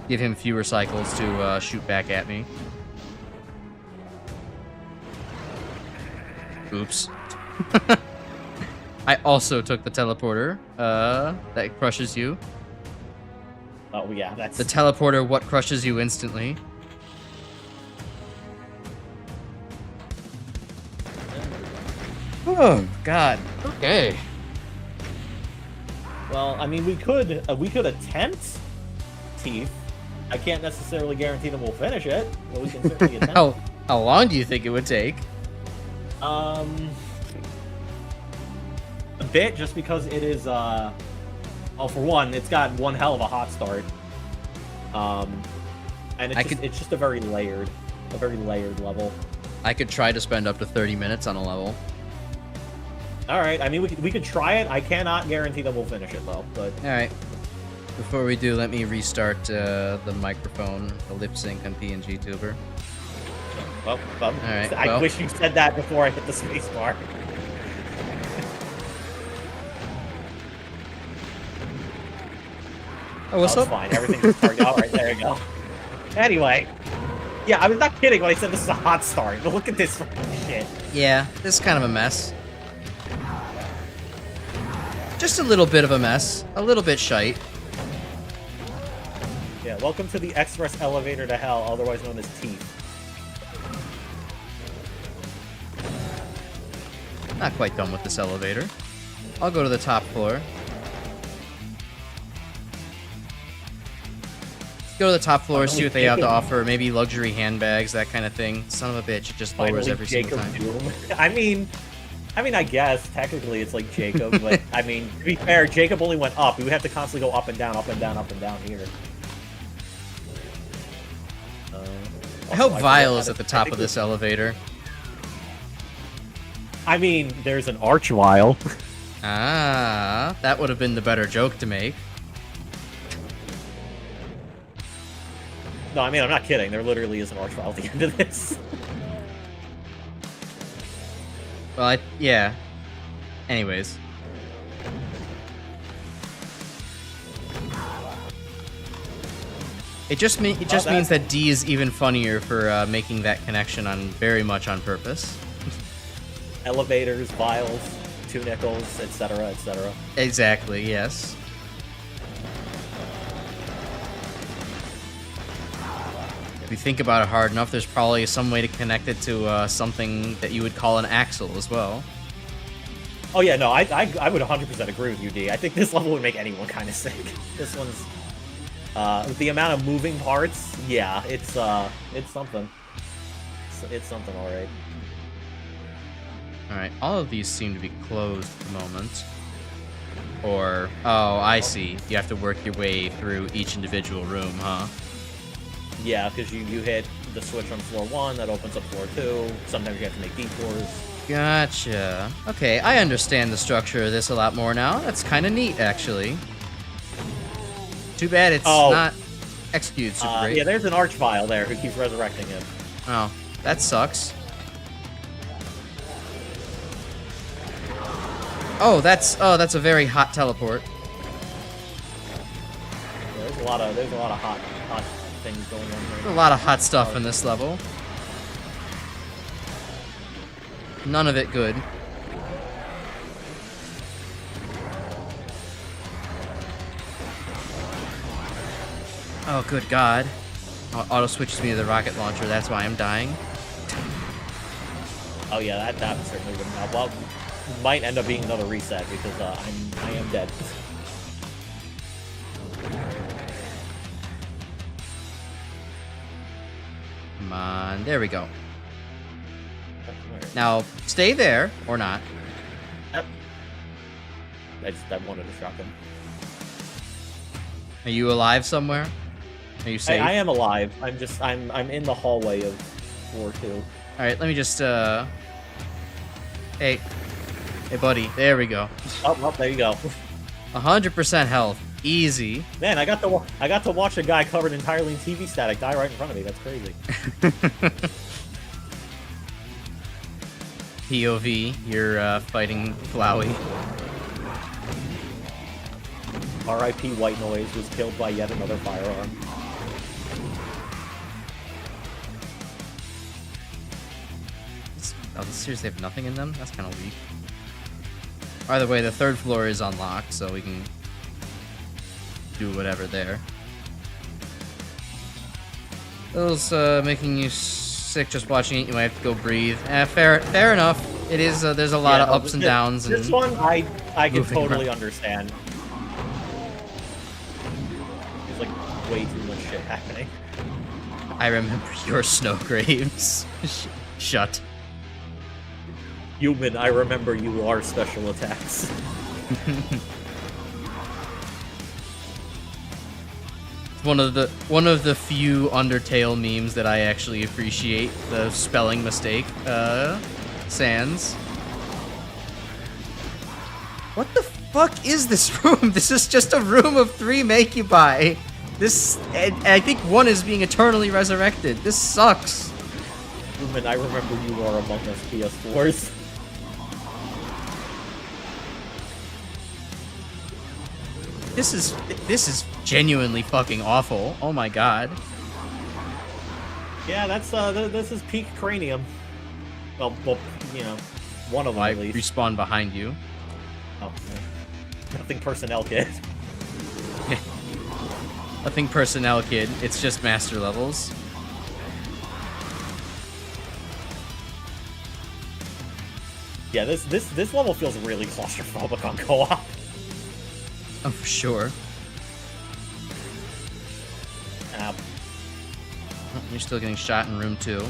Give him fewer cycles to shoot back at me. Oops. I also took the teleporter that crushes you. Oh, yeah, that's... The teleporter what crushes you instantly. Oh, God. Okay. Well, I mean, we could attempt Teeth. I can't necessarily guarantee that we'll finish it, but we can certainly attempt. How long do you think it would take? A bit, just because it is, well, for one, it's got one hell of a hot start. And it's just a very layered level. I could try to spend up to 30 minutes on a level. All right, I mean, we could try it. I cannot guarantee that we'll finish it, though, but... All right. Before we do, let me restart the microphone, the lip sync on PNG Tuber. Well, all right, I wish you said that before I hit the space bar. Oh, what's up? Fine, everything's just starting out right. There you go. Anyway, yeah, I was not kidding when I said this is a hot start, but look at this fucking shit. Yeah, this is kind of a mess. Just a little bit of a mess. A little bit shite. Yeah, welcome to the express elevator to hell, otherwise known as Teeth. Not quite done with this elevator. I'll go to the top floor. Go to the top floor, see what they have to offer. Maybe luxury handbags, that kind of thing. Son of a bitch, it just lowers every single time. Doom. I mean, I mean, I guess technically it's like Jacob, but I mean, to be fair, Jacob only went up. We would have to constantly go up and down, up and down, up and down here. I hope Also, Vile forget is how at the to- top of this elevator. I mean, there's an Archvile. Ah, that would have been the better joke to make. No, I mean, I'm not kidding. There literally is an Archvile at the end of this. Well, yeah. Anyways. It just means that D is even funnier for making that connection on very much on purpose. Elevators, vials, 2 nickels, etc., etc. Exactly, yes. If you think about it hard enough, there's probably some way to connect it to something that you would call an axle as well. Oh yeah, no, I would 100% agree with you, D. I think this level would make anyone kind of sick. This one's with the amount of moving parts, yeah, it's something. It's something, all right. All right, all of these seem to be closed at the moment. Or, oh, I see. You have to work your way through each individual room, huh? Yeah, because you hit the switch on floor 1, that opens up floor 2. Sometimes you have to make detours. Gotcha. Okay, I understand the structure of this a lot more now. That's kind of neat, actually. Too bad it's not executed super great. Yeah, there's an Archvile there who keeps resurrecting him. Oh, that sucks. Oh, that's a very hot teleport. Yeah, there's a lot of hot things going on There's here. a lot of hot stuff in this level. None of it good. Oh, good God. Auto switches me to the rocket launcher. That's why I'm dying. Oh yeah, that certainly wouldn't help. Well, might end up being another reset because I am dead. Come on. There we go. Now, stay there, or not. Yep. I wanted to shock him. Are you alive somewhere? Are you safe? I am alive. I'm in the hallway of floor 2. Alright, let me just, Hey, buddy. There we go. Oh, there you go. 100% health. Easy. Man, I got to watch a guy covered entirely in TV static die right in front of me. That's crazy. POV, you're fighting Flowey. R.I.P. White Noise was killed by yet another firearm. Oh, seriously have nothing in them? That's kind of weak. Either way, the 3rd floor is unlocked, so we can do whatever there. Those making you sick just watching it, you might have to go breathe. Fair enough. It is, there's a lot of ups and downs. This one, I can moving totally around. understand. There's like way too much shit happening. I remember your snow graves. Shut. Human, I remember you are special attacks. One of the few Undertale memes that I actually appreciate. The spelling mistake. Sans. What the fuck is this room? This is just a room of 3 Makebuy. This, and I think 1 is being eternally resurrected. This sucks. Human, I remember you are Among Us PS4s. This is genuinely fucking awful. Oh my god. Yeah, that's this is peak Cranium. Well, you know, one of them I at least. respawn behind you. Oh, no. Nothing personnel kit. Nothing personnel, kid. It's just master levels. Yeah, this level feels really claustrophobic on co-op. Oh, for sure. Oh, You're still getting shot in room 2.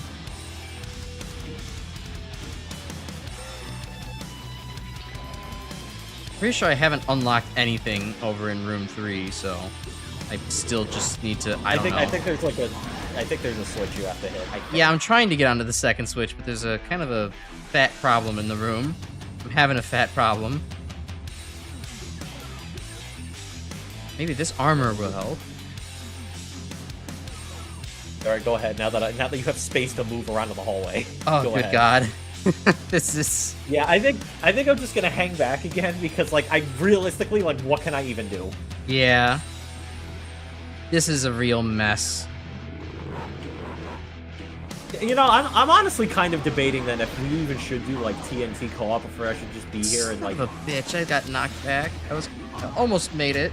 Pretty sure I haven't unlocked anything over in room 3, so I still just need to. I don't know. I think there's like a switch you have to hit. Yeah, I'm trying to get onto the second switch, but there's a kind of a fat problem in the room. I'm having a fat problem. Maybe this armor will help. All right, go ahead. Now that you have space to move around in the hallway. Oh, go good ahead. God. This is... Yeah, I think I'm just gonna hang back again because, like, I realistically, like, what can I even do? Yeah. This is a real mess. You know, I'm honestly kind of debating then if we even should do like TNT co-op, or if I should just be here and like. Son of a bitch! I got knocked back. I almost made it.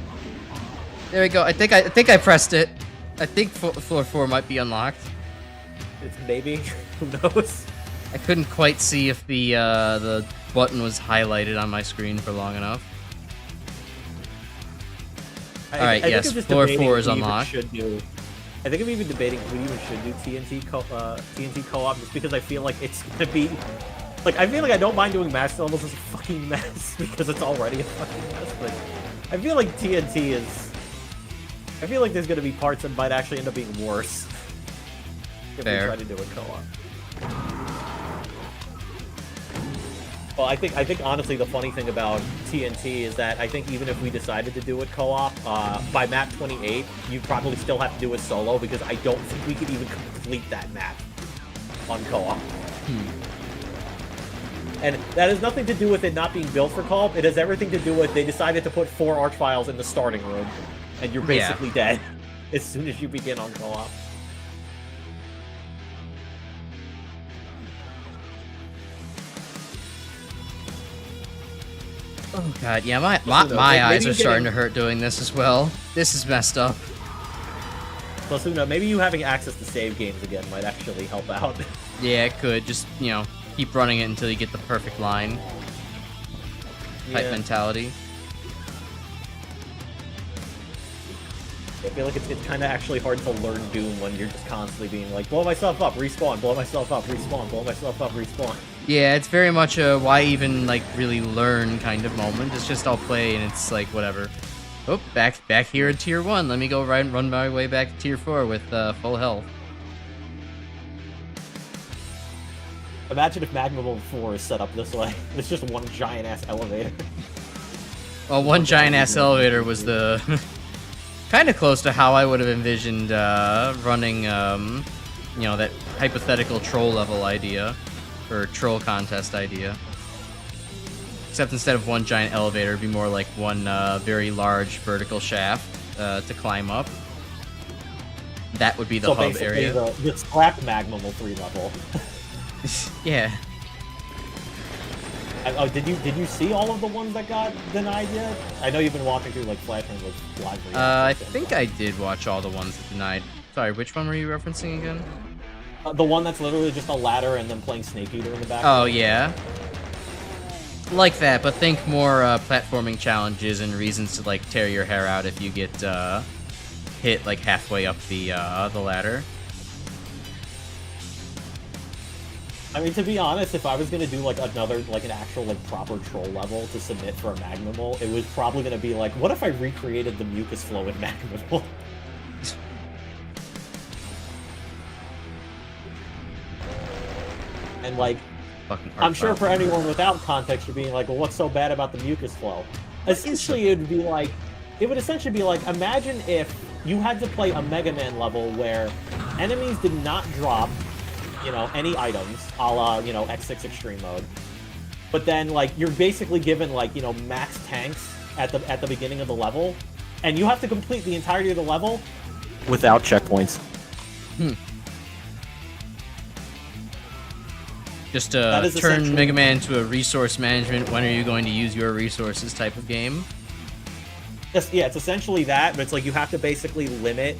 There we go. I think I pressed it. I think floor 4 might be unlocked. It's maybe. Who knows? I couldn't quite see if the button was highlighted on my screen for long enough. All right, yes, floor 4 is unlocked. I think I'm even debating if we even should do TNT co-op, just because I feel like it's gonna be, like, I feel like I don't mind doing master levels as a fucking mess because it's already a fucking mess. But I feel like TNT is. I feel like there's gonna be parts that might actually end up being worse if Fair. we try to do a co-op. Well, I think honestly the funny thing about TNT is that I think even if we decided to do it co-op, by map 28, you'd probably still have to do it solo because I don't think we could even complete that map on co-op. And that has nothing to do with it not being built for co-op. It has everything to do with they decided to put 4 archviles in the starting room, and you're basically dead as soon as you begin on co-op. Oh god, yeah, my eyes are starting to hurt doing this as well. This is messed up. Plus, who knows, maybe you having access to save games again might actually help out. Yeah, it could. Just, you know, keep running it until you get the perfect line. Type mentality. I feel like it's kind of actually hard to learn Doom when you're just constantly being like, blow myself up, respawn, blow myself up, respawn, blow myself up, respawn. Yeah, it's very much a why even, like, really learn kind of moment. It's just I'll play and it's like, whatever. Oh, back here in Tier 1. Let me go run my way back to Tier 4 with full health. Imagine if Magma Level 4 is set up this way. It's just one giant-ass elevator. Well, one giant-ass elevator was the... kind of close to how I would have envisioned running, you know, that hypothetical troll level idea. Or troll contest idea. Except instead of one giant elevator, it'd be more like one very large vertical shaft to climb up. That would be the hub area. The scrap Magma Level 3 level. Yeah. Oh, did you see all of the ones that got denied yet? I know you've been walking through like Flashman with live. I think I did watch all the ones that denied. Sorry, which one were you referencing again? The one that's literally just a ladder and then playing Snake Eater in the back. Oh yeah. Like that, but think more platforming challenges and reasons to like tear your hair out if you get hit like halfway up the ladder. I mean, to be honest, if I was gonna do like another, like an actual like proper troll level to submit for a Magmamol, it was probably gonna be like, what if I recreated the mucus flow in Magmamol? And like, I'm sure for anyone without context, you're being like, well, what's so bad about the mucus flow? Essentially, it would essentially be like, imagine if you had to play a Mega Man level where enemies did not drop, you know, any items, a la, you know, X6 Extreme Mode. But then, like, you're basically given, like, you know, max tanks at the beginning of the level, and you have to complete the entirety of the level without checkpoints. Just turn Mega Man into a resource management, when are you going to use your resources type of game. Yeah, it's essentially that, but it's like you have to basically limit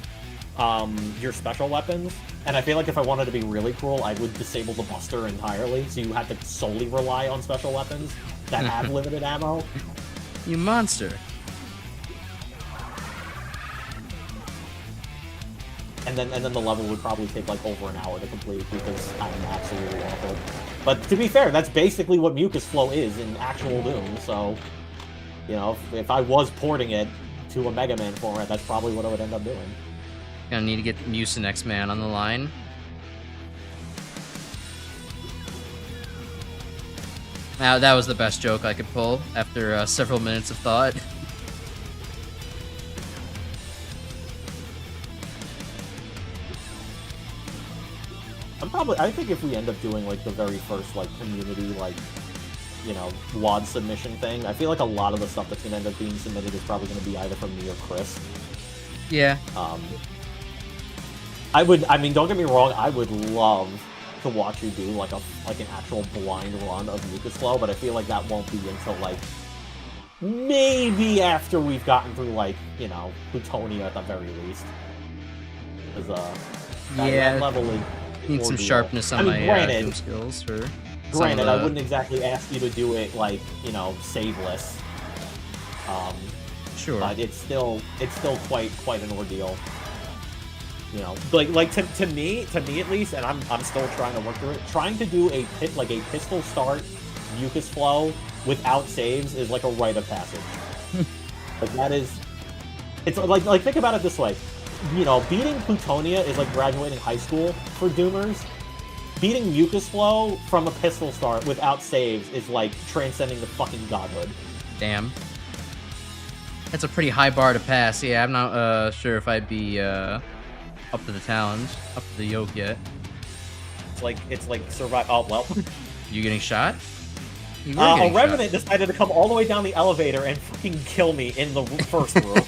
your special weapons. And I feel like if I wanted to be really cruel, I would disable the Buster entirely, so you have to solely rely on special weapons that have limited ammo. You monster. And then the level would probably take like over an hour to complete because I'm absolutely awful. But to be fair, that's basically what Mucus Flow is in actual Doom, so... You know, if I was porting it to a Mega Man format, that's probably what I would end up doing. Gonna need to get Mucinex Man on the line. Now, that was the best joke I could pull after several minutes of thought. I think if we end up doing like the very first like community like, you know, WOD submission thing, I feel like a lot of the stuff that's gonna end up being submitted is probably gonna be either from me or Chris. Yeah. I mean, don't get me wrong, I would love to watch you do like an actual blind run of Mucus Flow, but I feel like that won't be until like maybe after we've gotten through like, you know, Plutonia at the very least. Because that level is need some sharpness on my Doom skills for. Granted, I wouldn't exactly ask you to do it like, you know, saveless. Sure. But it's still quite an ordeal. You know, like to me at least, and I'm still trying to work through it. Trying to do a pistol start Mucus Flow without saves is like a rite of passage. Like that is, it's like think about it this way. You know, beating Plutonia is like graduating high school for Doomers. Beating Mucus Flow from a pistol start without saves is like transcending the fucking godhood. Damn. That's a pretty high bar to pass. Yeah, I'm not sure if I'd be up to the challenge, up to the yoke yet. It's like survive. Oh well. You getting shot? A Revenant decided to come all the way down the elevator and fucking kill me in the first room.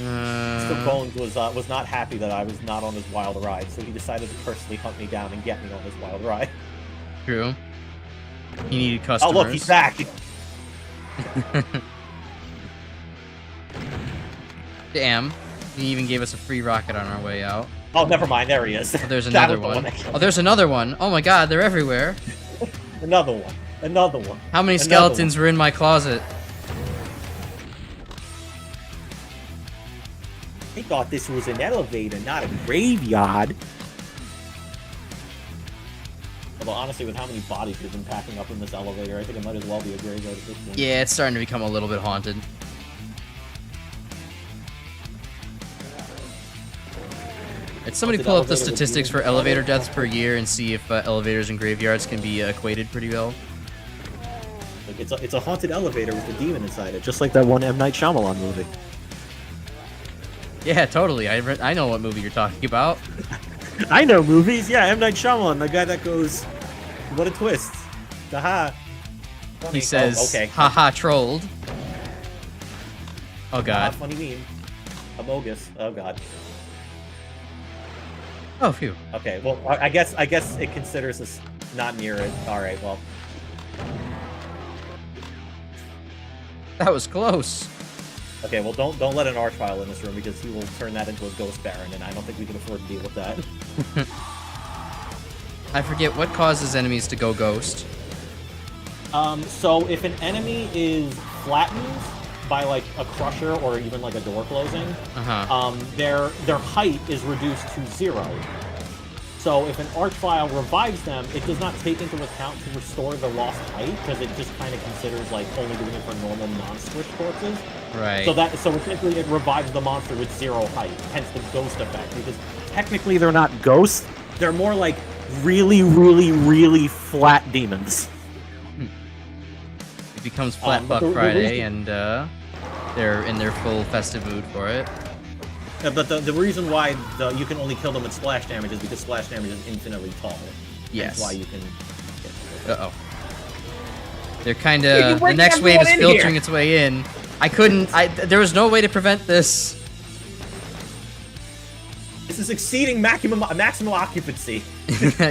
Mr. Bones was not happy that I was not on his wild ride, so he decided to personally hunt me down and get me on his wild ride. True. He needed customers. Oh look, he's back! Damn. He even gave us a free rocket on our way out. Oh, never mind, there he is. Oh, there's another one. Oh, there's another one. Oh my god, they're everywhere. Another one. Another one. How many skeletons were in my closet? I thought this was an elevator, not a graveyard. Although, honestly, with how many bodies we've been packing up in this elevator, I think it might as well be a graveyard at this point. Yeah, it's starting to become a little bit haunted. Did somebody pull up the statistics for elevator deaths per year and see if elevators and graveyards can be equated pretty well? Like it's a haunted elevator with a demon inside it, just like that one M. Night Shyamalan movie. Yeah, totally. I know what movie you're talking about. I know movies. Yeah, M. Night Shyamalan, the guy that goes, "What a twist!" Haha. He says, oh, okay. "Haha, trolled." Oh god. Funny meme. A bogus. Oh god. Oh phew. Okay. Well, I guess it considers us not near it. All right. Well. That was close. Okay, well, don't let an Archvile in this room because he will turn that into a Ghost Baron, and I don't think we can afford to deal with that. I forget what causes enemies to go ghost. So if an enemy is flattened by like a crusher or even like a door closing, their height is reduced to 0. So if an Archvile revives them, it does not take into account to restore the lost height because it just kind of considers like only doing it for normal non-squish corpses. Right. So essentially it revives the monster with 0 height, hence the ghost effect. Because technically they're not ghosts; they're more like really, really, really flat demons. It becomes Flat Buck Friday, and they're in their full festive mood for it. Yeah, but the reason why you can only kill them with splash damage is because splash damage is infinitely tall. Yes. That's why you can. Uh-oh. They're kind of... The next wave is filtering its way in. There was no way to prevent this. This is exceeding maximum occupancy.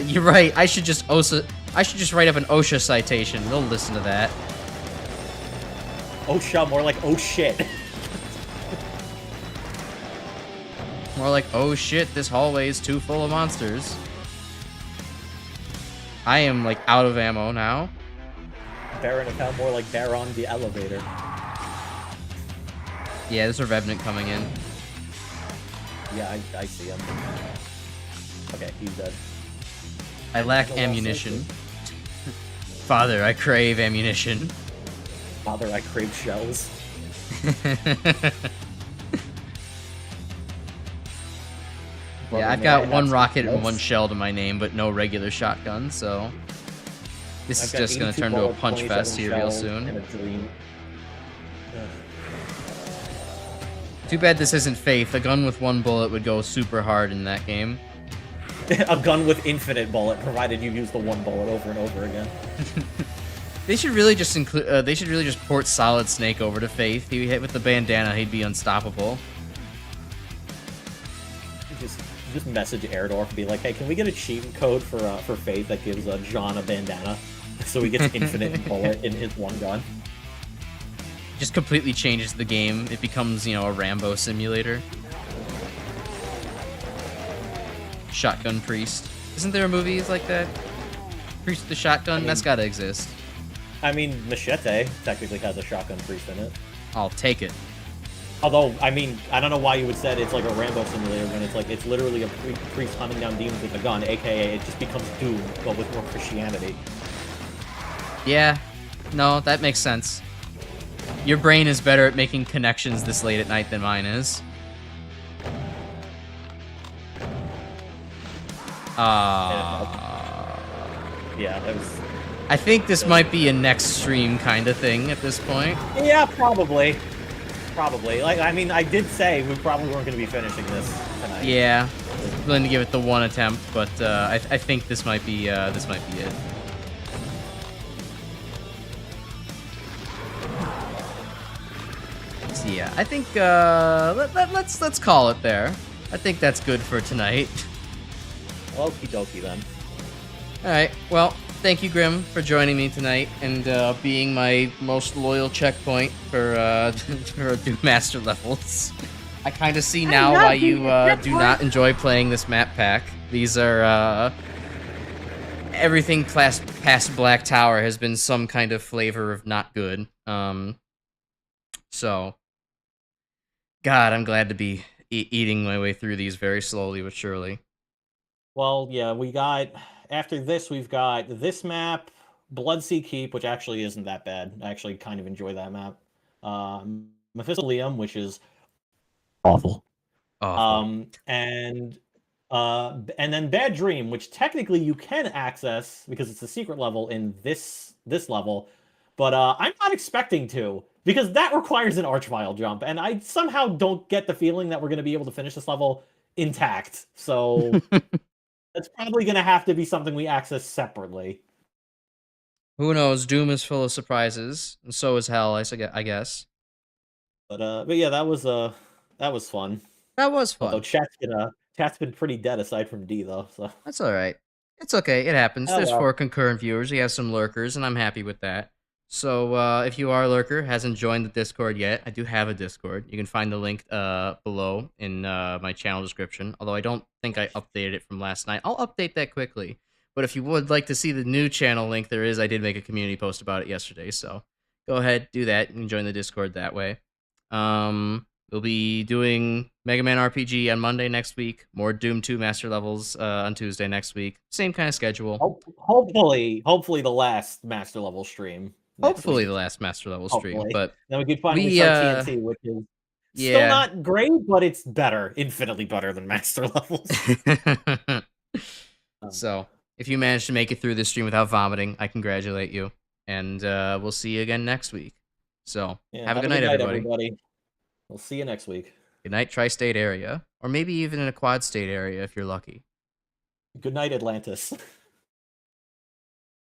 You're right. I should just write up an OSHA citation. They'll listen to that. OSHA, more like oh shit. More like, oh shit, this hallway is too full of monsters. I am, like, out of ammo now. Baron of Hell, more like Baron the Elevator. Yeah, there's a Revenant coming in. Yeah, I see him. Okay, he's dead. I lack ammunition. Father, I crave ammunition. Father, I crave shells. Yeah, I've got one rocket and one shell to my name, but no regular shotgun, so this is just gonna turn to a punch fest here real soon. Too bad this isn't Faith. A gun with one bullet would go super hard in that game. A gun with infinite bullet, provided you use the one bullet over and over again. They should really just include. They should really just port Solid Snake over to Faith. He hit with the bandana, he'd be unstoppable. Just message Airdorf and be like, hey, can we get a cheat code for Faith that gives John a bandana, so he gets infinite bullet in his one gun? Just completely changes the game. It becomes, you know, a Rambo simulator. Shotgun Priest. Isn't there a movie like that? Priest with the shotgun? I mean, that's gotta exist. I mean, Machete technically has a shotgun priest in it. I'll take it. Although, I mean, I don't know why you would say it's like a Rambo simulator when it's like, it's literally a priest hunting down demons with a gun, aka it just becomes Doom, but with more Christianity. Yeah. No, that makes sense. Your brain is better at making connections this late at night than mine is. Yeah, that was... I think this might be a next stream kind of thing at this point. Yeah, probably. Probably. Like, I mean, I did say we probably weren't going to be finishing this tonight. Yeah, willing to give it the one attempt, but I think this might be it. So yeah, I think let's call it there. I think that's good for tonight. Okie dokie then. All right. Well, thank you, Grim, for joining me tonight and being my most loyal checkpoint for Doom Master levels. I kind of see now why you do not enjoy playing this map pack. These are everything past Black Tower has been some kind of flavor of not good. So, God, I'm glad to be eating my way through these very slowly but surely. Well, yeah, we got... After this, we've got this map, Bloodsea Keep, which actually isn't that bad. I actually kind of enjoy that map. Mephistoleum, which is awful. And then Bad Dream, which technically you can access because it's a secret level in this level, but I'm not expecting to, because that requires an Archvile jump, and I somehow don't get the feeling that we're going to be able to finish this level intact. So that's probably going to have to be something we access separately. Who knows? Doom is full of surprises, and so is Hell, I guess. But yeah, that was fun. That was fun. Although chat's been pretty dead aside from D though, so that's all right. It's okay. It happens. Oh, There's well. 4 concurrent viewers. We have some lurkers, and I'm happy with that. So if you are a lurker, hasn't joined the Discord yet, I do have a Discord. You can find the link below in my channel description, although I don't think I updated it from last night. I'll update that quickly. But if you would like to see the new channel link there is, I did make a community post about it yesterday, so go ahead, do that. You can join the Discord that way. We'll be doing Mega Man RPG on Monday next week, more Doom 2 Master Levels on Tuesday next week. Same kind of schedule. Hopefully the last Master Level stream. Hopefully the last Master Level stream, but then we could finally start TNT, which is still not great, but it's better, infinitely better than Master Levels. So, if you managed to make it through this stream without vomiting, I congratulate you, and we'll see you again next week. So, have a good night, everybody. We'll see you next week. Good night, Tri-State area, or maybe even in a Quad State area if you're lucky. Good night, Atlantis.